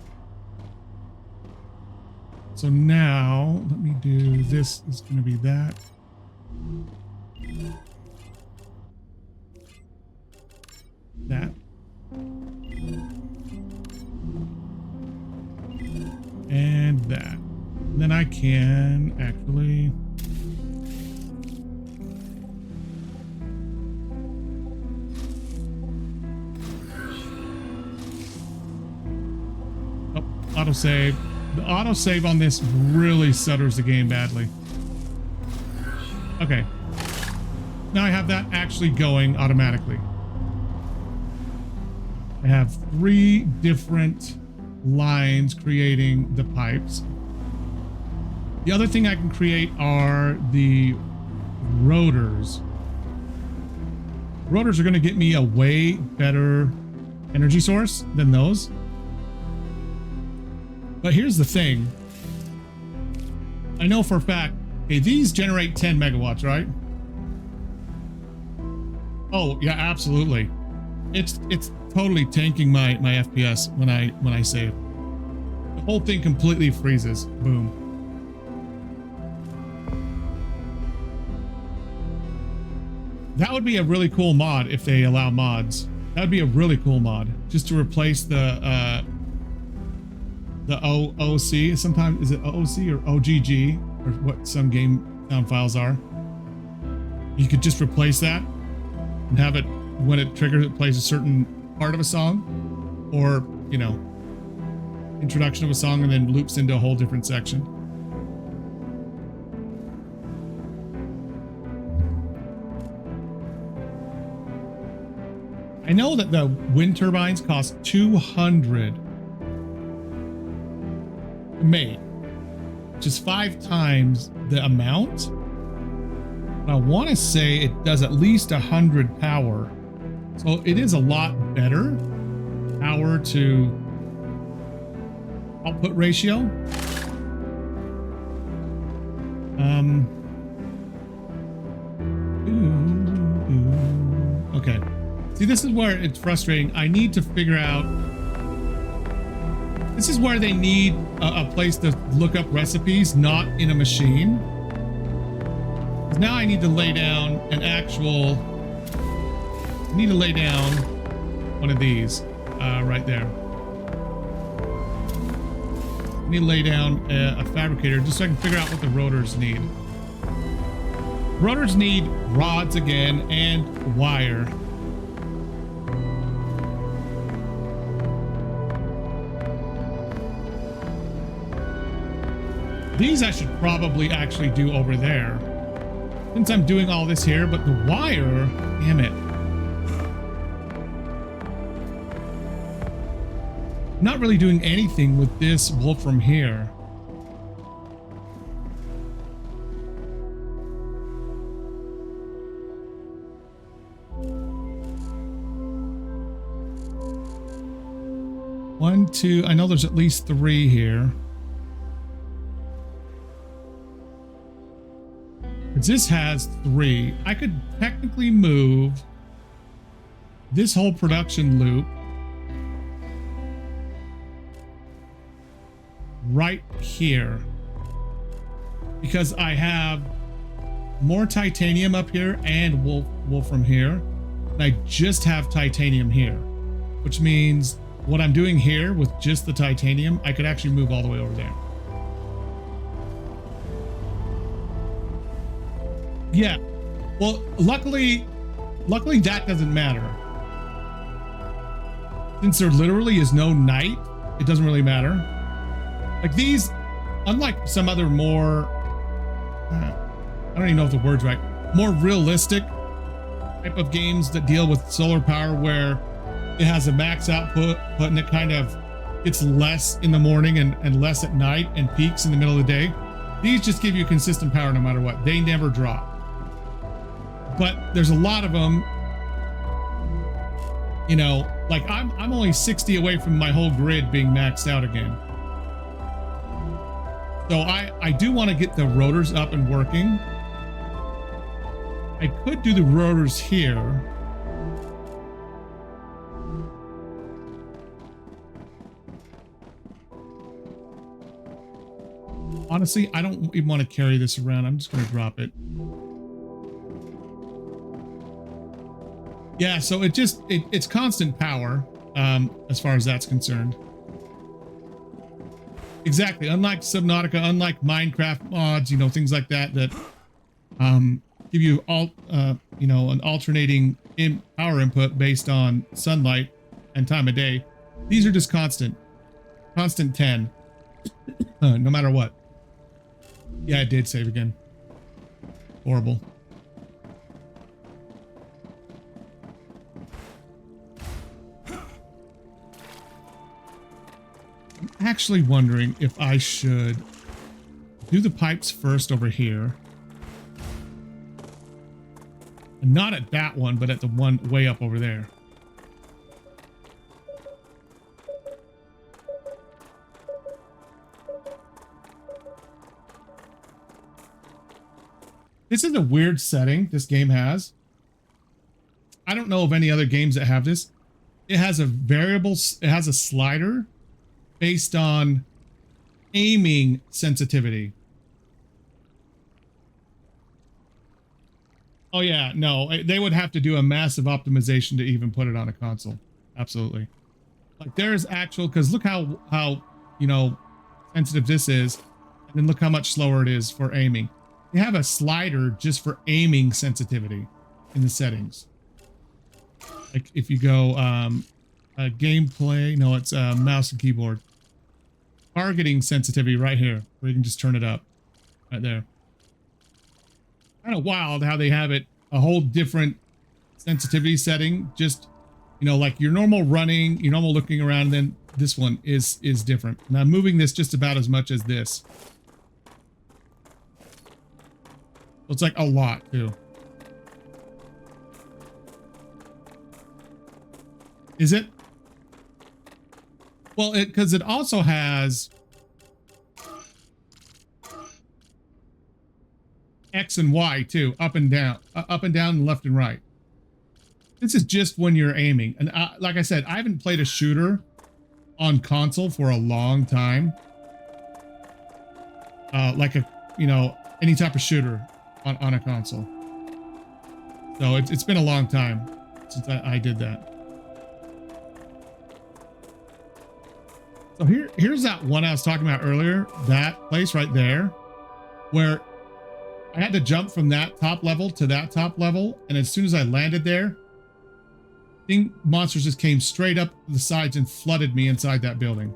So now let me do this is going to be that. That. And that. And then I can actually autosave. The autosave on this really stutters the game badly. Okay. Now I have that actually going automatically. I have 3 different lines creating the pipes. The other thing I can create are the rotors. Rotors are going to get me a way better energy source than those. But here's the thing. I know for a fact, okay, these generate 10 megawatts, right? Oh, yeah, absolutely. It's totally tanking my FPS when I save. The whole thing completely freezes. Boom. That would be a really cool mod if they allow mods. That would be a really cool mod, just to replace the OOC. Sometimes is it OOC or OGG or what some game sound files are. You could just replace that and have it when it triggers, it plays a certain part of a song, or you know, introduction of a song and then loops into a whole different section. I know that the wind turbines cost 200 to make, which is 5 times the amount. But I want to say it does at least 100 power. So it is a lot better power to output ratio. Okay. See, this is where it's frustrating. I need to figure out. This is where they need a place to look up recipes, not in a machine. Now I need to lay down an actual. I need to lay down one of these right there. I need to lay down a fabricator just so I can figure out what the rotors need. Rotors need rods again and wire. These I should probably actually do over there, since I'm doing all this here, but the wire, damn it. Not really doing anything with this Wolfram here. One, two, I know there's at least 3 here. This has 3. I could technically move this whole production loop right here, because I have more titanium up here and wolfram here, and I just have titanium here, which means what I'm doing here with just the titanium, I could actually move all the way over there. Yeah, well, luckily that doesn't matter. Since there literally is no night, it doesn't really matter. Like these, unlike some other more, I don't even know if the word's right, more realistic type of games that deal with solar power where it has a max output, but and it kind of gets less in the morning and less at night and peaks in the middle of the day. These just give you consistent power no matter what. They never drop. But there's a lot of them, you know, like I'm only 60 away from my whole grid being maxed out again. So I do want to get the rotors up and working. I could do the rotors here. Honestly, I don't even want to carry this around. I'm just going to drop it. Yeah, so it's constant power as far as that's concerned. Exactly. Unlike Subnautica, unlike Minecraft mods, you know, things like that give you you know, an alternating power input based on sunlight and time of day. These are just constant 10, no matter what. Yeah, it did save again. Horrible. I'm actually wondering if I should do the pipes first over here. And not at that one, but at the one way up over there. This is a weird setting this game has. I don't know of any other games that have this. It has a variable, it has a slider based on aiming sensitivity. Oh yeah, no, they would have to do a massive optimization to even put it on a console. Absolutely. Like there's actual, because look how you know sensitive this is, and then look how much slower it is for aiming. They have a slider just for aiming sensitivity in the settings. Like if you go gameplay, no, it's mouse and keyboard. Targeting sensitivity right here, where you can just turn it up right there. Kind of wild how they have it a whole different sensitivity setting. Just, you know, like your normal running, your normal looking around, and then this one is different. And I'm moving this just about as much as this. So it's like a lot too. Is it? Well, because it also has X and Y too, up and down, and left and right. This is just when you're aiming. And like I said, I haven't played a shooter on console for a long time. Like you know, any type of shooter on a console. So it's been a long time since I did that. So here's that one I was talking about earlier, that place right there, where I had to jump from that top level to that top level, and as soon as I landed there, monsters just came straight up the sides and flooded me inside that building.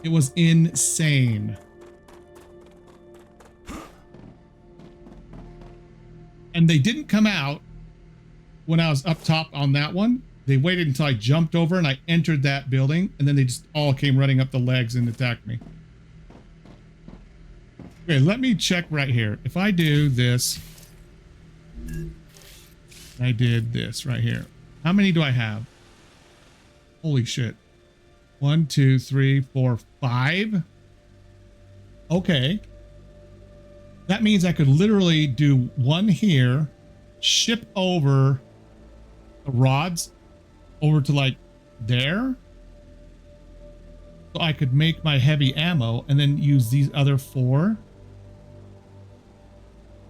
It was insane. And they didn't come out when I was up top on that one. They waited until I jumped over and I entered that building, and then they just all came running up the legs and attacked me. Okay, let me check right here. If I do this, I did this right here. How many do I have? Holy shit. 1, 2, 3, 4, 5. Okay. That means I could literally do one here, ship over the rods over to like there. So I could make my heavy ammo and then use these other 4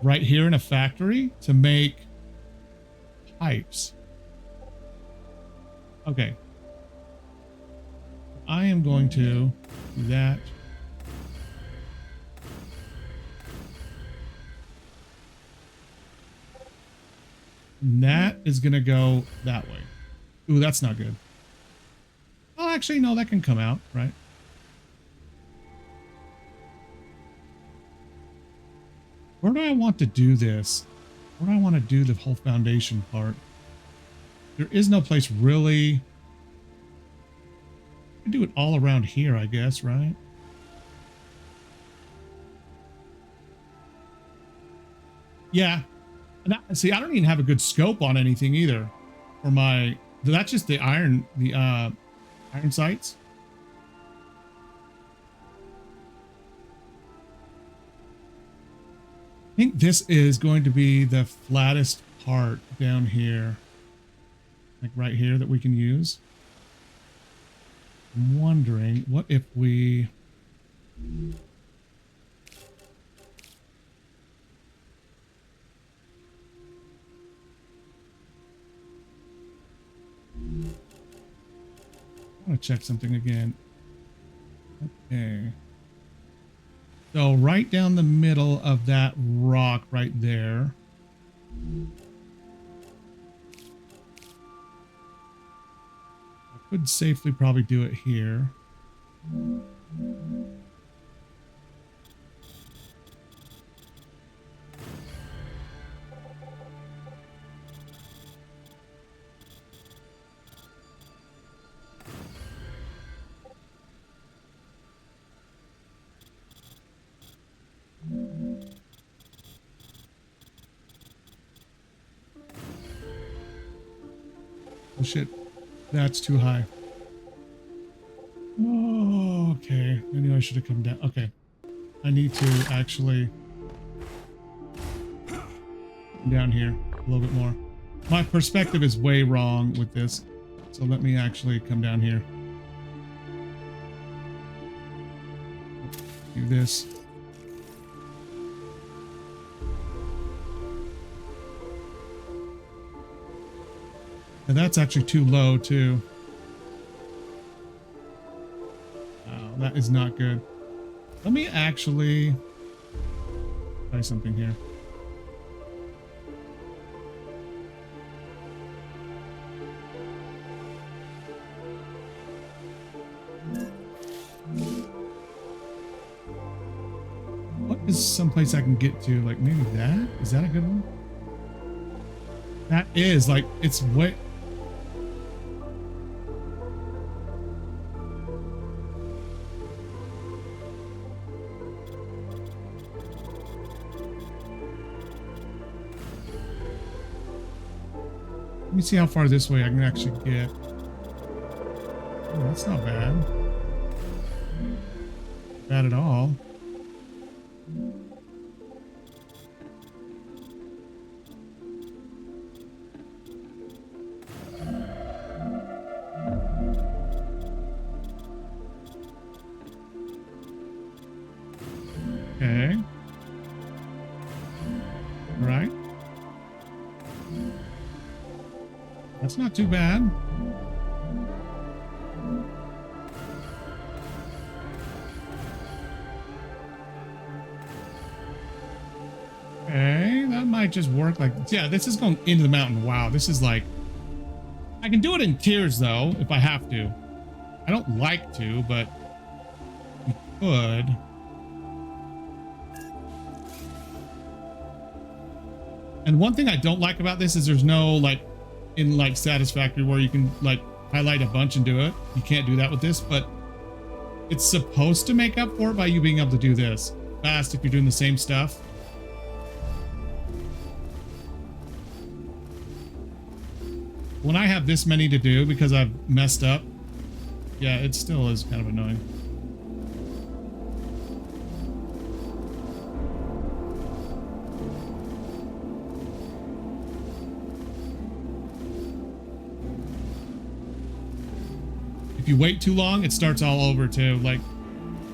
right here in a factory to make pipes. Okay. I am going to do that. And that is going to go that way. Ooh, that's not good. Oh, actually, no, that can come out, right? Where do I want to do this? Where do I want to do the whole foundation part? There is no place really. I can do it all around here, I guess, right? Yeah. And see, I don't even have a good scope on anything either. For my, that's just the iron sights. I think this is going to be the flattest part down here. Like right here that we can use. I'm wondering, what if we... I want to check something again. Okay. So right down the middle of that rock right there. I could safely probably do it here. Oh shit, that's too high. Oh, okay. I knew I should have come down. Okay. I need to actually come down here a little bit more. My perspective is way wrong with this. So let me actually come down here. Do this. And that's actually too low too. Oh, that is not good. Let me actually try something here. What is someplace I can get to? Like maybe that? Is that a good one? That is like, it's way... Let me see how far this way I can actually get. Oh, that's not bad. Not bad at all. Okay. All right. That's not too bad. Okay, that might just work. Like, yeah, this is going into the mountain. Wow, this is like... I can do it in tiers, though, if I have to. I don't like to, but we could. And one thing I don't like about this is there's no, like, in like Satisfactory where you can like highlight a bunch and do it. You can't do that with this, but it's supposed to make up for it by you being able to do this fast if you're doing the same stuff. When I have this many to do because I've messed up, yeah, it still is kind of annoying. If you wait too long, it starts all over too. Like,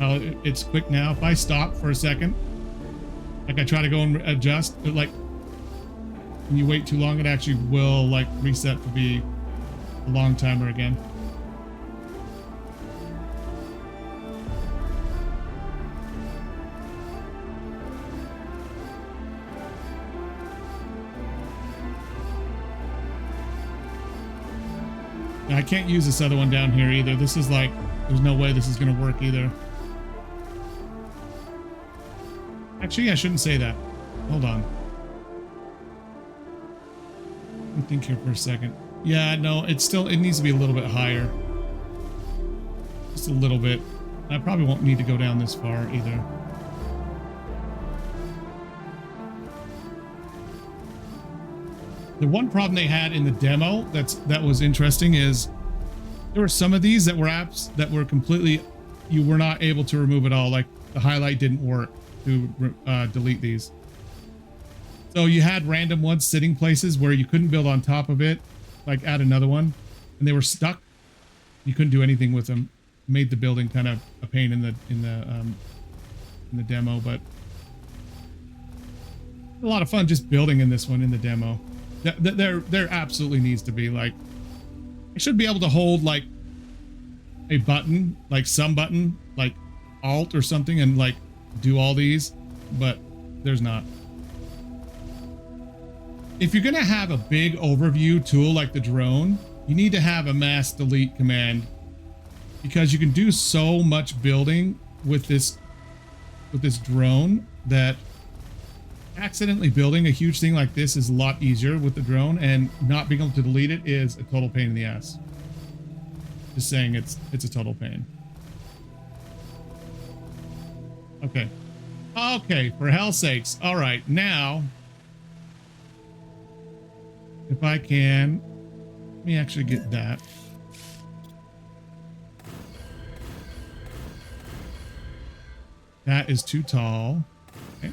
it's quick now. If I stop for a second, like I try to go and adjust, but like when you wait too long, it actually will like reset to be a long timer again. I can't use this other one down here either. This is like, there's no way this is going to work either. Actually, I shouldn't say that. Hold on. Let me think here for a second. Yeah, no, it needs to be a little bit higher. Just a little bit. I probably won't need to go down this far either. The one problem they had in the demo that was interesting is there were some of these that were apps that were completely, you were not able to remove at all. Like the highlight didn't work to delete these. So you had random ones sitting places where you couldn't build on top of it, like add another one, and they were stuck. You couldn't do anything with them. Made the building kind of a pain in the demo, but a lot of fun just building in this one in the demo. There absolutely needs to be, like, I should be able to hold like a button, like some button, like Alt or something, and like do all these, but there's not. If you're gonna have a big overview tool like the drone, you need to have a mass delete command, because you can do so much building with this drone that accidentally building a huge thing like this is a lot easier with the drone, and not being able to delete it is a total pain in the ass. Just saying, it's a total pain. Okay. Okay, for hell's sakes. All right, now, if I can, let me actually get that. That is too tall. Okay.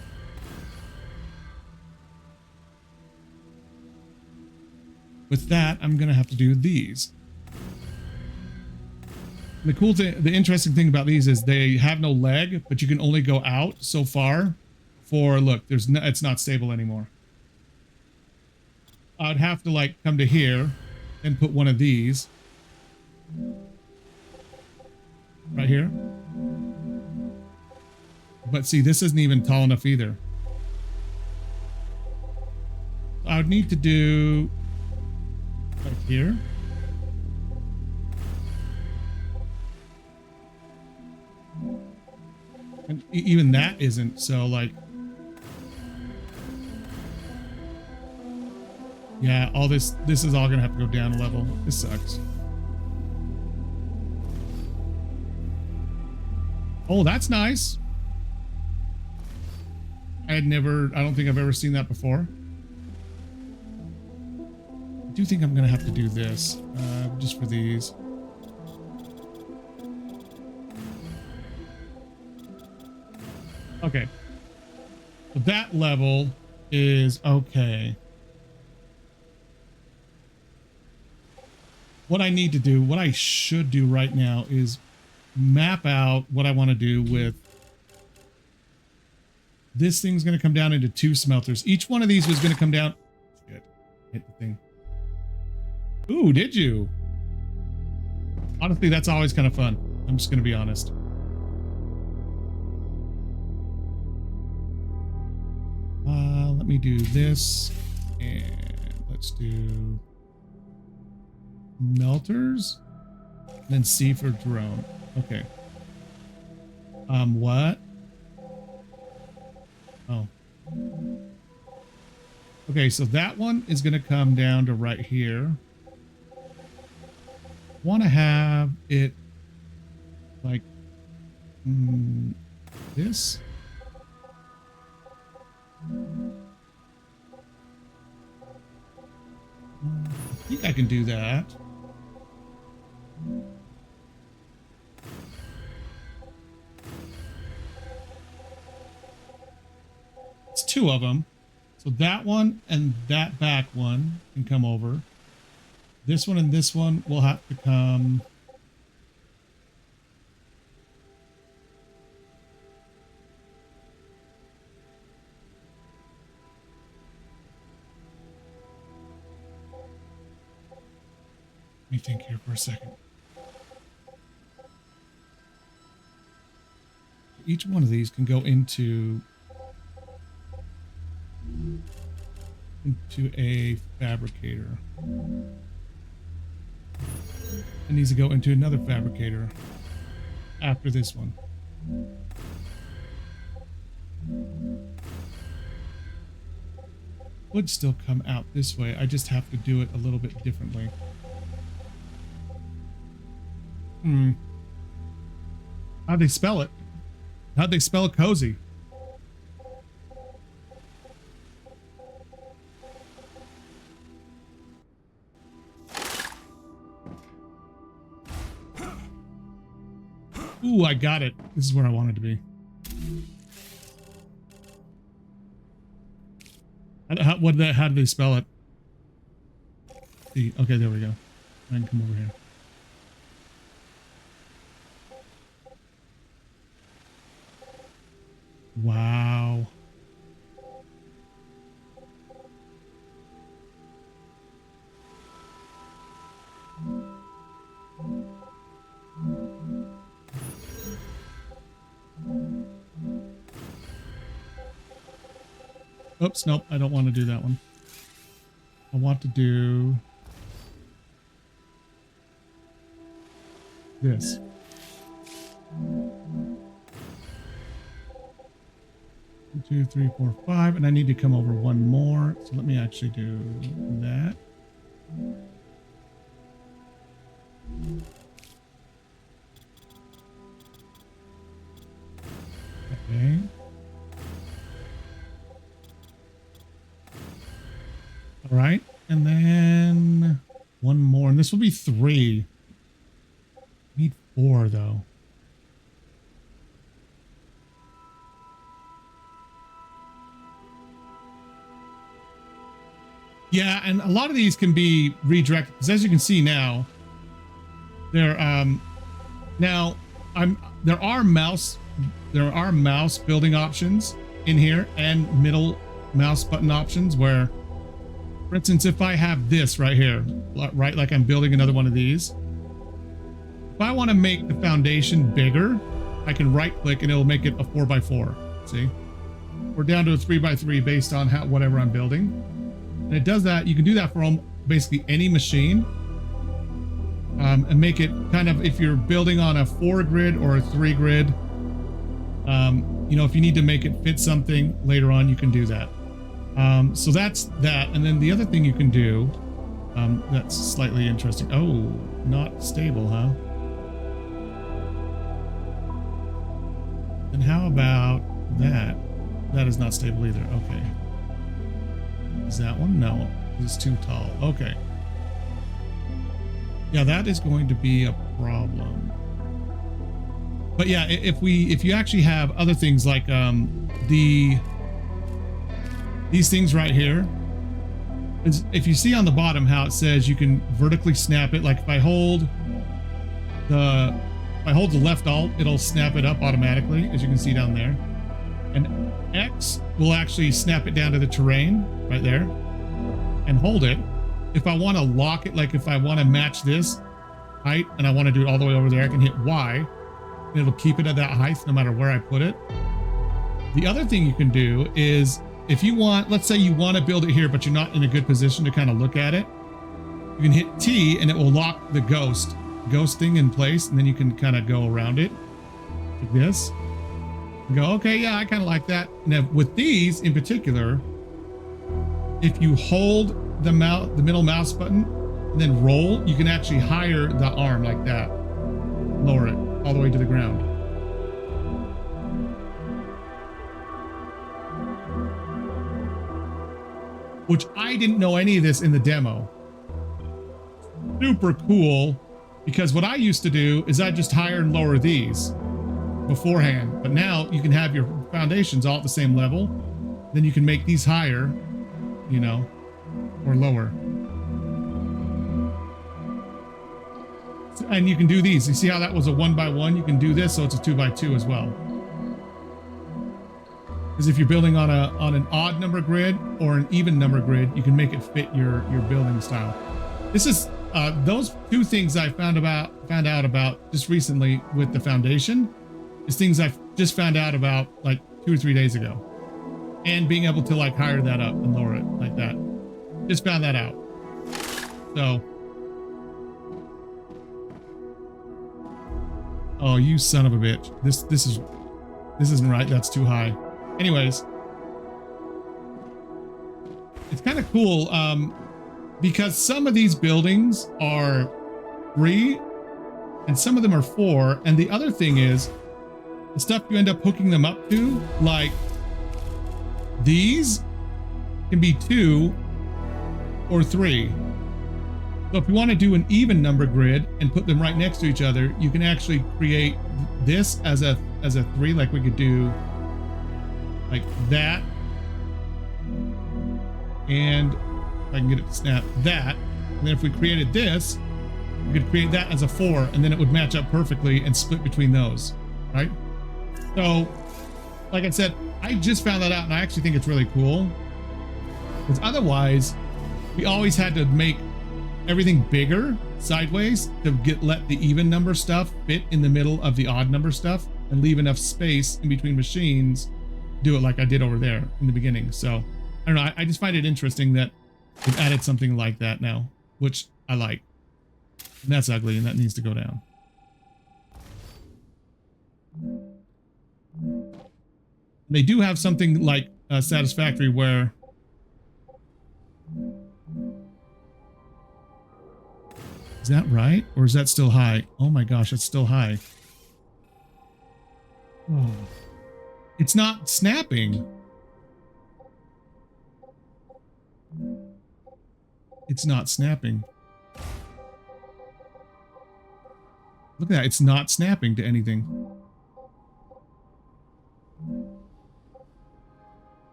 With that, I'm gonna have to do these. The cool thing, the interesting thing about these is they have no leg, but you can only go out so far for, look, there's no, it's not stable anymore. I'd have to like come to here and put one of these right here. But see, this isn't even tall enough either. I would need to do right here. And even that isn't, so like, yeah, all this is all gonna have to go down a level. This sucks. Oh, that's nice. I don't think I've ever seen that before. I do think I'm gonna have to do this, just for these. Okay. So that level is okay. What I need to do, what I should do right now is map out what I want to do with this. Thing's going to come down into 2 smelters. Each one of these was going to come down. Shit. Hit the thing. Ooh, did you? Honestly, that's always kind of fun. I'm just going to be honest. Let me do this, and let's do melters, and then C for drone. Okay. What? Oh. Okay, so that one is going to come down to right here. Want to have it like this. I think I can do that. It's 2 of them. So that one and that back one can come over. This one and this one will have to come. Let me think here for a second. Each one of these can go into a fabricator. It needs to go into another fabricator after this one. would still come out this way. I just have to do it a little bit differently. How'd they spell it? How'd they spell cozy? Ooh, I got it. This is where I wanted to be. How did they spell it? Okay, there we go. I can come over here. Wow. Oops, nope, I don't want to do that one. I want to do this. One, 2, 3, 4, 5, and I need to come over one more. So let me actually do that. Okay. All right, and then one more, and this will be 3. Need 4 though. Yeah, and a lot of these can be redirected because, as you can see now, there are mouse building options in here and middle mouse button options where, for instance, if I have this right here, right, like I'm building another one of these, if I want to make the foundation bigger, I can right click and it'll make it a 4x4. See, we're down to a 3x3 based on whatever I'm building. And it does that. You can do that for basically any machine, and make it kind of, if you're building on a 4 grid or a 3 grid, you know, if you need to make it fit something later on, you can do that. So that's that. And then the other thing you can do, that's slightly interesting. Oh, not stable, huh? And how about that? That is not stable either. Okay. Is that one? No, it's too tall. Okay. Yeah, that is going to be a problem. But yeah, if you actually have other things like these things right here, if you see on the bottom how it says you can vertically snap it, like if I hold the left alt, it'll snap it up automatically, as you can see down there. And X will actually snap it down to the terrain right there and hold it. If I want to lock it, like if I want to match this height and I want to do it all the way over there, I can hit Y and it'll keep it at that height no matter where I put it. The other thing you can do is, if you want, let's say you want to build it here, but you're not in a good position to kind of look at it, you can hit T and it will lock the ghosting in place, and then you can kind of go around it like this. And go, okay, yeah, I kind of like that. Now with these in particular, if you hold the middle mouse button and then roll, you can actually higher the arm like that, lower it all the way to the ground. Which I didn't know any of this in the demo. Super cool, because what I used to do is I just higher and lower these beforehand, but now you can have your foundations all at the same level. Then you can make these higher, you know, or lower. And you can do these. You see how that was a 1x1? You can do this so it's a 2x2 as well. Because if you're building on an odd number grid or an even number grid, you can make it fit your building style. This is those two things I found out about just recently with the foundation is things I just found out about like 2 or 3 days ago, and being able to like higher that up and lower it like that. Just found that out. So, oh, you son of a bitch! This isn't right. That's too high. Anyways, kind of cool because some of these buildings are 3 and some of them are 4. And the other thing is the stuff you end up hooking them up to, like these can be 2 or 3. So if you want to do an even number grid and put them right next to each other, you can actually create this as a 3, like we could do like that. And if I can get it to snap that. And then if we created this, we could create that as a 4, and then it would match up perfectly and split between those, right? So, like I said, I just found that out, and I actually think it's really cool. Because otherwise, we always had to make everything bigger sideways to let the even number stuff fit in the middle of the odd number stuff and leave enough space in between machines to do it like I did over there in the beginning. So, I don't know. I just find it interesting that they've added something like that now, which I like. And that's ugly, and that needs to go down. They do have something like Satisfactory where is that right? Or is that still high? Oh my gosh, it's still high. Oh. It's not snapping. It's not snapping. Look at that. It's not snapping to anything.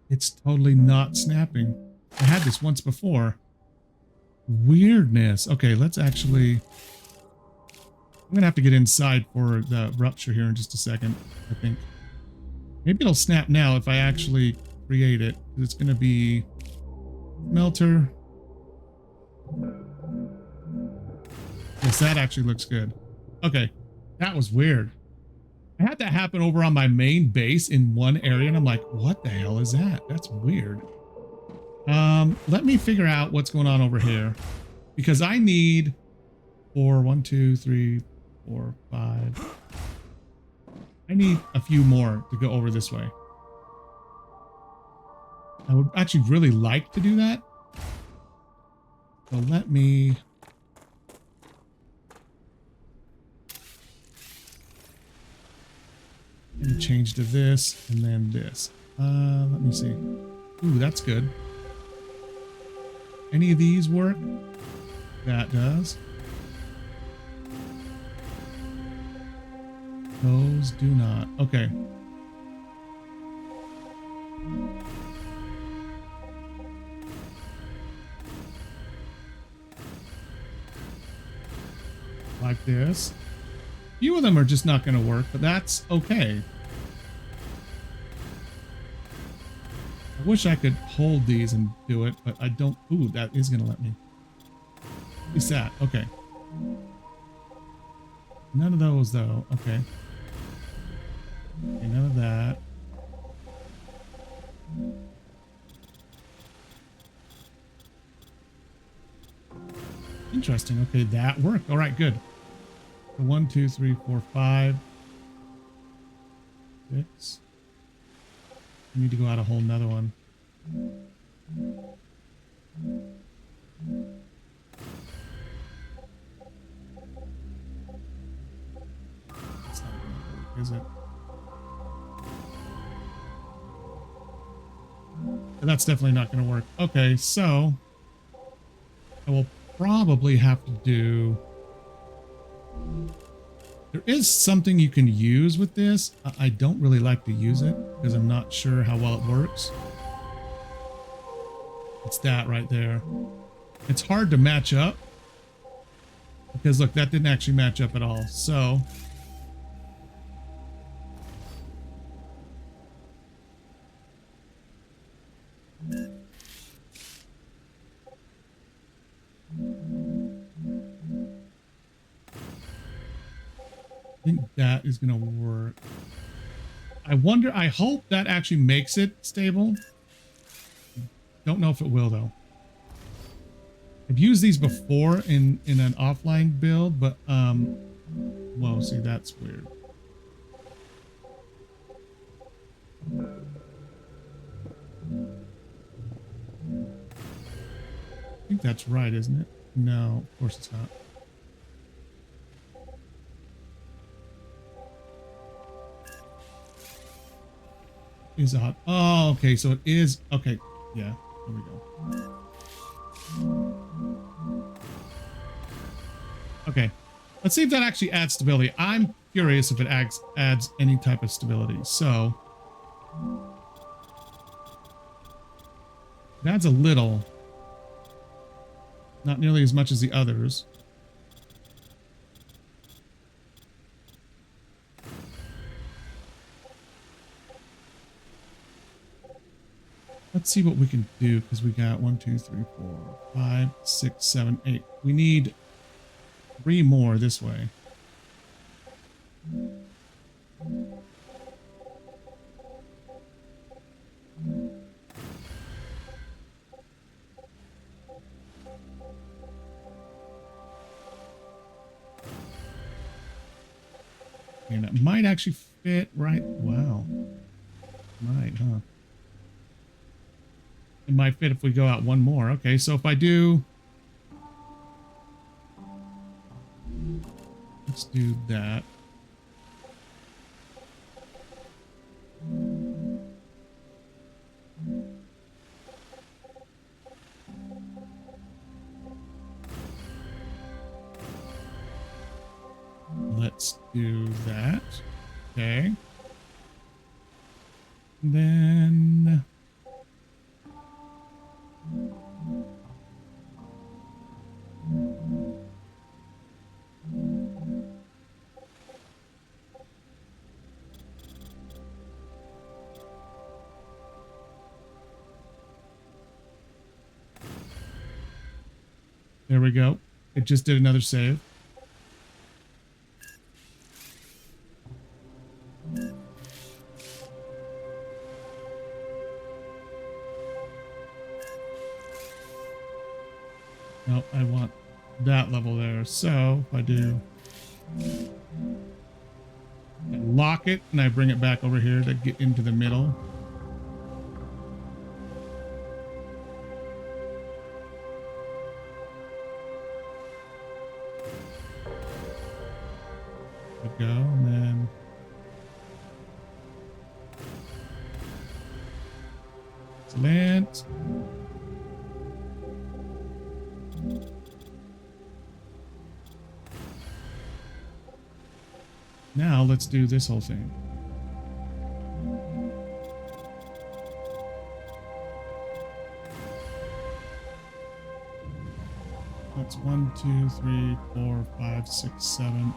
It's totally not snapping. I had this once before. Weirdness. Okay, let's actually... I'm going to have to get inside for the rupture here in just a second, I think. Maybe it'll snap now if I actually create it. It's going to be melter. Yes, that actually looks good. Okay, that was weird. I had that happen over on my main base in one area, and I'm like, what the hell is that? That's weird. Let me figure out what's going on over here, because I need 1, 2, 3, 4, 5. I need a few more to go over this way. I would actually really like to do that. So let me... and change to this and then this. Let me see. Ooh, that's good. Any of these work? That does. Those do not. Okay. Like this. Few of them are just not going to work, but that's okay. I wish I could hold these and do it, but I don't. Ooh, that is going to let me. At least that. Okay. None of those, though. Okay. Okay, none of that. Interesting. Okay, that worked. All right, good. 1, 2, 3, 4, 5, 6. I need to go out a whole nother one. That's not gonna work, is it? That's definitely not going to work. Okay, so I will probably have to do... There is something you can use with this. I don't really like to use it because I'm not sure how well it works. It's that right there. It's hard to match up because look, that didn't actually match up at all. So I think that is going to work. I wonder, I hope that actually makes it stable. Don't know if it will though. I've used these before in an offline build, but well, see, that's weird. I think that's right, isn't it? No, of course it's not. Is odd. Oh, okay. So it is. Okay. Yeah. There we go. Okay. Let's see if that actually adds stability. I'm curious if it adds any type of stability. So it adds a little. Not nearly as much as the others. Let's see what we can do, because we got 1, 2, 3, 4, 5, 6, 7, 8. We need 3 more this way. And it might actually fit right. Wow. Might, huh? It might fit if we go out 1 more. Okay, so if I do... Let's do that. Let's do that. Okay. Then... There we go. It just did another save. Nope, I want that level there. So if I do I lock it and I bring it back over here to get into the middle. There we go, and then excellent. Now let's do this whole thing. That's 1, 2, 3, 4, 5, 6, 7.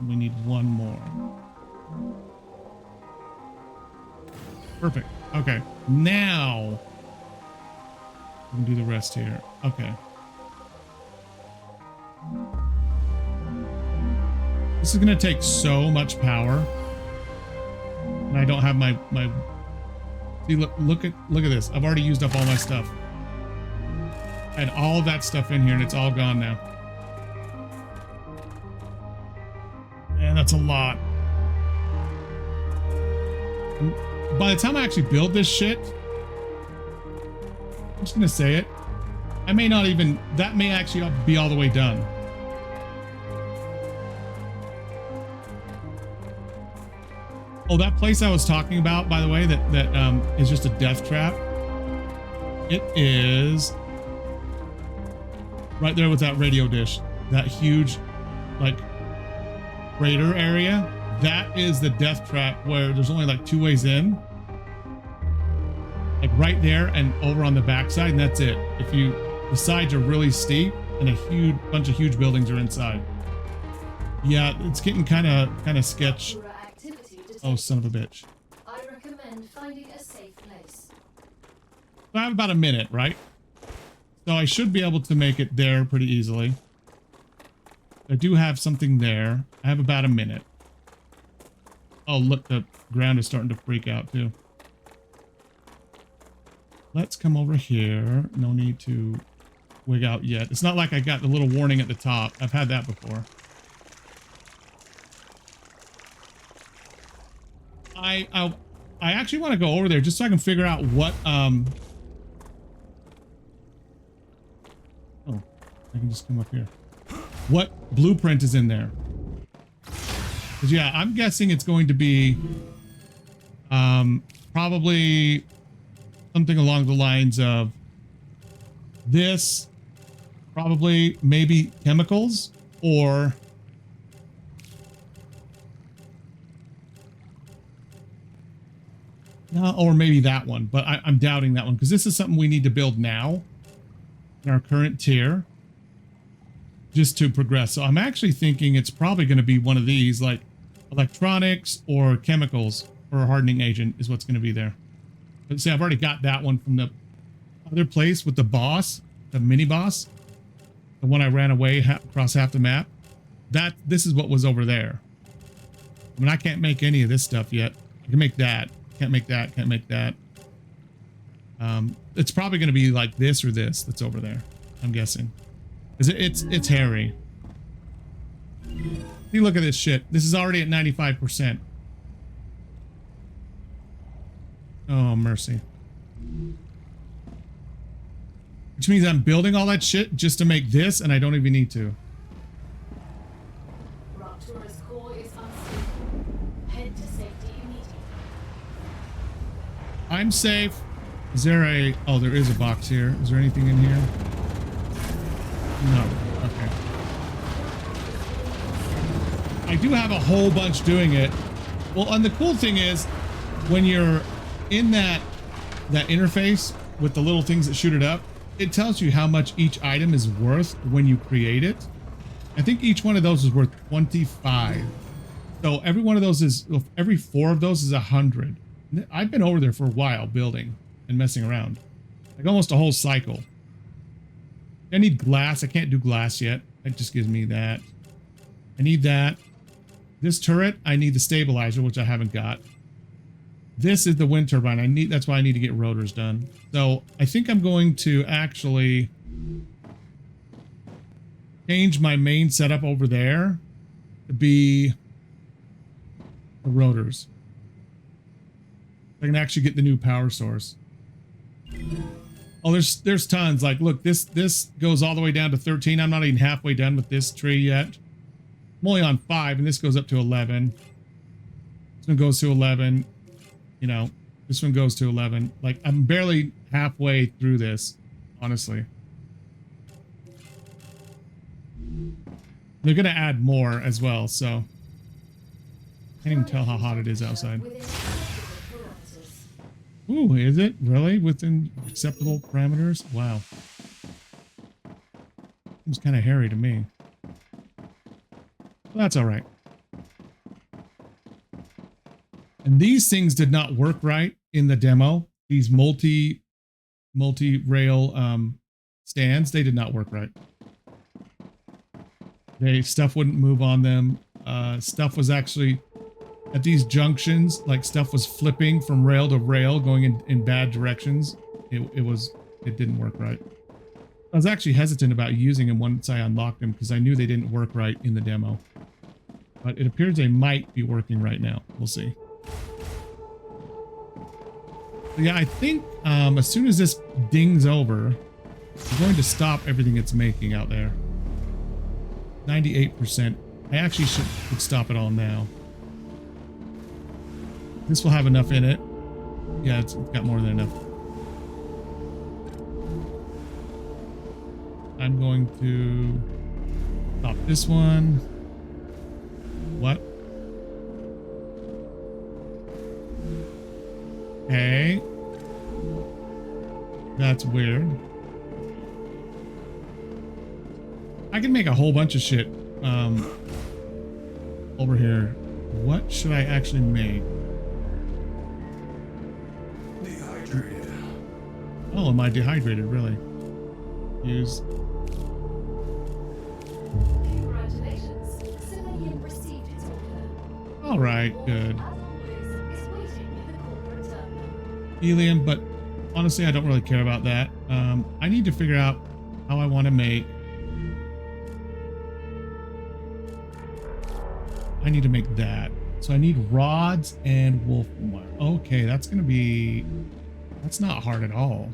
We need 1 more. Perfect. Okay. Now we can do the rest here. Okay. This is going to take so much power. And I don't have my see, look at this. I've already used up all my stuff. I had all of that stuff in here and it's all gone now. And that's a lot. And by the time I actually build this shit, I'm just going to say it. I may not even, that may actually be all the way done. Oh, that place I was talking about, by the way, that is just a death trap. It is right there with that radio dish, that huge, like, crater area. That is the death trap where there's only like 2 ways in, like right there and over on the backside, and that's it. If you, the sides are really steep and a huge bunch of huge buildings are inside. Yeah, it's getting kind of sketch. Oh, son of a bitch. I recommend finding a safe place. I have about a minute, right? So I should be able to make it there pretty easily. I do have something there. I have about a minute. Oh, look, the ground is starting to freak out too. Let's come over here. No need to wig out yet. It's not like I got the little warning at the top. I've had that before. I actually want to go over there just so I can figure out what oh, I can just come up here. What blueprint is in there? Because yeah, I'm guessing it's going to be probably something along the lines of this, probably maybe chemicals, or no, or maybe that one, but I'm doubting that one because this is something we need to build now in our current tier just to progress. So I'm actually thinking it's probably going to be one of these, like electronics or chemicals or a hardening agent is what's going to be there. But see, I've already got that one from the other place with the boss, the mini boss, the one I ran away across half the map. This is what was over there. I mean, I can't make any of this stuff yet. I can make that. Can't make that. Can't make that. It's probably going to be like this or this that's over there, I'm guessing. Because it's hairy. See, look at this shit. This is already at 95%. Oh, mercy. Which means I'm building all that shit just to make this, and I don't even need to. Raptura's core is unstable. Head to safety immediately. I'm safe. Is there a... Oh, there is a box here. Is there anything in here? No. Okay. I do have a whole bunch doing it. Well, and the cool thing is, when you're in that interface with the little things that shoot it up, it tells you how much each item is worth when you create it. I think each one of those is worth 25. So every one of those is, every 4 of those is 100. I've been over there for a while building and messing around. Like almost a whole cycle. I need glass. I can't do glass yet. It just gives me that. I need that. This turret, I need the stabilizer, which I haven't got. This is the wind turbine. That's why I need to get rotors done. So I think I'm going to actually change my main setup over there to be the rotors. I can actually get the new power source. Oh, there's tons. Like, look, this goes all the way down to 13. I'm not even halfway done with this tree yet. I'm only on 5, and this goes up to 11. This one goes to 11. You know, this one goes to 11. Like, I'm barely halfway through this, honestly. They're gonna add more as well, so can't even tell how hot it is outside. Ooh, is it really within acceptable parameters? Wow. Seems kind of hairy to me. Well, that's all right. And these things did not work right in the demo. These multi-rail stands, they did not work right. Stuff wouldn't move on them. Stuff was actually at these junctions, like stuff was flipping from rail to rail, going in bad directions. It didn't work right. I was actually hesitant about using them once I unlocked them because I knew they didn't work right in the demo. But it appears they might be working right now. We'll see. So yeah, I think as soon as this dings over, I'm going to stop everything it's making out there. 98%. I actually should stop it all now. This will have enough in it. Yeah, it's got more than enough. I'm going to stop this one. What? Okay. That's weird. I can make a whole bunch of shit over here. What should I actually make? Dehydrated. Oh, am I dehydrated? Really? Use. Congratulations. Civilian received its order. All right, good. As always, is waiting in the corporate terminal. Helium, but honestly, I don't really care about that. I need to figure out how I want to make. I need to make that. So I need rods and wolf wire. Okay, that's gonna be, that's not hard at all.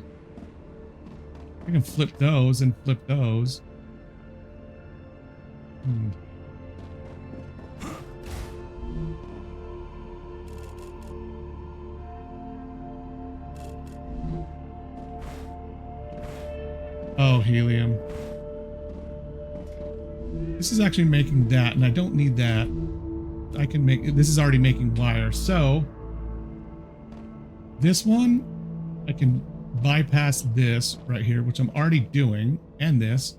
I can flip those and flip those. Hmm. Oh, helium. This is actually making that, and I don't need that. I can make, this is already making wire. So this one, I can bypass this right here, which I'm already doing, and this.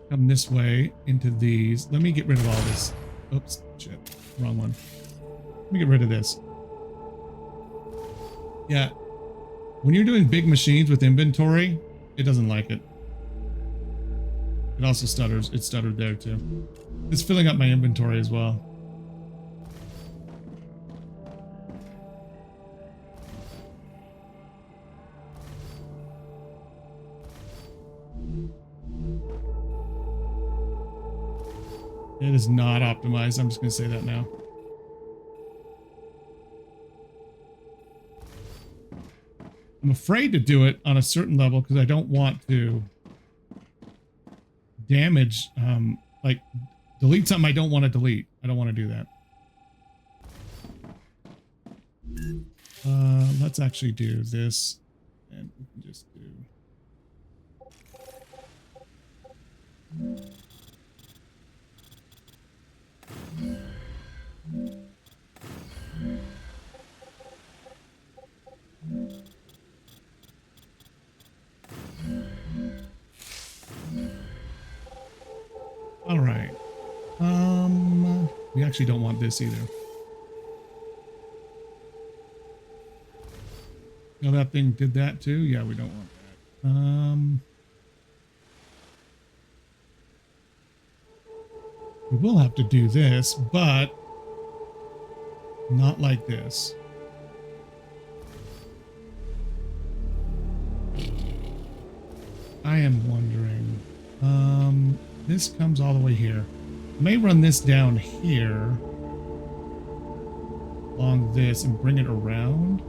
Come this way into these. Let me get rid of all this. Oops, shit, wrong one. Let me get rid of this. Yeah, when you're doing big machines with inventory, it doesn't like it. It also stutters. It stuttered there too. It's filling up my inventory as well. It is not optimized. I'm just going to say that now. I'm afraid to do it on a certain level because I don't want to damage, like delete something I don't want to delete. I don't want to do that. Let's actually do this, and we can just do. All right. We actually don't want this either. Now that thing did that too. Yeah, we don't want that. We will have to do this, but not like this. I am wondering. This comes all the way here. I may run this down here along this and bring it around.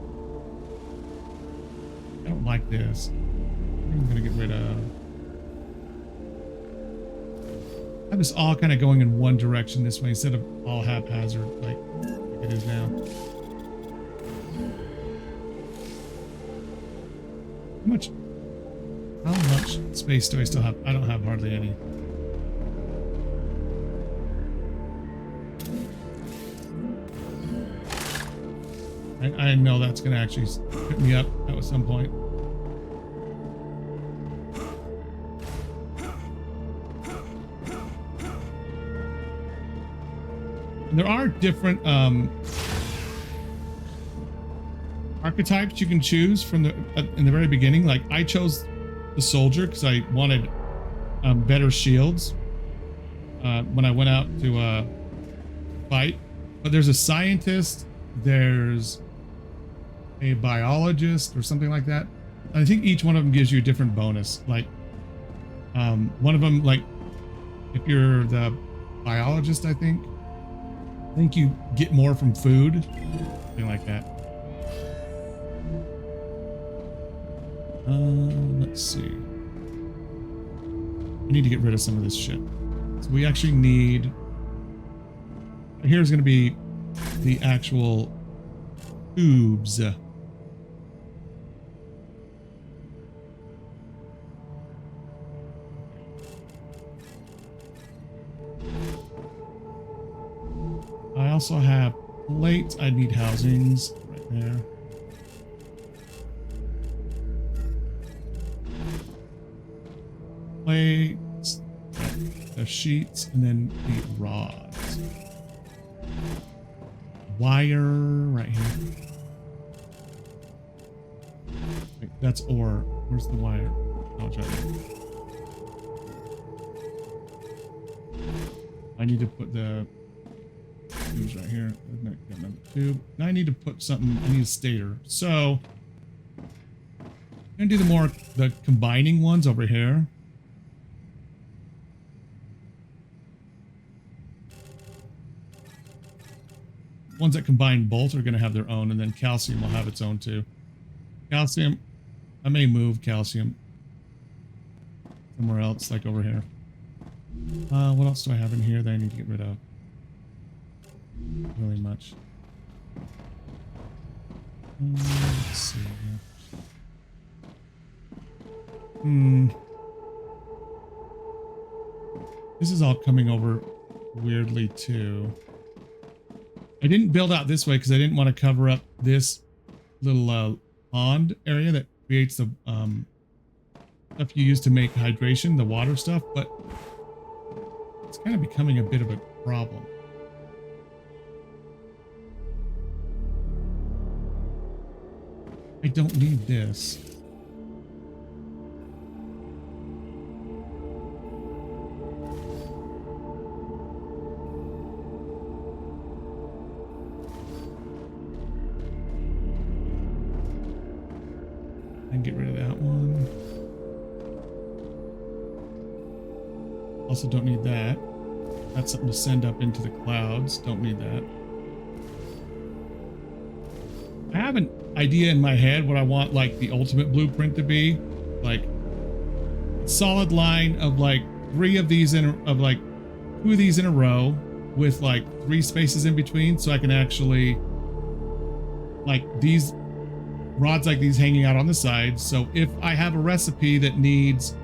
I don't like this. I'm gonna get rid of. I have this all kind of going in one direction this way instead of all haphazard like it is now. How much space do I still have? I don't have hardly any. I know that's going to actually hit me up at some point. And there are different archetypes you can choose from the in the very beginning. Like I chose the soldier because I wanted better shields when I went out to fight. But there's a scientist, there's a biologist or something like that. I think each one of them gives you a different bonus. Like one of them, like if you're the biologist, I think you get more from food, something like that. Let's see. I need to get rid of some of this shit. So we actually need. Here's going to be the actual tubes. I also have plates. I need housings right there. Plates, the sheets, and then the rods. Wire right here. Wait, that's ore. Where's the wire? Oh, it's right there. I need to put the tubes right here. Got another tube. Now I need to put something. I need a stator. So I'm gonna do the combining ones over here. ones that combine both are going to have their own, and then calcium will have its own too. Calcium, I may move calcium somewhere else, like over here. What else do I have in here that I need to get rid of? Not really much. Let's see here. This is all coming over weirdly too. I didn't build out this way because I didn't want to cover up this little pond area that creates the stuff you use to make hydration, the water stuff, but it's kind of becoming a bit of a problem. I don't need this. And get rid of that one. Also don't need that. That's something to send up into the clouds. Don't need that. I have an idea in my head what I want like the ultimate blueprint to be. Like solid line of like 3 of these two of these in a row with like 3 spaces in between, so I can actually like these rods like these hanging out on the sides. So if I have a recipe that needs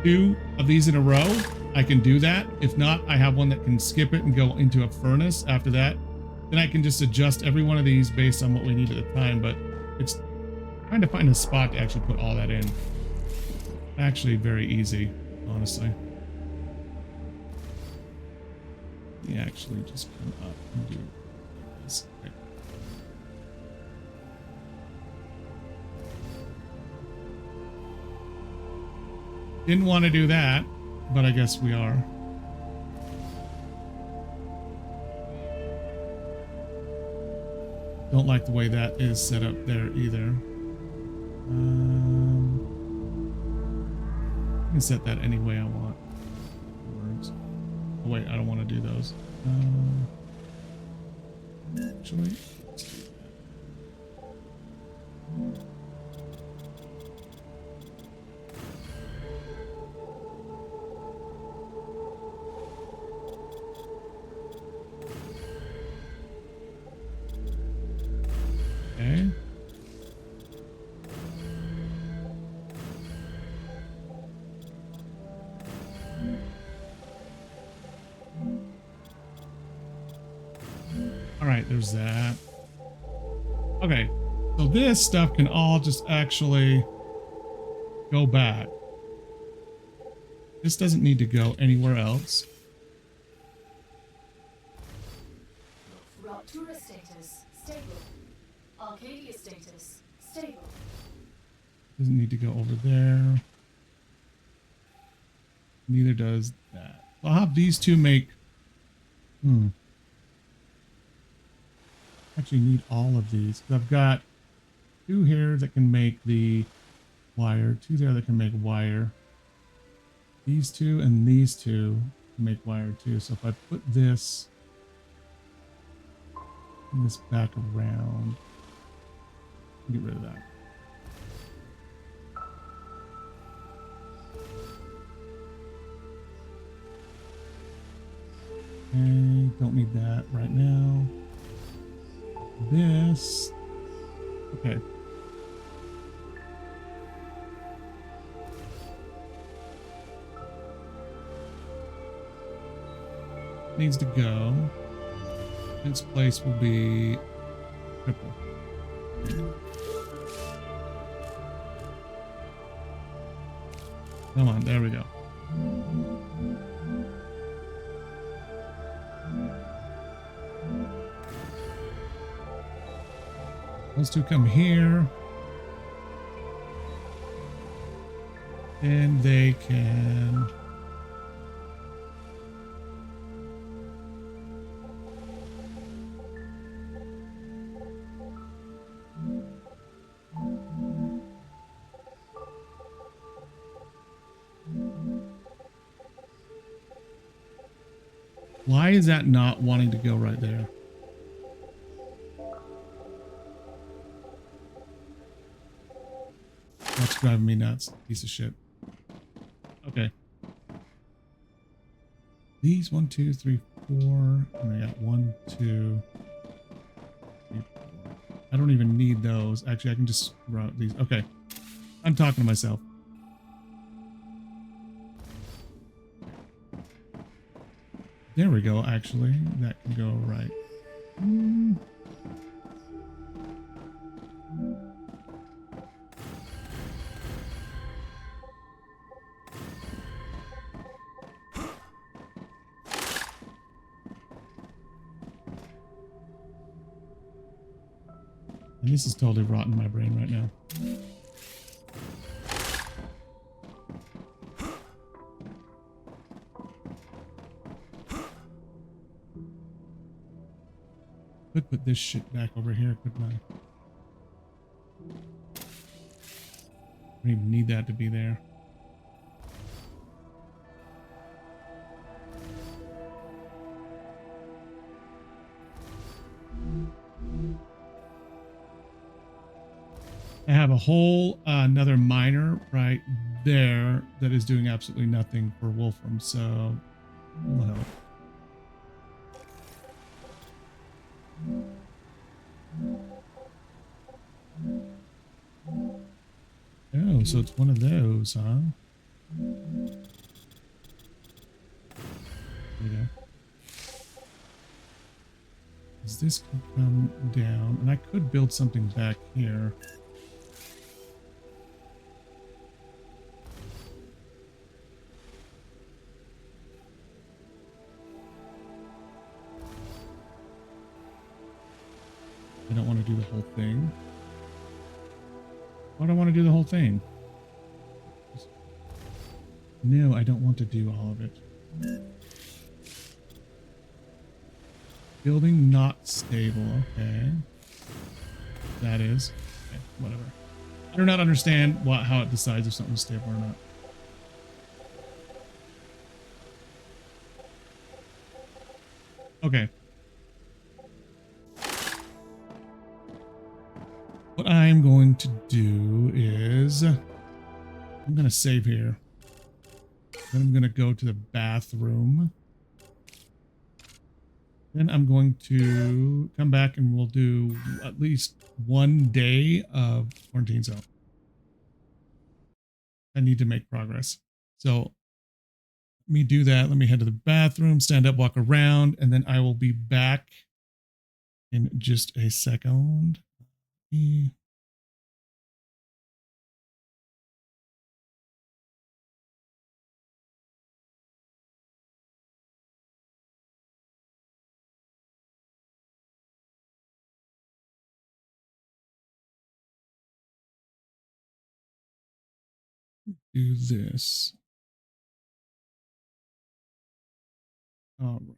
2 of these in a row, I can do that. If not, I have one that can skip it and go into a furnace after that. Then I can just adjust every one of these based on what we need at the time, but it's trying to find a spot to actually put all that in. Actually very easy, honestly. You actually just come up and do this. Okay. Didn't want to do that, but I guess we are. Don't like the way that is set up there either. I can set that any way I want. Words. Oh wait, I don't want to do those. Actually, let's do that. Okay. All right, there's that. Okay, so this stuff can all just actually go back. This doesn't need to go anywhere else. Raptura status stable. Arcadia status stable. Doesn't need to go over there. Neither does that. I'll have these two make... Actually need all of these. I've got 2 here that can make the wire. 2 there that can make wire. These 2 and these 2 can make wire too. So if I put this... and this back around... get rid of that. Okay, don't need that right now. This. Okay. Needs to go. Its place will be triple. Come on, there we go. Those 2 come here. And they can... Why is that not wanting to go right there? driving me nuts. Piece of shit. Okay. These 1, 2, 3, 4. And I got 1, 2, 3, 4. I don't even need those. Actually, I can just route these. Okay. I'm talking to myself. There we go, actually. That can go right. And this is totally rotten my brain right now. Could put this shit back over here, couldn't I? I don't even need that to be there. I have a whole another miner right there that is doing absolutely nothing for Wolfram, so will help. Oh, so it's one of those, huh? There you go. Is this can come down? And I could build something back here. I don't want to do the whole thing. Why do I want to do the whole thing? No, I don't want to do all of it. Building not stable. Okay. That is. Okay, whatever. I do not understand how it decides if something's stable or not. Okay. What I'm going to do is I'm going to save here. Then I'm going to go to the bathroom. Then I'm going to come back and we'll do at least 1 day of quarantine zone. I need to make progress. So let me do that. Let me head to the bathroom, stand up, walk around, and then I will be back in just a second. Do this. All right.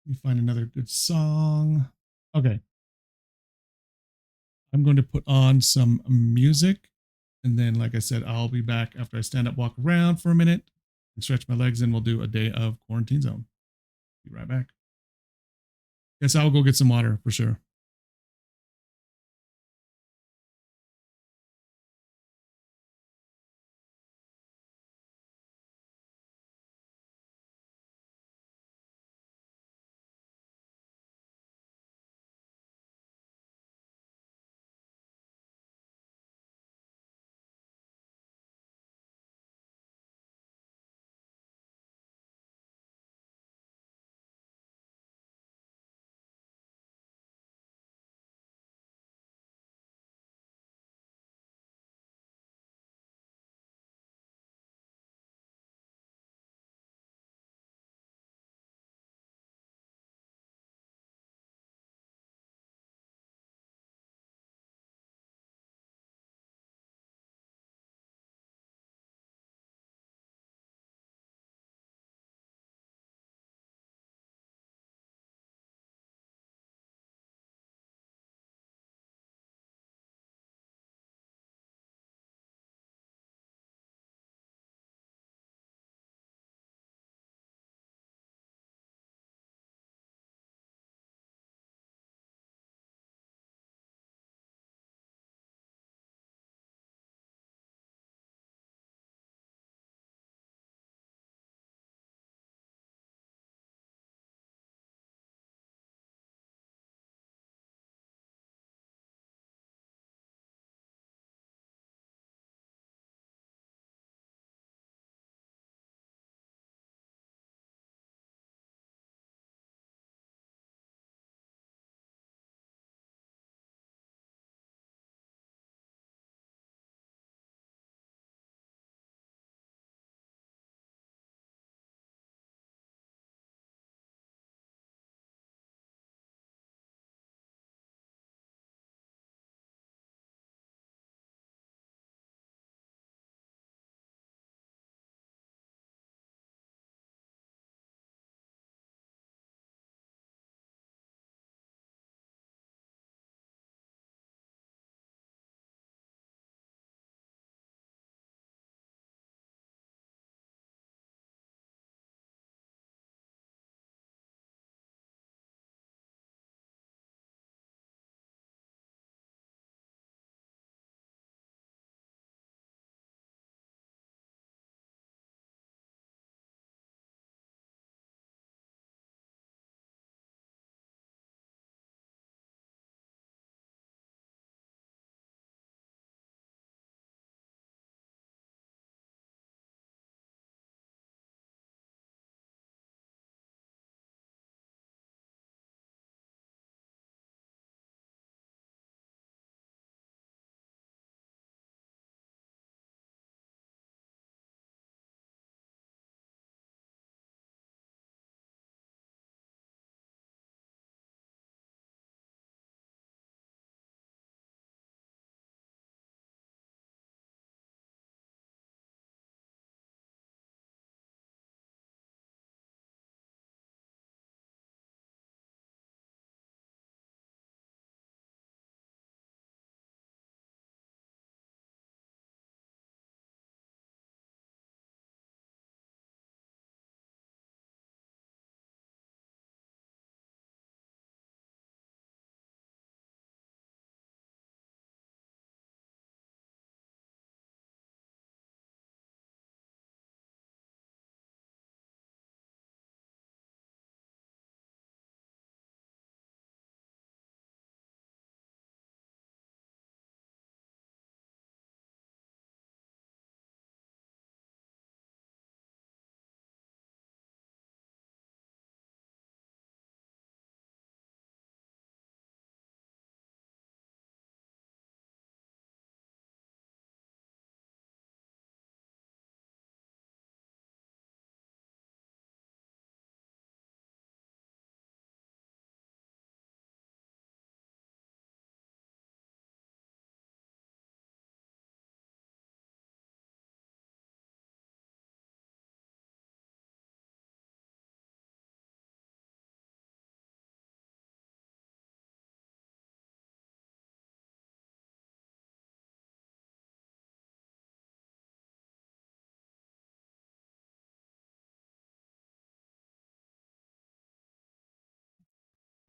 Let me find another good song. Okay. I'm going to put on some music. And then, like I said, I'll be back after I stand up, walk around for a minute and stretch my legs, and we'll do a day of quarantine zone. Be right back. Yes, I'll go get some water for sure.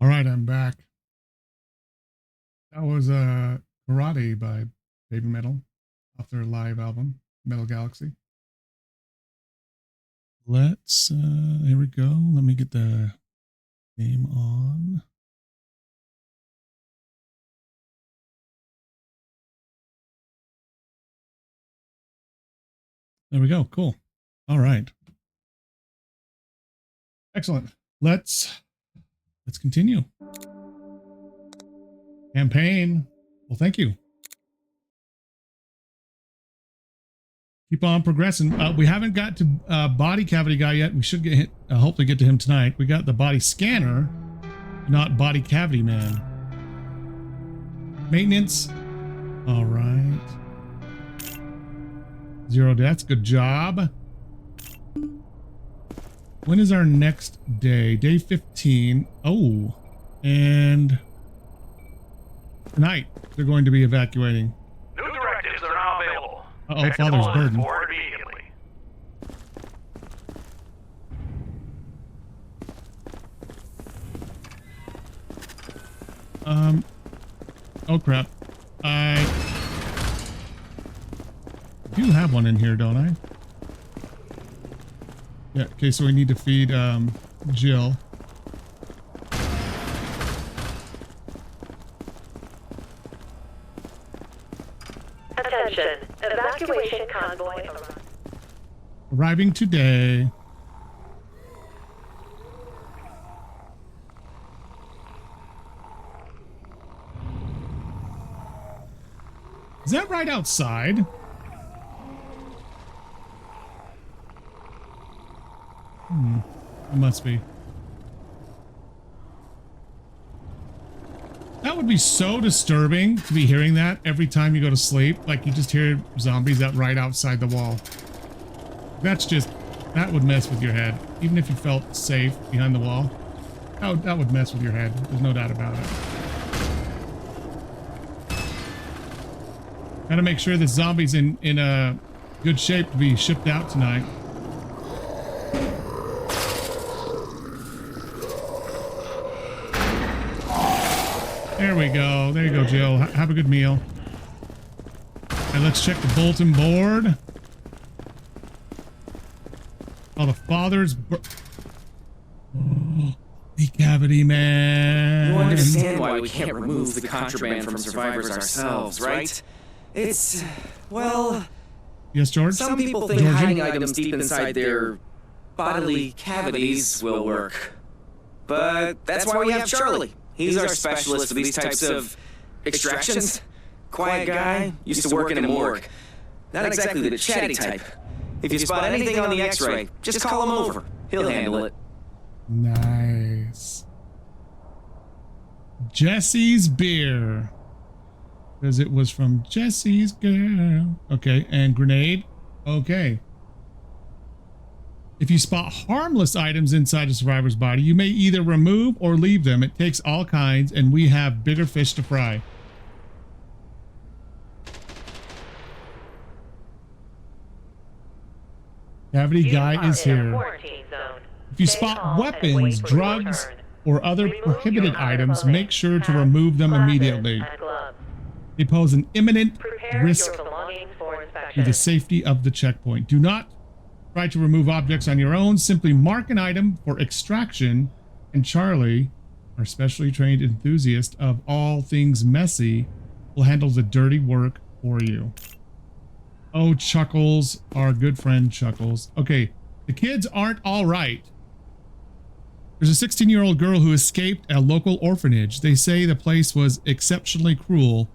All right, I'm back. That was Karate by Baby Metal off their live album, Metal Galaxy. Let's, here we go. Let me get the game on. There we go. Cool. All right. Excellent. Let's continue. Campaign. Well, thank you. Keep on progressing. We haven't got to body cavity guy yet. We should get hopefully get to him tonight. We got the body scanner, not body cavity man. Maintenance. All right. 0 deaths. Good job. When is our next day? Day 15. Oh, and tonight they're going to be evacuating. New directives are now available. Uh-oh, father's burden. Forward immediately. Oh crap. I do have one in here, don't I? Yeah, okay, so we need to feed Jill. Attention, evacuation convoy Arriving today. Is that right outside? It must be. That would be so disturbing to be hearing that every time you go to sleep. Like you just hear zombies that right outside the wall. That's just, that would mess with your head. Even if you felt safe behind the wall, that would mess with your head. There's no doubt about it. Gotta make sure this zombie's in a good shape to be shipped out tonight. There we go. There you go, Jill. Have a good meal. And let's check the bulletin board. Oh, the father's... Oh, the cavity man. You understand why we can't remove the contraband from survivors ourselves, right? It's... well... Yes, George? Some people think Georgie? hiding items deep inside their bodily cavities will work. But that's why we have Charlie. He's our specialist for these types of extractions. Quiet guy, used to work in a morgue. Not exactly the chatty type. If you spot anything on the X-ray, just call him over. He'll handle it. Nice. Jesse's beer. Because it was from Jesse's girl. Okay, and grenade. Okay. If you spot harmless items inside a survivor's body, you may either remove or leave them. It takes all kinds, and we have bigger fish to fry. Cavity guy is here. If you spot weapons, drugs, or other prohibited items, make sure to remove them immediately. They pose an imminent risk to the safety of the checkpoint. Do not try to remove objects on your own. Simply mark an item for extraction, and Charlie, our specially trained enthusiast of all things messy, will handle the dirty work for you. Oh, Chuckles, our good friend Chuckles. Okay, the kids aren't all right. There's a 16-year-old girl who escaped a local orphanage. They say the place was exceptionally cruel.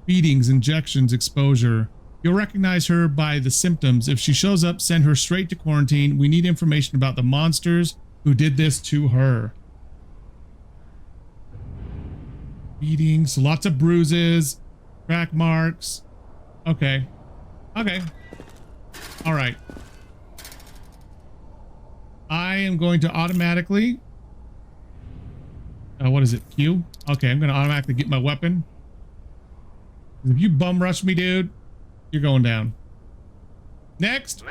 Beatings, injections, exposure. You'll recognize her by the symptoms. If she shows up, send her straight to quarantine. We need information about the monsters who did this to her. Beatings, lots of bruises, crack marks. Okay. Okay. All right. I am going to automatically... what is it? Q? Okay, I'm going to automatically get my weapon. If you bum rush me, dude, you're going down. Next.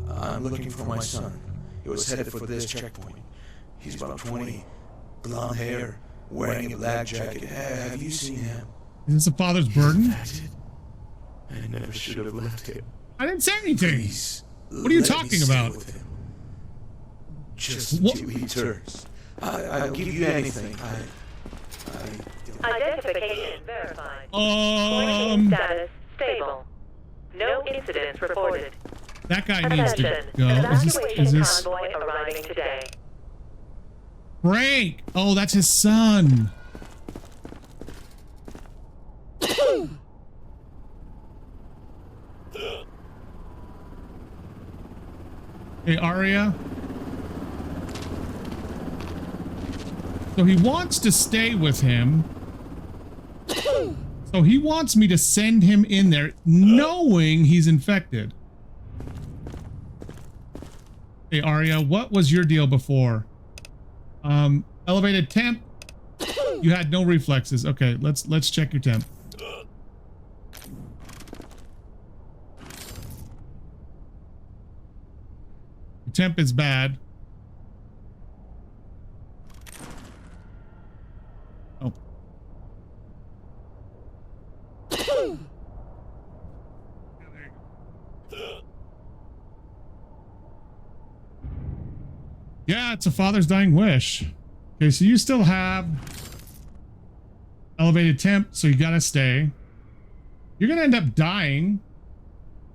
I'm looking for my son. He was headed for this checkpoint. He's about 20, blonde hair, wearing a black jacket. Have you seen him? Is this a father's burden? I never should have left him. I didn't say anything. Please, what are you let me talking stay about? with him. Just What? till he turns. I'll give you anything. Identification verified. Quarantine status stable. No incidents reported. That guy needs to Attention. go. Evacuation Is this convoy arriving today. Frank? Oh, that's his son. Hey, Arya. So he wants to stay with him. So he wants me to send him in there knowing he's infected. Hey, Arya, what was your deal before? Elevated temp. You had no reflexes. Okay, let's check your temp. Your temp is bad. Oh. Yeah, it's a father's dying wish. Okay, so you still have elevated temp, so you gotta stay. You're gonna end up dying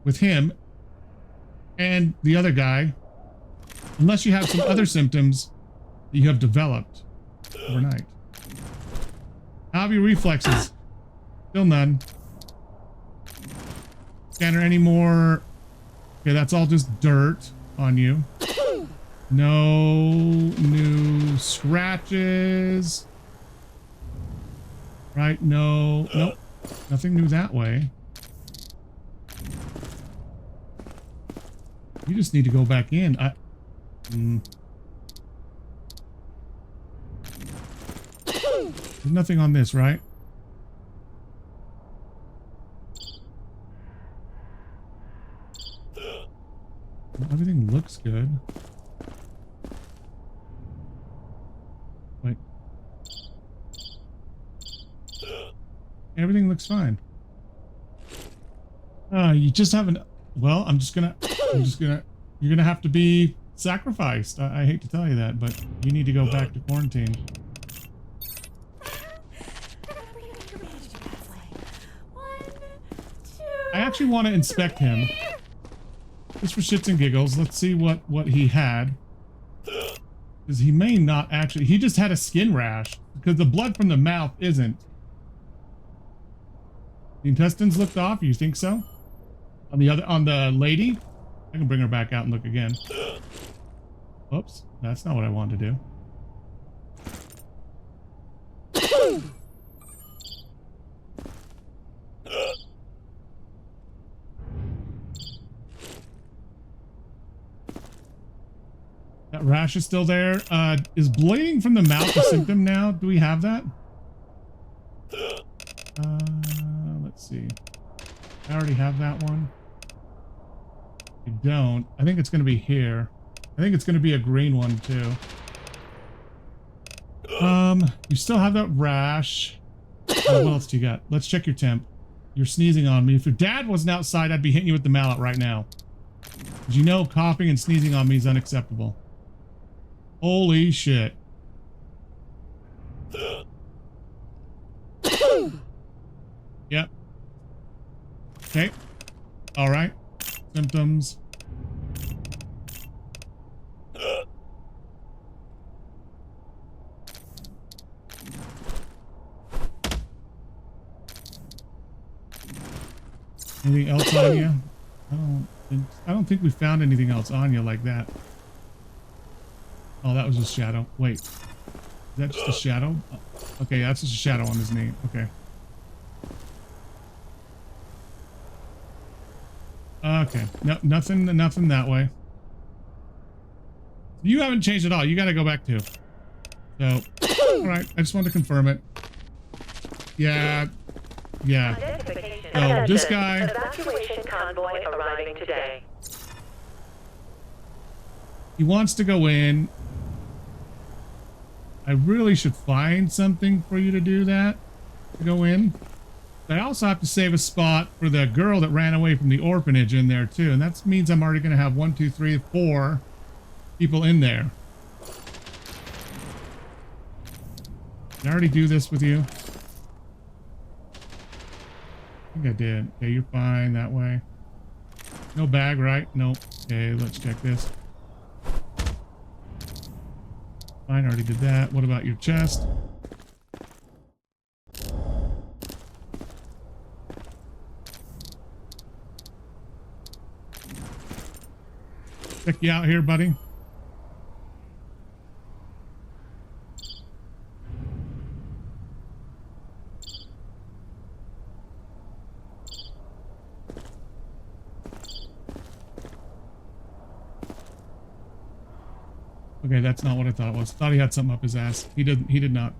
with him and the other guy, unless you have some other symptoms that you have developed overnight. How have your reflexes? Still none. Scanner anymore? Okay, that's all just dirt on you. No new scratches. Right? No. Nope. Nothing new that way. You just need to go back in. There's nothing on this, right? Everything looks good. Wait. Everything looks fine. You just haven't. Well, you're gonna have to be sacrificed. I hate to tell you that, but you need to go back to quarantine. I actually want to inspect him. Just for shits and giggles. Let's see what he had. Because he may not actually. He just had a skin rash. Because the blood from the mouth isn't. The intestines looked off. You think so? On the lady? I can bring her back out and look again. Oops. That's not what I wanted to do. That rash is still there. Is bleeding from the mouth a symptom now? Do we have that? Let's see. I already have that one. I don't. I think it's going to be here. I think it's going to be a green one too. You still have that rash. What else do you got? Let's check your temp. You're sneezing on me. If your dad wasn't outside, I'd be hitting you with the mallet right now. Because you know coughing and sneezing on me is unacceptable. Holy shit. Yep. Okay. All right. Symptoms. Anything else on you? I don't think we found anything else on you like that. Oh, that was just shadow. Wait. Is that just a shadow? Oh, okay, that's just a shadow on his knee. Okay. Okay. No, nothing that way. You haven't changed at all. You got to go back too. So, all right. I just wanted to confirm it. Yeah. Yeah. So this guy. Evacuation convoy arriving today. He wants to go in. I really should find something for you to do that. To go in. But I also have to save a spot for the girl that ran away from the orphanage in there too. And that means I'm already going to have 1, 2, 3, 4 people in there. Did I already do this with you? I think I did. Okay, you're fine that way. No bag, right? Nope. Okay, let's check this. Fine, already did that. What about your chest? Check you out here, buddy. Okay, that's not what I thought it was. Thought he had something up his ass. He did not.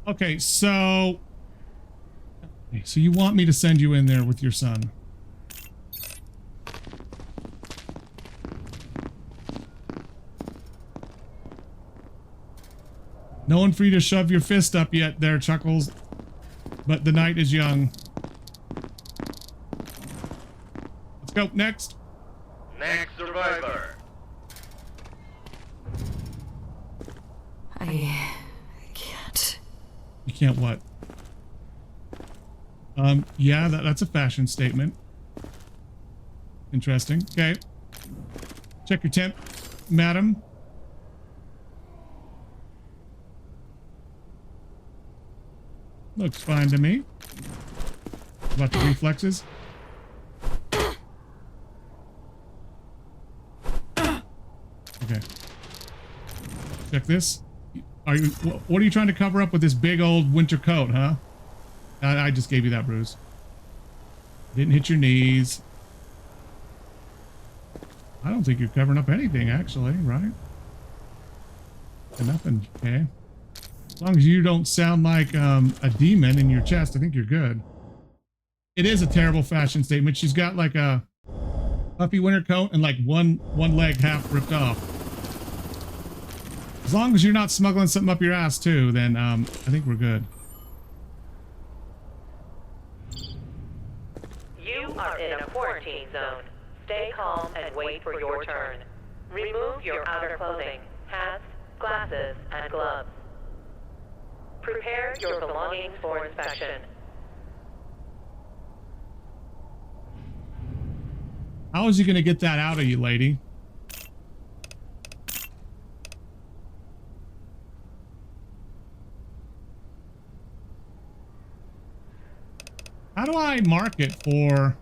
Okay, so you want me to send you in there with your son? No one for you to shove your fist up yet there, Chuckles. But the night is young. Let's go. Next. Next survivor. I can't. You can't what? Yeah, that's a fashion statement. Interesting. Okay. Check your temp, madam. Looks fine to me. About the reflexes. Okay. Check this. Are you? What are you trying to cover up with this big old winter coat, huh? I just gave you that bruise. Didn't hit your knees. I don't think you're covering up anything, actually, right? Nothing, okay. As long as you don't sound like a demon in your chest, I think you're good. It is a terrible fashion statement. She's got like a puffy winter coat and like one leg half ripped off. As long as you're not smuggling something up your ass too, then I think we're good. You are in a quarantine zone. Stay calm and wait for your turn. Remove your outer clothing, hats, glasses, and gloves. Prepare your belongings for inspection. How is he going to get that out of you, lady? How do I mark it for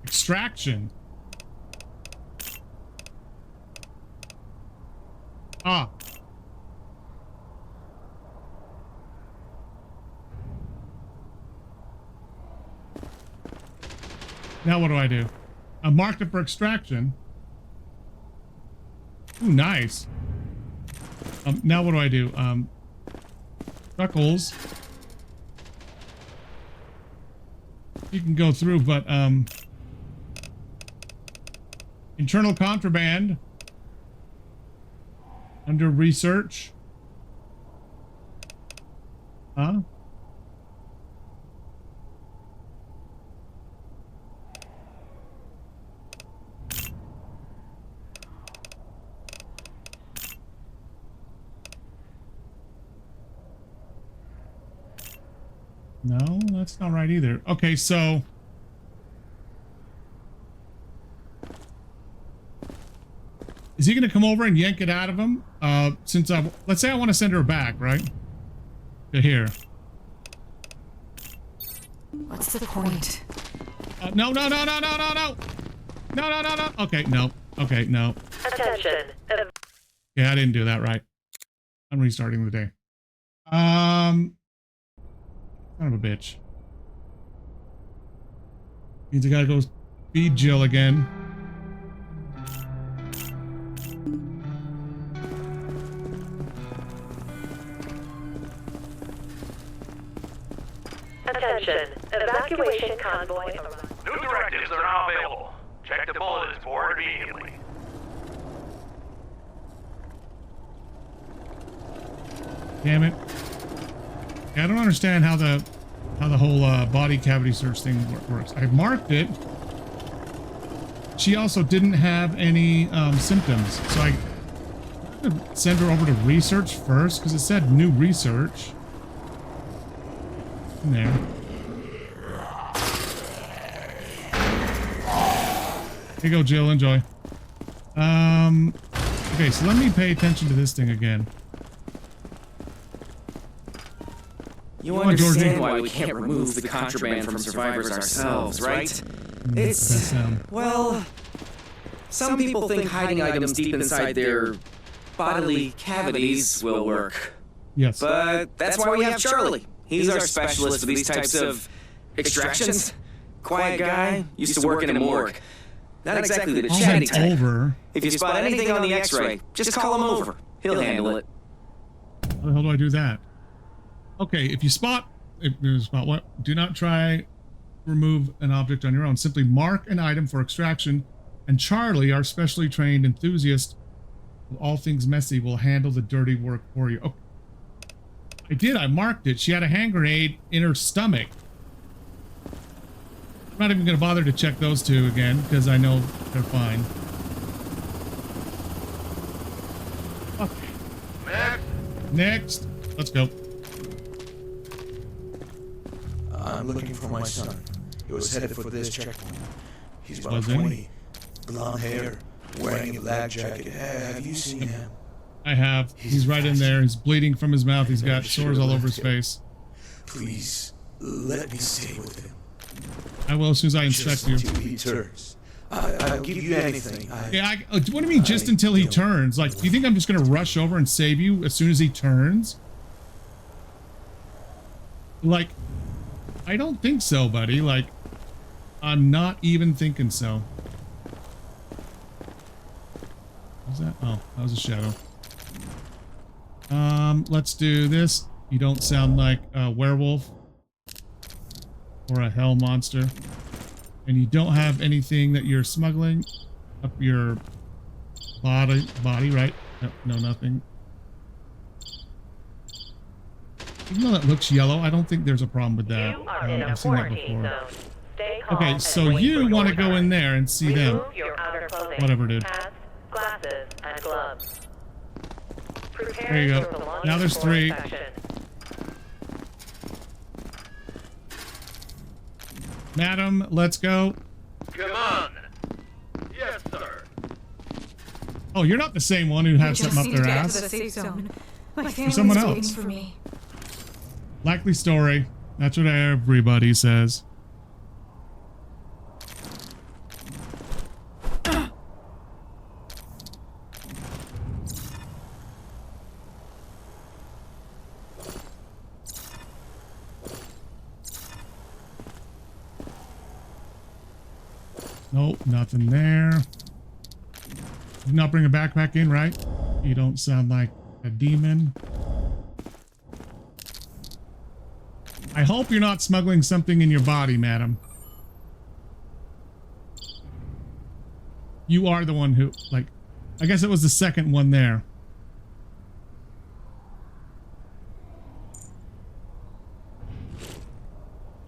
extraction? Ah. Now what do I do? I marked it for extraction. Ooh, nice. Now what do I do? Chuckles. You can go through, but internal contraband under research. Huh? No, that's not right either. Okay, so is he going to come over and yank it out of him? Since let's say I want to send her back, right? To here. What's the point? No. Okay, no. Okay, no. Attention. Yeah, I didn't do that right. I'm restarting the day. Son of a bitch. Means I gotta go feed Jill again. Attention. Evacuation convoy arrived. New directives are now available. Check the bulletin board immediately. Damn it. Yeah, I don't understand how the whole body cavity search thing works. I marked it. She also didn't have any symptoms, so I could send her over to research first because it said new research in there. Here you go, Jill. Enjoy. Okay, so let me pay attention to this thing again. You understand why we can't remove the contraband from survivors ourselves, right? It's, well, some people think hiding items deep inside their bodily cavities will work. Yes. But that's why we have Charlie. He's our specialist for these types of extractions. Quiet guy, used to work in a morgue. Not exactly the chatty type. If you spot anything on the X-ray, just call him over. He'll handle it. How the hell do I do that? Okay, if you spot what? Do not try remove an object on your own. Simply mark an item for extraction, and Charlie, our specially trained enthusiast of all things messy, will handle the dirty work for you. Okay. I did. I marked it. She had a hand grenade in her stomach. I'm not even going to bother to check those two again because I know they're fine. Okay. Next. Let's go. I'm looking for my son. He was headed for this checkpoint. He's about 20, blonde hair, wearing a lag jacket. Have you seen him? I have. He's right in there. He's bleeding from his mouth. He's got sores all over his face. Please, let me stay with him. I will as soon as I inspect you. Until he turns. I'll give you anything. Yeah, what do you mean just until he turns? Like, do you think I'm just going to rush over and save you as soon as he turns? Like, I don't think so, buddy. Like, I'm not even thinking so. What was that? Oh, that was a shadow. Let's do this. You don't sound like a werewolf or a hell monster. And you don't have anything that you're smuggling up your body, right? No, nothing. Even though that looks yellow, I don't think there's a problem with that. I've seen that before. Okay, so you want to go in there and see them. Whatever, dude. Glasses and gloves. There you go. Now there's 3. Madam, let's go. Come on. Yes, sir. Oh, you're not the same one who has something up their ass. For someone else. For me. Likely story. That's what everybody says. Nope, nothing there. Did not bring a backpack in, right? You don't sound like a demon. I hope you're not smuggling something in your body, madam. You are the one who, like, I guess it was the second one there.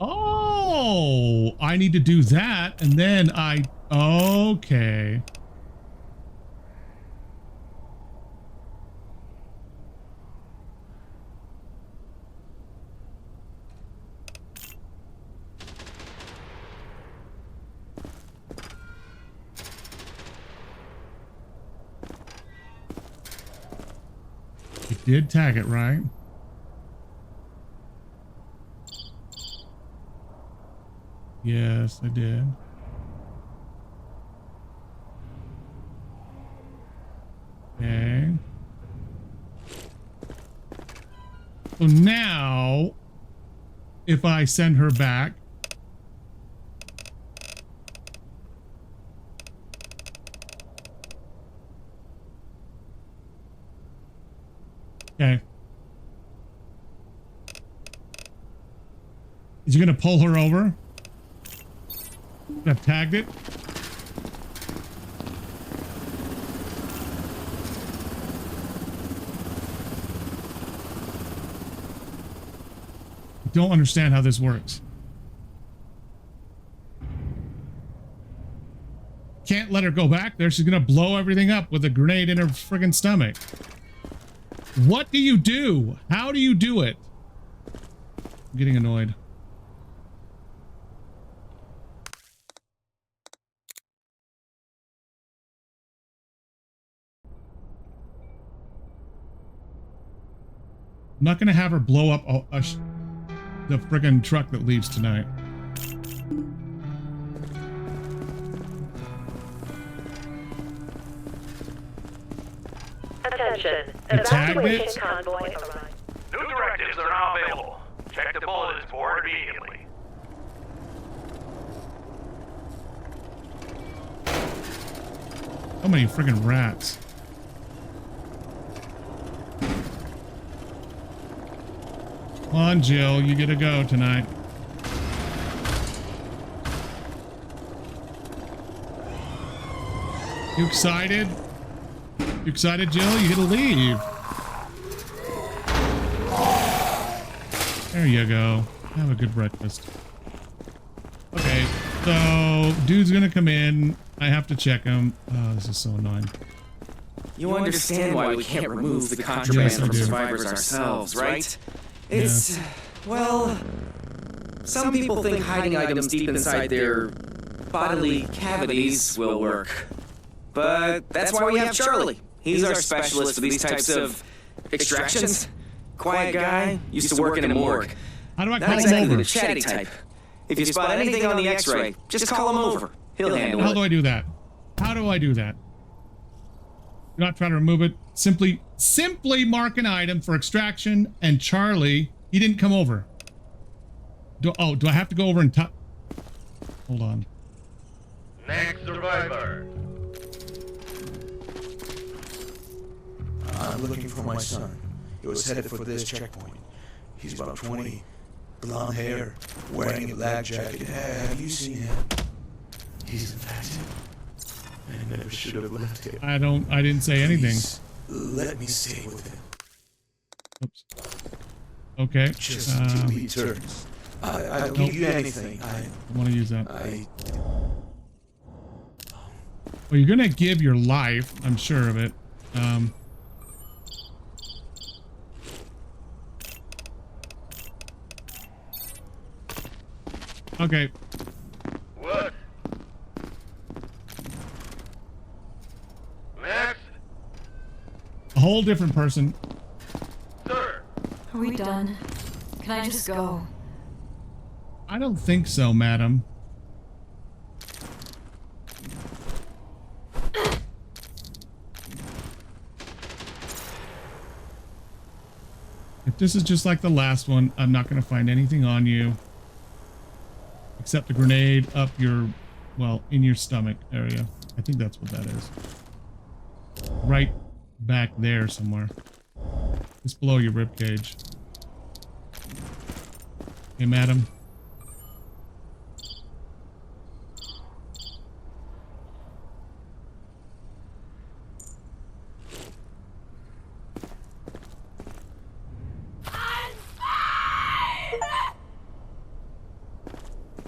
Oh, I need to do that, and then okay. You did tag it, right? Yes, I did. Okay. So now, if I send her back, okay. Is he gonna pull her over? I've tagged it. don't understand how this works. Can't let her go back there. She's gonna blow everything up with a grenade in her friggin' stomach. What do you do? How do you do it? I'm getting annoyed. I'm not gonna have her blow up the friggin' truck that leaves tonight. Attention. You tagged Evacuation it? convoy arrived. New directives are now available. Check the bulletin board immediately. So many friggin' rats. Come on, Jill, you get to go tonight. You excited? You excited, Jill? You get to leave. There you go. Have a good breakfast. Okay, so dude's gonna come in. I have to check him. Oh, this is so annoying. You understand why we can't remove the contraband Yes, I from do. survivors ourselves, right? It's, well, some people think hiding items deep inside their bodily cavities will work. But that's why we have Charlie. He's our specialist for these types of extractions. Quiet guy, used to work in a morgue. How do I Not call him exactly over? the chatty type. If you spot anything on the X-ray, just call him over. He'll handle How do it. I do that? How do I do that? Do not try to remove it. Simply mark an item for extraction. And Charlie, he didn't come over. Do I have to go over and touch? Hold on. Next survivor. I'm looking for my son. He was headed for this checkpoint. He's about 20, blonde hair, wearing a lag jacket. Have you seen him? He's infected. I never should have left him. I didn't say anything. Please, let me stay with him. Oops. Okay. Just until he returns. I'll give you anything. I want to use that. I Well, you're gonna give your life. I'm sure of it. Okay. What? Max? A whole different person. Sir? Are we done? Can I just go? I don't think so, madam. If this is just like the last one, I'm not going to find anything on you. Except a grenade up your, well, in your stomach area. I think that's what that is. Right back there somewhere. Just below your ribcage. Hey, madam.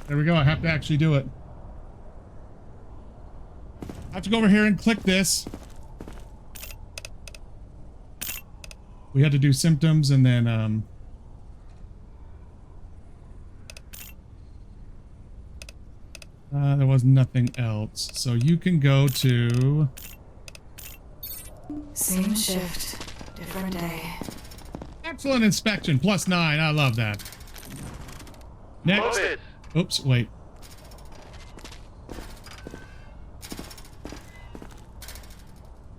There we go. I have to actually do it. I have to go over here and click this. We had to do symptoms and then there was nothing else. So you can go to Same shift, different day. excellent inspection +9. I love that. Next. Move it. Oops, wait.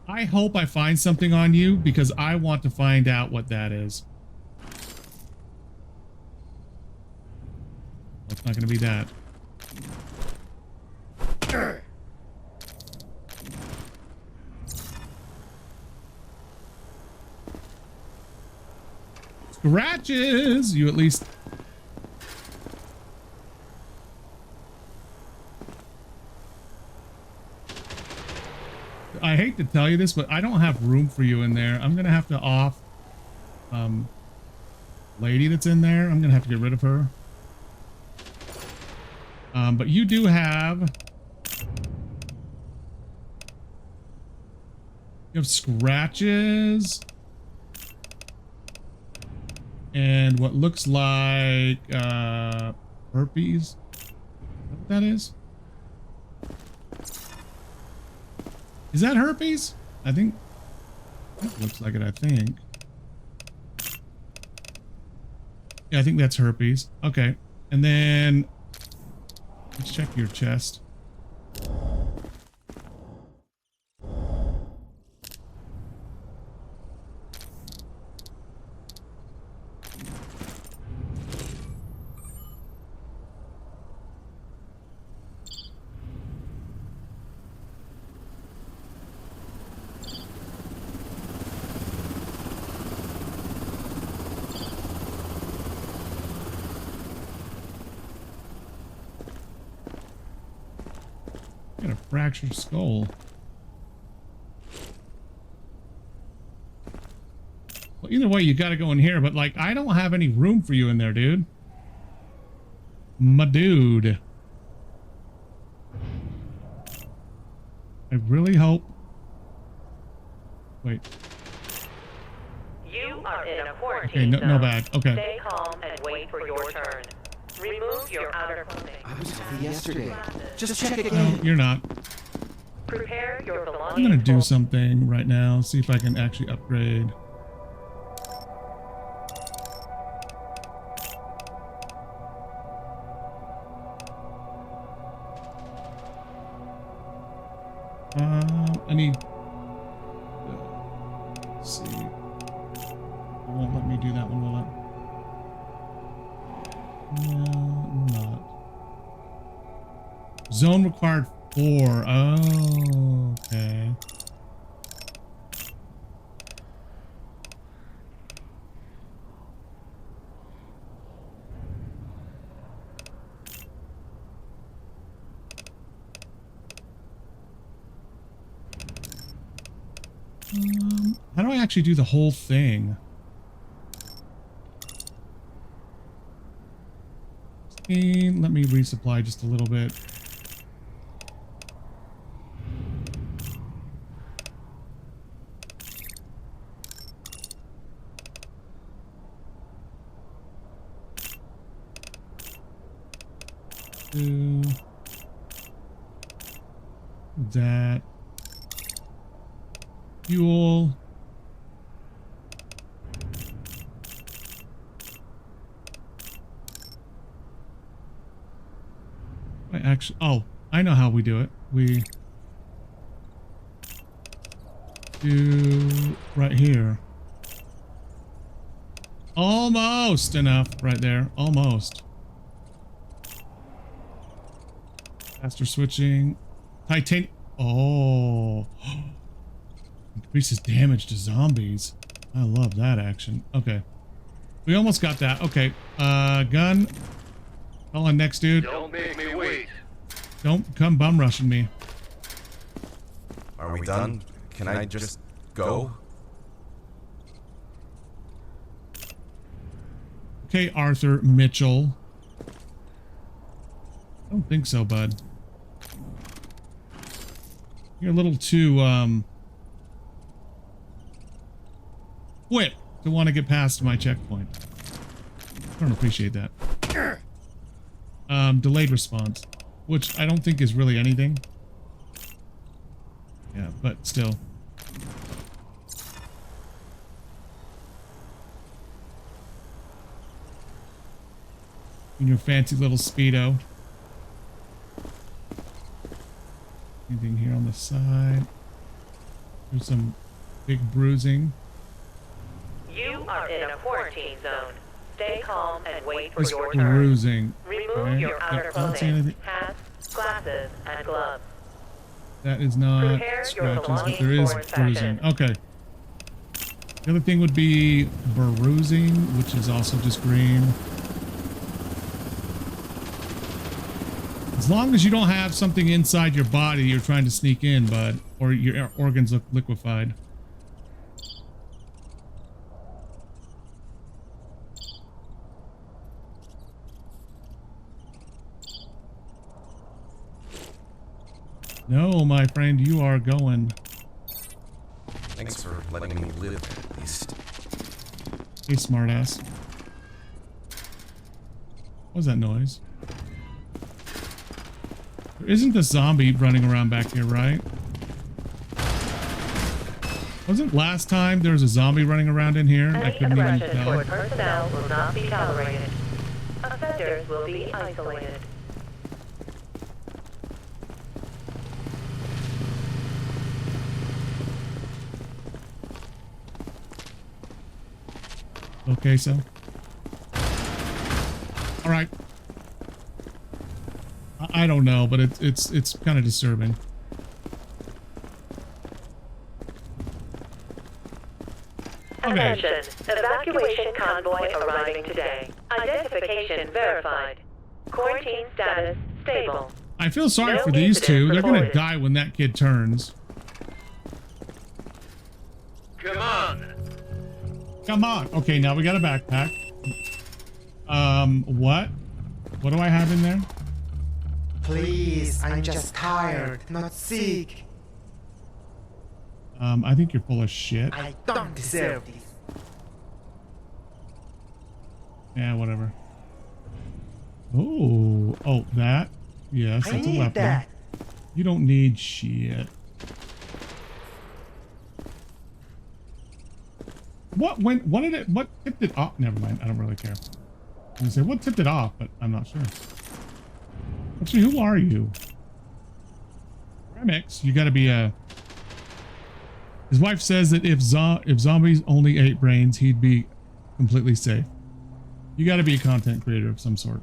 I hope I find something on you because I want to find out what that is. Well, it's not going to be that. Scratches! You at least... I hate to tell you this, but I don't have room for you in there. I'm gonna have to off lady that's in there. I'm gonna have to get rid of her. But you do have scratches and what looks like herpes. Is that what that is? Is that herpes? I think that looks like it, I think. Yeah, I think that's herpes. Okay. And then let's check your chest. Got a fractured skull. Well, either way, you got to go in here, but like, I don't have any room for you in there, dude. My dude. I really hope. Wait. You are in a quarantine Okay, no zone. bad. Okay. Stay calm and wait for your turn. Remove your outer clothing. I was healthy yesterday. Just check No, again. you're not. Prepare your belongings. I'm gonna do for- something right now. See if I can actually upgrade. I need. Let's see. It won't let me do that one, will it? No, not. Zone required 4. Oh, okay. How do I actually do the whole thing? Let me resupply just a little bit. Do that. Fuel. I actually, oh, I know how we do it. We do right here. Almost enough right there. Almost. Faster switching. Titanium. Oh. Increases damage to zombies. I love that action. Okay. We almost got that. Okay. Gun. Call on next dude. Don't make me wait. Don't come bum rushing me. Are we done? Can I just go? Okay, Arthur Mitchell. I don't think so, bud. You're a little too, quick to want to get past my checkpoint. I don't appreciate that. Delayed response, which I don't think is really anything. Yeah, but still. In your fancy little Speedo. Anything here on the side? There's some big bruising. You are in a quarantine zone. Stay calm and wait for There's your turn. bruising. Remove Okay, your yep, outer I don't see clothing, anything. hats, glasses, and gloves. That is not Prepare your scratches, but belongings there is for inspection. bruising. Okay. The other thing would be bruising, which is also just green. As long as you don't have something inside your body you're trying to sneak in, bud, or your organs look liquefied. No, my friend, you are going. Thanks for letting me live at least. Hey, smartass. What was that noise? There isn't a zombie running around back here, right? Wasn't last time there was a zombie running around in here? I Any couldn't even aggression tell. toward personnel will not be tolerated. Offenders will be isolated. Okay, so. All right. I don't know, but it's kind of disturbing. Okay. Attention. Evacuation convoy arriving today. Identification verified. Quarantine status stable. I feel sorry No for these two. incident They're gonna reported. die when that kid turns. Come on. Come on. Okay, now we got a backpack. What? What do I have in there? Please, I'm just tired, not sick. I think you're full of shit. I don't deserve this. Yeah, whatever. Oh, that? Yes, I that's a need weapon. that. You don't need shit. What tipped it off? Never mind, I don't really care. I was gonna say, what tipped it off, but I'm not sure. Actually, who are you? Remix, you gotta be a... His wife says that if zombies only ate brains, he'd be completely safe. You gotta be a content creator of some sort.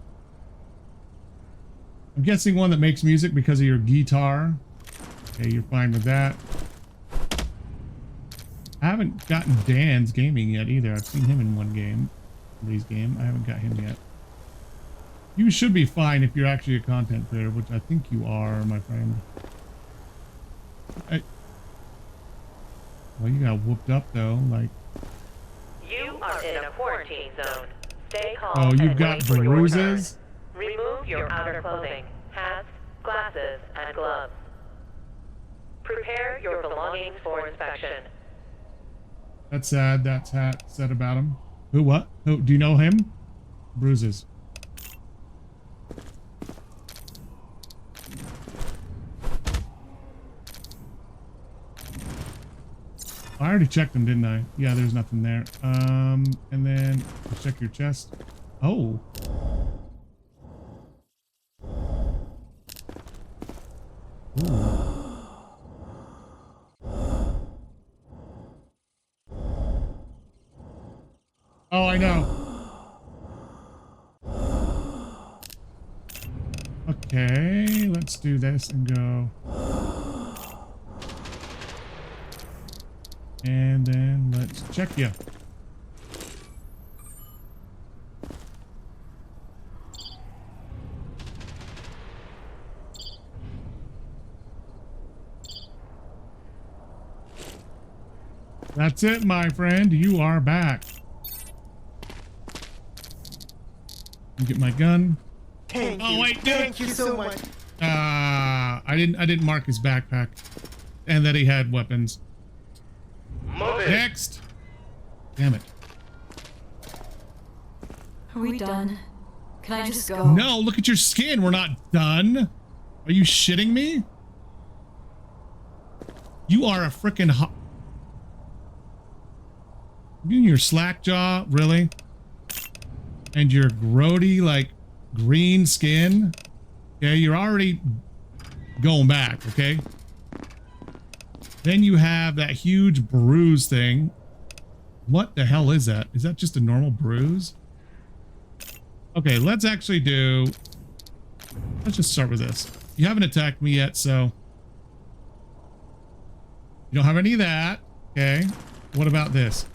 I'm guessing one that makes music because of your guitar. Okay, you're fine with that. I haven't gotten Dan's gaming yet either. I've seen him in one game. Lee's game. I haven't got him yet. You should be fine if you're actually a content creator, which I think you are, my friend. Well, you got whooped up though, like. You are in a quarantine zone. Stay calm. Oh, you've and got wait for your bruises? turn. Remove your outer clothing, hats, glasses, and gloves. Prepare your belongings for inspection. That's sad. That's said about him. Who? What? Who? Do you know him? Bruises. I already checked them, didn't I? Yeah, there's nothing there. And then check your chest. Oh. Ooh. Oh, I know. Okay, let's do this and go. And then let's check you. That's it, my friend. You are back. You get my gun. Thank Oh, you. wait, Thank you so much. I didn't mark his backpack and that he had weapons. Move it. Next. Damn it. Are we done? Can I just go? No, look at your skin. We're not done. Are you shitting me? You are a freaking You and your slack jaw, really? And your grody, like, green skin. Okay, you're already going back, okay? Then you have that huge bruise thing. What the hell is that? Is that just a normal bruise? Okay, let's actually do... Let's just start with this. You haven't attacked me yet, so... You don't have any of that. Okay. What about this?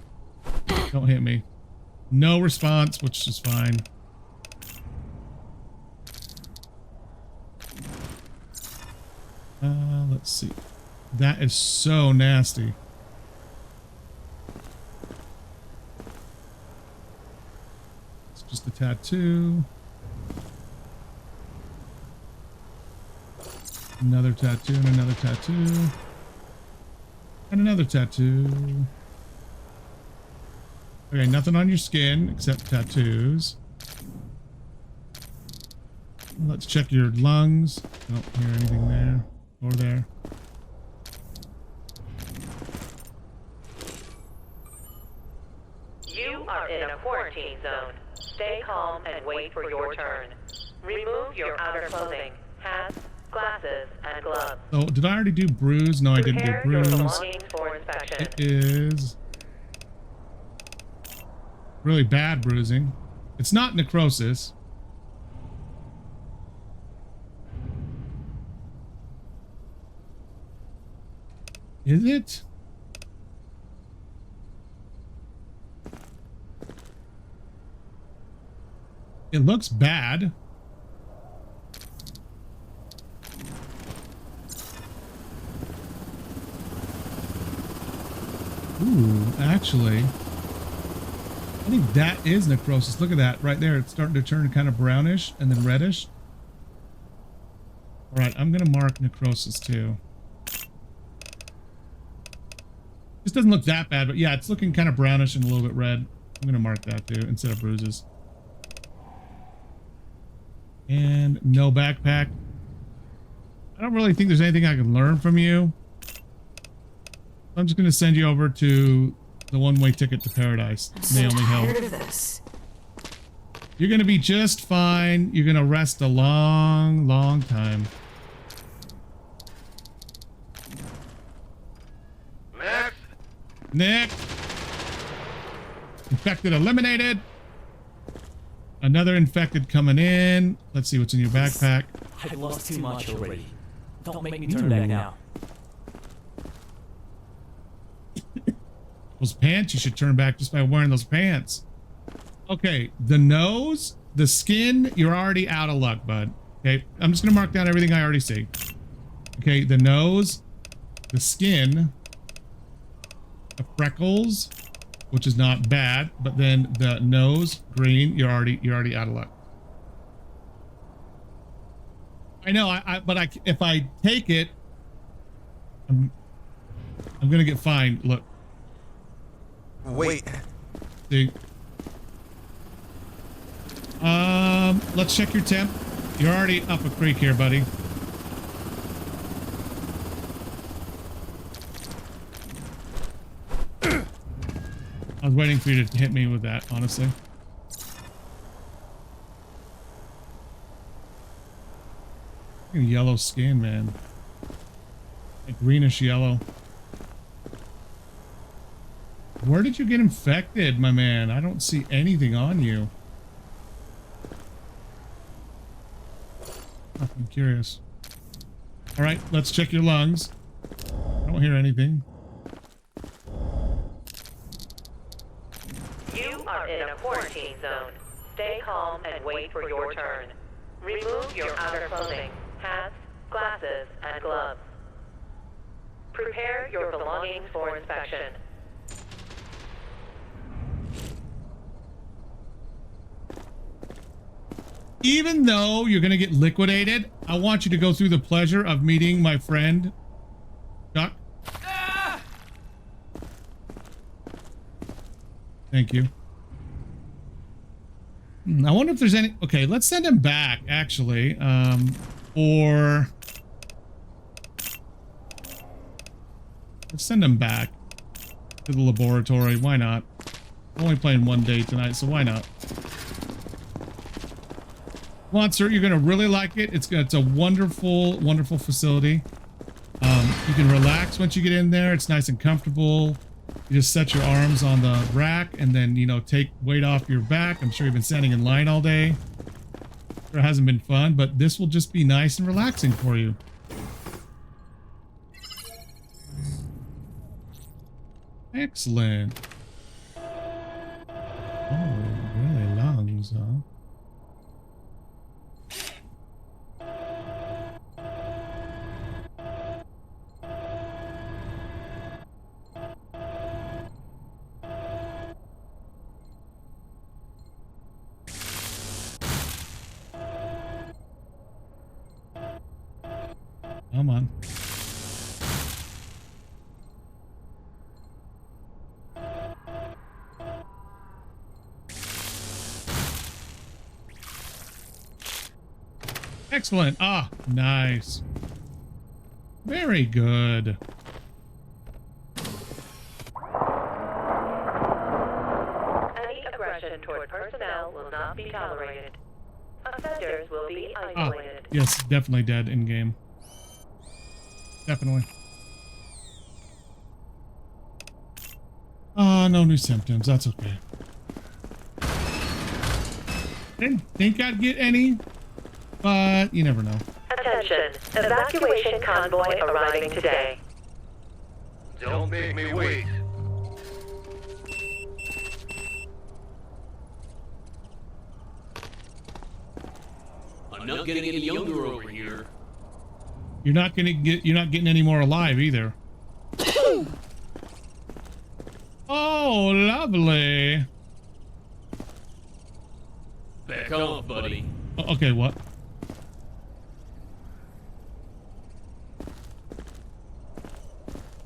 Don't hit me. No response, which is fine. Let's see. That is so nasty. It's just a tattoo. Another tattoo and another tattoo. And another tattoo. Okay, nothing on your skin except tattoos. Let's check your lungs. I don't hear anything there or there. You are in a quarantine zone. Stay calm and wait for your turn. Remove your outer clothing, hats, glasses, and gloves. Oh, did I already do bruise? No, I didn't do Prepare your bruise. belongings for inspection. It is really bad bruising. It's not necrosis. Is it? It looks bad. Ooh, actually, I think that is necrosis. Look at that right there. It's starting to turn kind of brownish and then reddish. All right, I'm going to mark necrosis too. This doesn't look that bad, but yeah, it's looking kind of brownish and a little bit red. I'm going to mark that too instead of bruises. And no backpack. I don't really think there's anything I can learn from you. I'm just going to send you over to the one-way ticket to paradise. I'm so Naomi tired Hill. of this. You're going to be just fine. You're going to rest a long, long time. Next. Nick. Infected eliminated. Another infected coming in. Let's see what's in your backpack. I've lost too much already. Don't make me turn back now. Those pants, you should turn back just by wearing those pants. Okay, the nose, the skin, you're already out of luck, bud. Okay, I'm just gonna mark down everything I already see. Okay, the nose, the skin, the freckles, which is not bad, but then the nose, green, you're already out of luck. I know, if I take it, I'm gonna get fined. Look. Wait. See. Let's check your temp. You're already up a creek here, buddy. I was waiting for you to hit me with that, honestly. Yellow skin, man. Like greenish yellow. Where did you get infected, my man? I don't see anything on you. I'm curious. All right, let's check your lungs. I don't hear anything. You are in a quarantine zone. Stay calm and wait for your turn. Remove your outer clothing, hats, glasses, and gloves. Prepare your belongings for inspection. Even though you're going to get liquidated, I want you to go through the pleasure of meeting my friend, Chuck. Ah! Thank you. I wonder if there's any... Okay, let's send him back, actually. Or... Let's send him back to the laboratory. Why not? We're only playing one day tonight, so why not? Come on, sir. You're going to really like it. It's a wonderful, wonderful facility. You can relax once you get in there. It's nice and comfortable. You just set your arms on the rack and then, you know, take weight off your back. I'm sure you've been standing in line all day. It hasn't been fun, but this will just be nice and relaxing for you. Excellent. Oh, really lungs, huh? Come on. Excellent. Ah, nice. Very good. Any aggression toward personnel will not be tolerated. Offenders will be Ah, isolated. yes, definitely dead in game. Definitely. No new symptoms. That's okay. Didn't think I'd get any, but you never know. Attention, evacuation convoy arriving today. Don't make me wait. I'm not getting any younger over here. You're not getting any more alive either. Oh, lovely. Back off, buddy. Okay, what?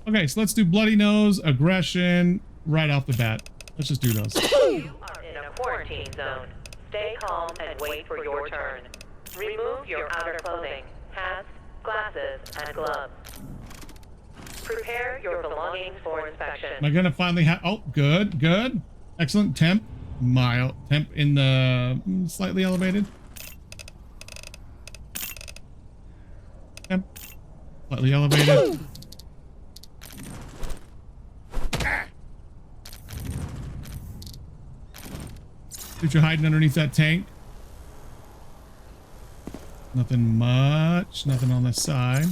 Okay, so let's do bloody nose, aggression, right off the bat. Let's just do those. You are in a quarantine zone. Stay calm and wait for your turn. Remove your outer clothing, hats, glasses, and gloves. Prepare your belongings for inspection. Am I gonna finally have? Oh, good, good, excellent. Temp, mild. Temp in the slightly elevated. Temp, slightly elevated. If you're hiding underneath that tank. Nothing much. Nothing on the side.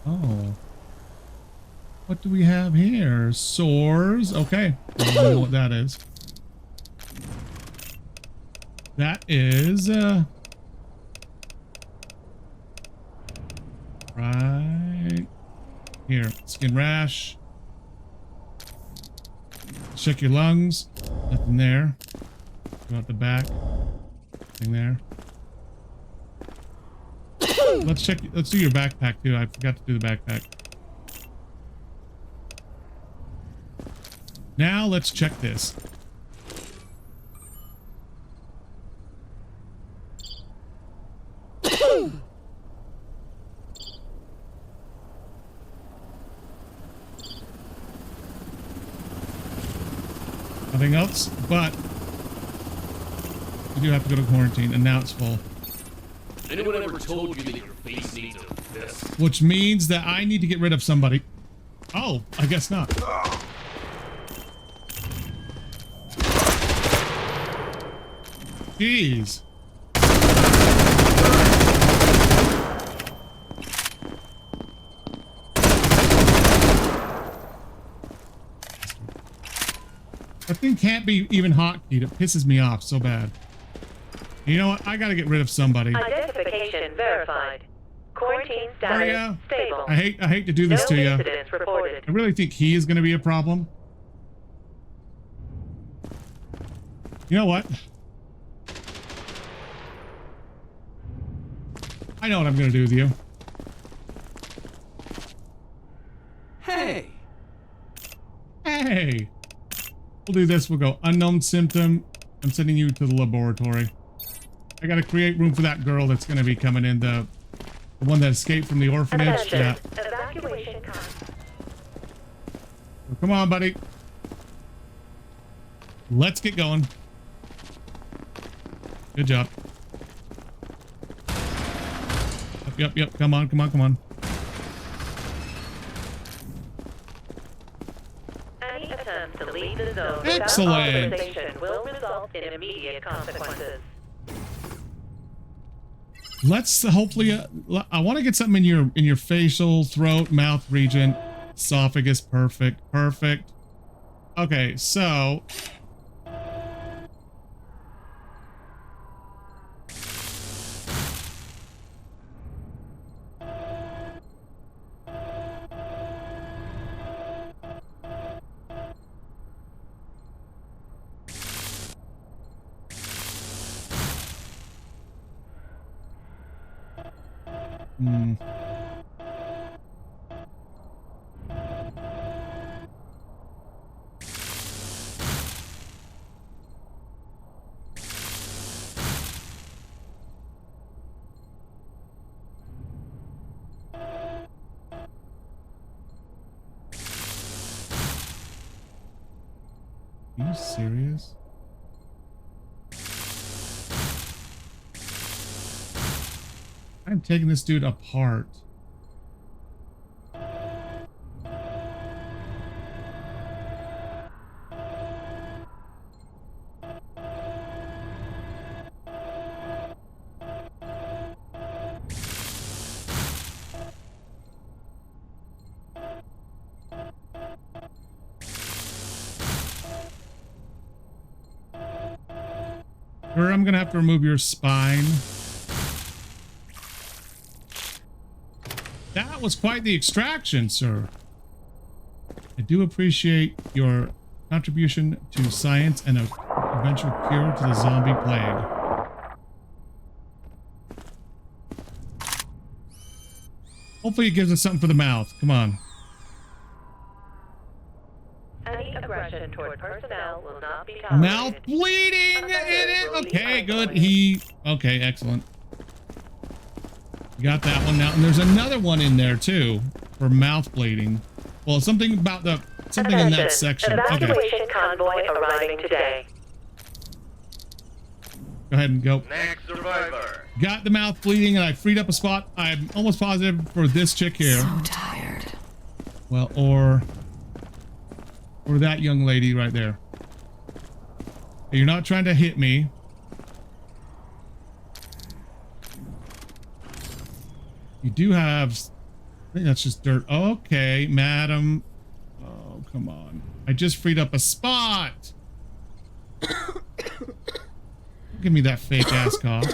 Oh. What do we have here? Sores. Okay. I don't know what that is. That is, right here. Skin rash. Check your lungs. Nothing there. Go out the back. Nothing there. Let's check. Let's do your backpack too. I forgot to do the backpack. Now let's check this. Nothing else, but we do have to go to quarantine, and now it's full. Anyone ever told you that your face needs a fist? Which means that I need to get rid of somebody. Oh, I guess not. Jeez. That thing can't be even hotkeyed. It pisses me off so bad. You know what? I gotta get rid of somebody. Identification verified. Quarantine status stable. I hate to do this to you. Incidents reported. I really think he is gonna be a problem. You know what? I know what I'm gonna do with you. Hey. Hey. We'll do this. We'll go unknown symptom. I'm sending you to the laboratory. I gotta create room for that girl that's gonna be coming in, the one that escaped from the orphanage. Attention. Yeah. Evacuation con. Well, come on, buddy. Let's get going. Good job. Yep. Come on. Any attempt to leave the zone Excellent. without authorization will result in immediate consequences. Let's hopefully. I want to get something in your facial, throat, mouth region, esophagus. Perfect. Okay, so. Hmm. Are you serious? I'm taking this dude apart. Or I'm gonna have to remove your spine. That was quite the extraction, sir. I do appreciate your contribution to science and a eventual cure to the zombie plague. Hopefully it gives us something for the mouth. Come on. Any aggression toward personnel will not be tolerated. Mouth bleeding in it. Okay, good. Okay, excellent. You got that one now. And there's another one in there too for mouth bleeding. Well, something about something in that section. Evacuation convoy arriving today. Go ahead and go. Next survivor. Got the mouth bleeding and I freed up a spot. I'm almost positive for this chick here. So tired. Well, or that young lady right there. You're not trying to hit me. You do have, I think that's just dirt. Okay, madam. Oh, come on. I just freed up a spot. Give me that fake ass cough.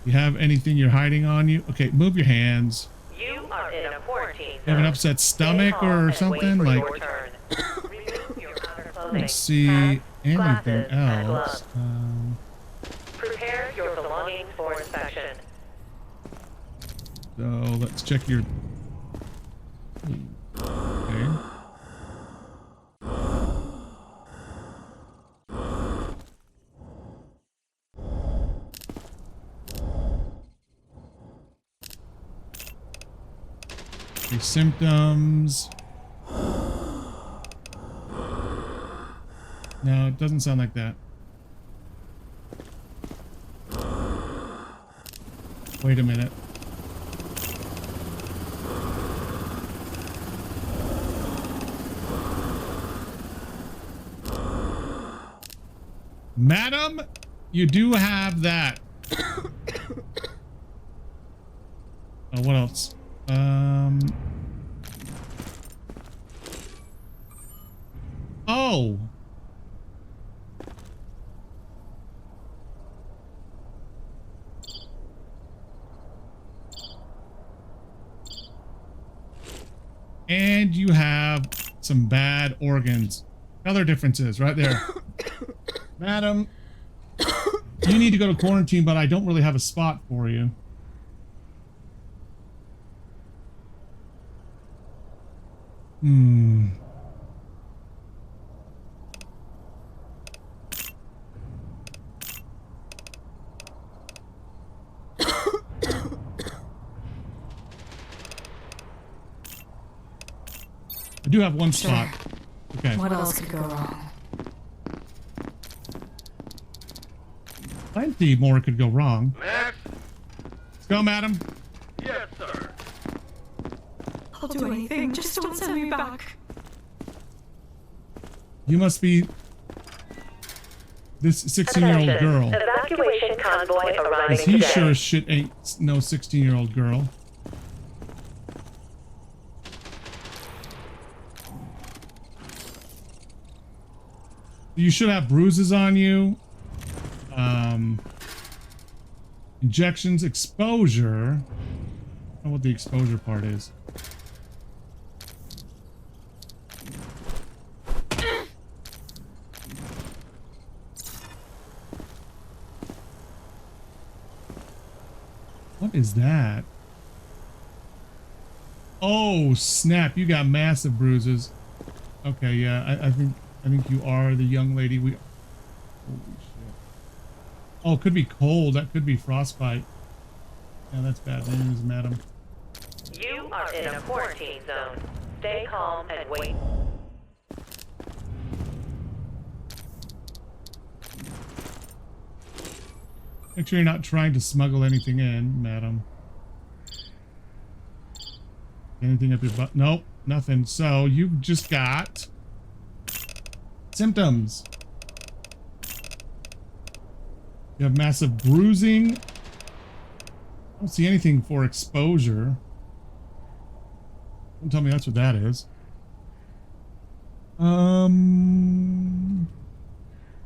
You have anything you're hiding on you? Okay, move your hands. You are in a quarantine zone. You have an upset stomach or something? Like, let's see anything else. Prepare your belongings for inspection. So let's check your. Okay. Okay, symptoms. No, it doesn't sound like that. Wait a minute. Madam, you do have that. What else? Oh. And you have some bad organs. Color differences right there. Madam, you need to go to quarantine, but I don't really have a spot for you. I do have one spot. Okay. What else could go wrong? Plenty more could go wrong. Next. Let's go, madam. Yes, sir. I'll do anything. Just don't send me back. You must be this 16-year-old girl. Evacuation convoy arriving Because he today. sure as shit ain't no 16-year-old girl. You should have bruises on you. Injections, exposure. I don't know what the exposure part is. What is that? Oh snap! You got massive bruises. Okay, yeah, I think you are the young lady. Holy shit! Oh, it could be cold. That could be frostbite. Yeah, that's bad news, madam. You are in a quarantine zone. Stay calm and wait. Make sure you're not trying to smuggle anything in, madam. Anything up your butt? Nope, nothing. So you've just got symptoms. You have massive bruising. I don't see anything for exposure. Don't tell me that's what that is. Oh,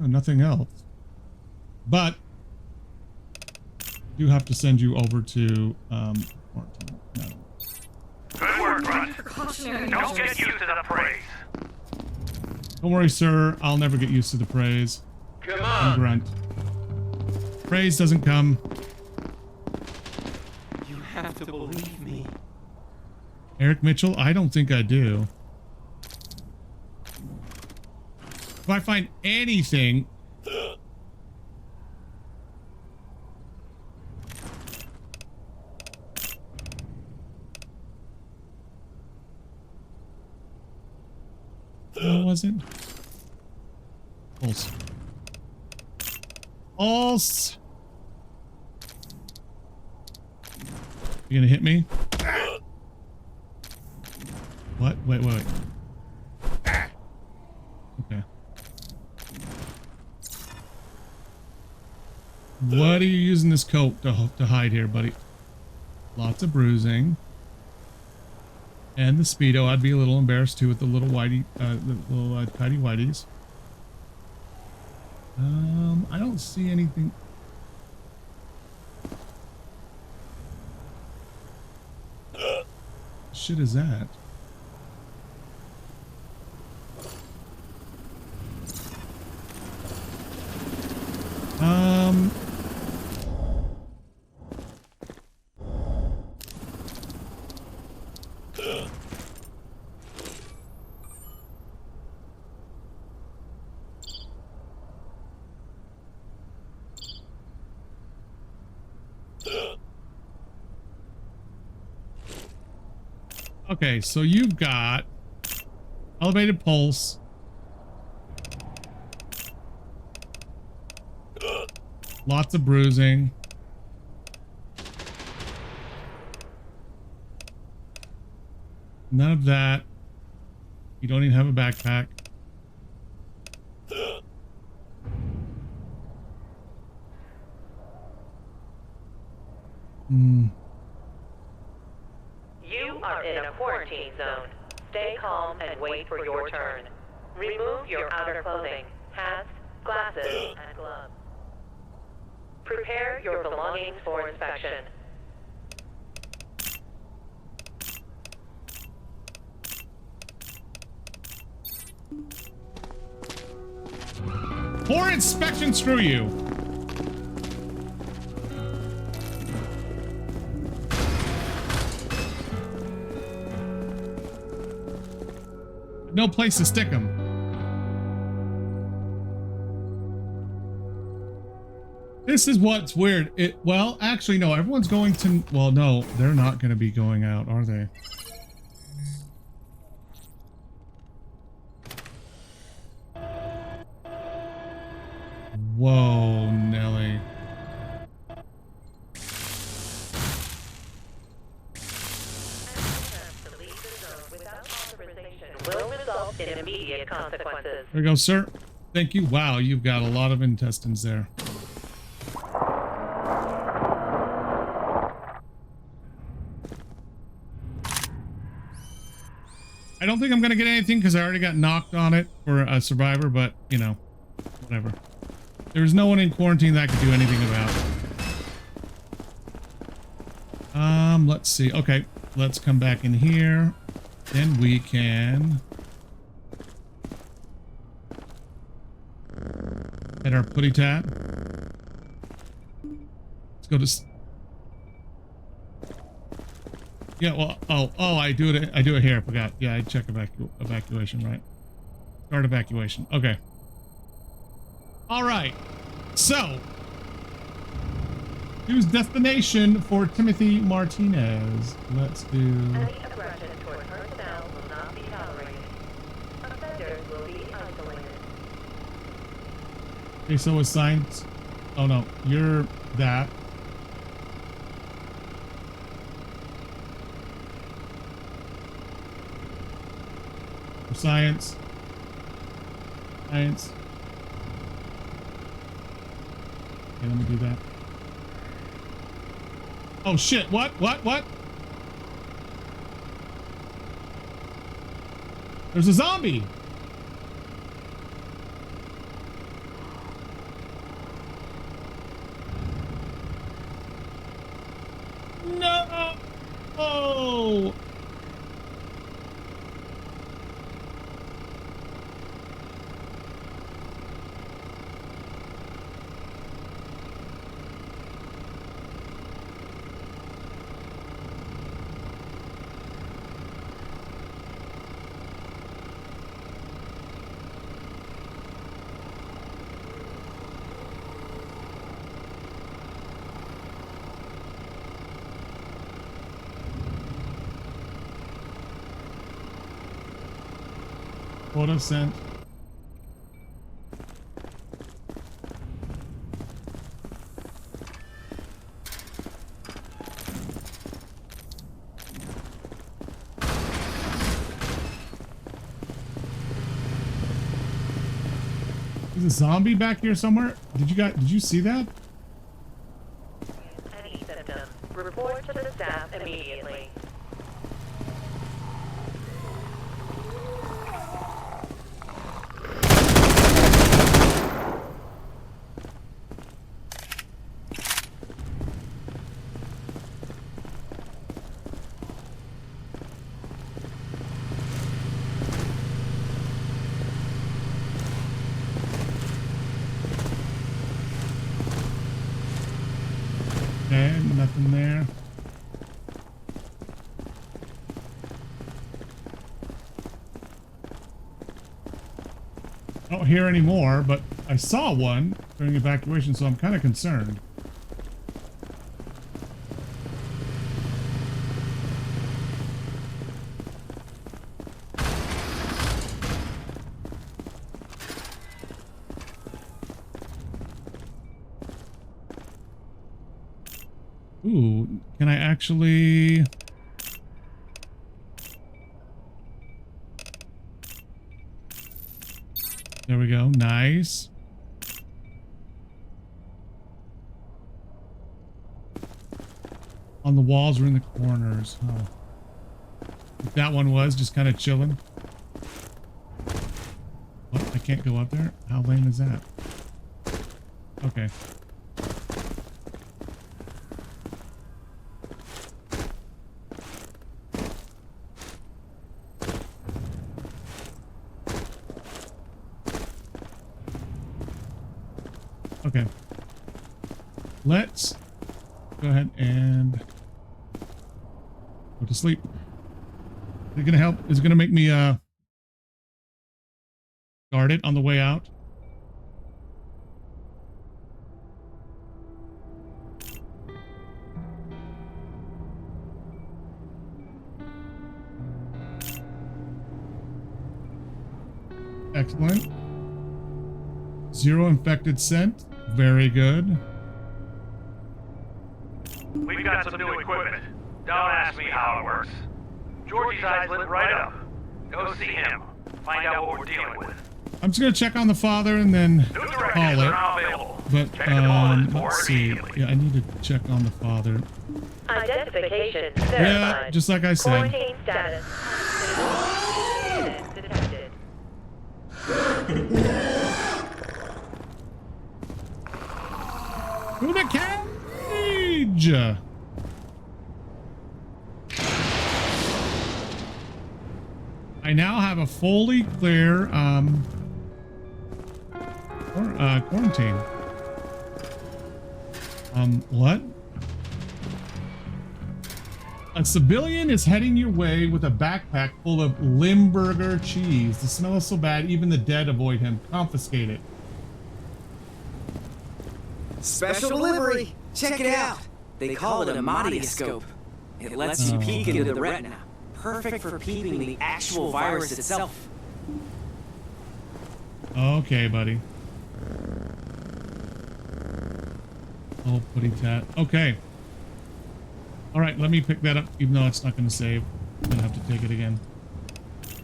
nothing else. But do have to send you over to quarantine. No. Good work, Grunt. Precautionary Don't measures. get used to the praise. Don't worry, sir. I'll never get used to the praise. Come I'm on. Grunt. Praise doesn't come. You have to believe me. Eric Mitchell? I don't think I do. If I find anything... What was it? Pulse. Pulse! You gonna hit me? What? Wait. Okay. What are you using this coat to hide here, buddy? Lots of bruising. And the Speedo, I'd be a little embarrassed too with the little whitey, the little tidy whiteys. I don't see anything. Shit is that? Okay, so you've got elevated pulse. Lots of bruising. None of that. You don't even have a backpack. You are in a quarantine zone. Stay calm and wait for your turn. Remove your outer clothing, hats, glasses, and gloves. Prepare your belongings for inspection. For inspection, screw you. No place to stick them. This is what's weird. Well, actually, no, everyone's going to, well, no, they're not going to be going out, are they? Whoa, Nelly. Will result in immediate consequences. There you go, sir. Thank you. Wow, you've got a lot of intestines there. I don't think I'm going to get anything because I already got knocked on it for a survivor, but, you know, whatever. There's no one in quarantine that I could do anything about. Let's see. Okay, let's come back in here. Then we can hit our putty tat. Let's go to Yeah, well, oh, I do it here. I forgot. Yeah, I check evacuation, right? Start evacuation. Okay. All right. So, choose destination for Timothy Martinez. Let's do. Any aggression toward personnel will not be tolerated. Offenders will be isolated. Okay, so assigned. Oh no, you're that. For science. Science. Okay, let me do that. Oh shit, what? There's a zombie! No! Oh! Photo sent. There's a zombie back here somewhere. Did you see that? Any symptoms, report to the staff immediately. Okay, nothing there. I don't hear any more, but I saw one during evacuation, so I'm kind of concerned. Ooh, can I actually... There we go. Nice. On the walls or in the corners. Oh. That one was just kind of chilling. Oh, I can't go up there? How lame is that? Okay. Okay. Let's go ahead and go to sleep. Is it gonna help? Is it gonna make me guard it on the way out? Excellent. 0 infected scent. Very good. We've got some new equipment. Don't ask me how it works. Georgie's eyes lit right up. Go see him. Find out what we're dealing with. I'm just gonna check on the father and then New call directives are it. now available. But Check the bulletin board let's see. immediately. Yeah, I need to check on the father. Identification Yeah, verified. just like I said. Quarantine status. Detected. To the cage! I now have a fully clear quarantine. What? A civilian is heading your way with a backpack full of Limburger cheese. The smell is so bad, even the dead avoid him. Confiscate it. Special delivery. Check it out. They call it a modioscope. It lets you peek into the retina. Perfect for peeping the actual virus itself. Okay, buddy. Oh, putty tat. Okay. All right, let me pick that up, even though it's not going to save. I'm going to have to take it again.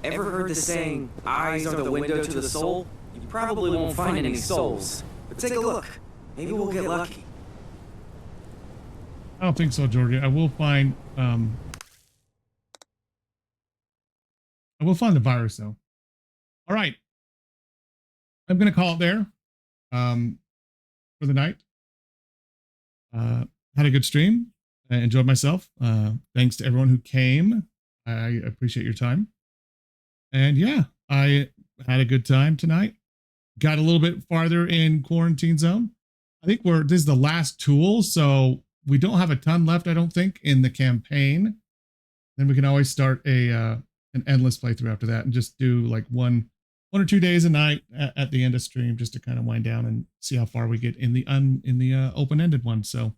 Ever heard the saying, eyes are the window to the soul? You probably won't find any souls. But take a look. Maybe we'll get lucky. I don't think so, Georgia. I will find the virus, though. All right. I'm going to call it there for the night. Had a good stream. I enjoyed myself. Thanks to everyone who came. I appreciate your time. And yeah, I had a good time tonight. Got a little bit farther in quarantine zone. I think this is the last tool, so we don't have a ton left, I don't think, in the campaign. Then we can always start an endless playthrough after that and just do like one or 2 days a night at the end of stream, just to kind of wind down and see how far we get in the open-ended one. So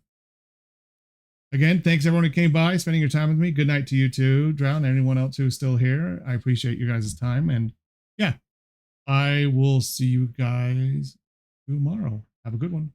again, thanks everyone who came by, spending your time with me. Good night to you too, Drown, and anyone else who's still here. I appreciate you guys' time. And yeah, I will see you guys tomorrow. Have a good one.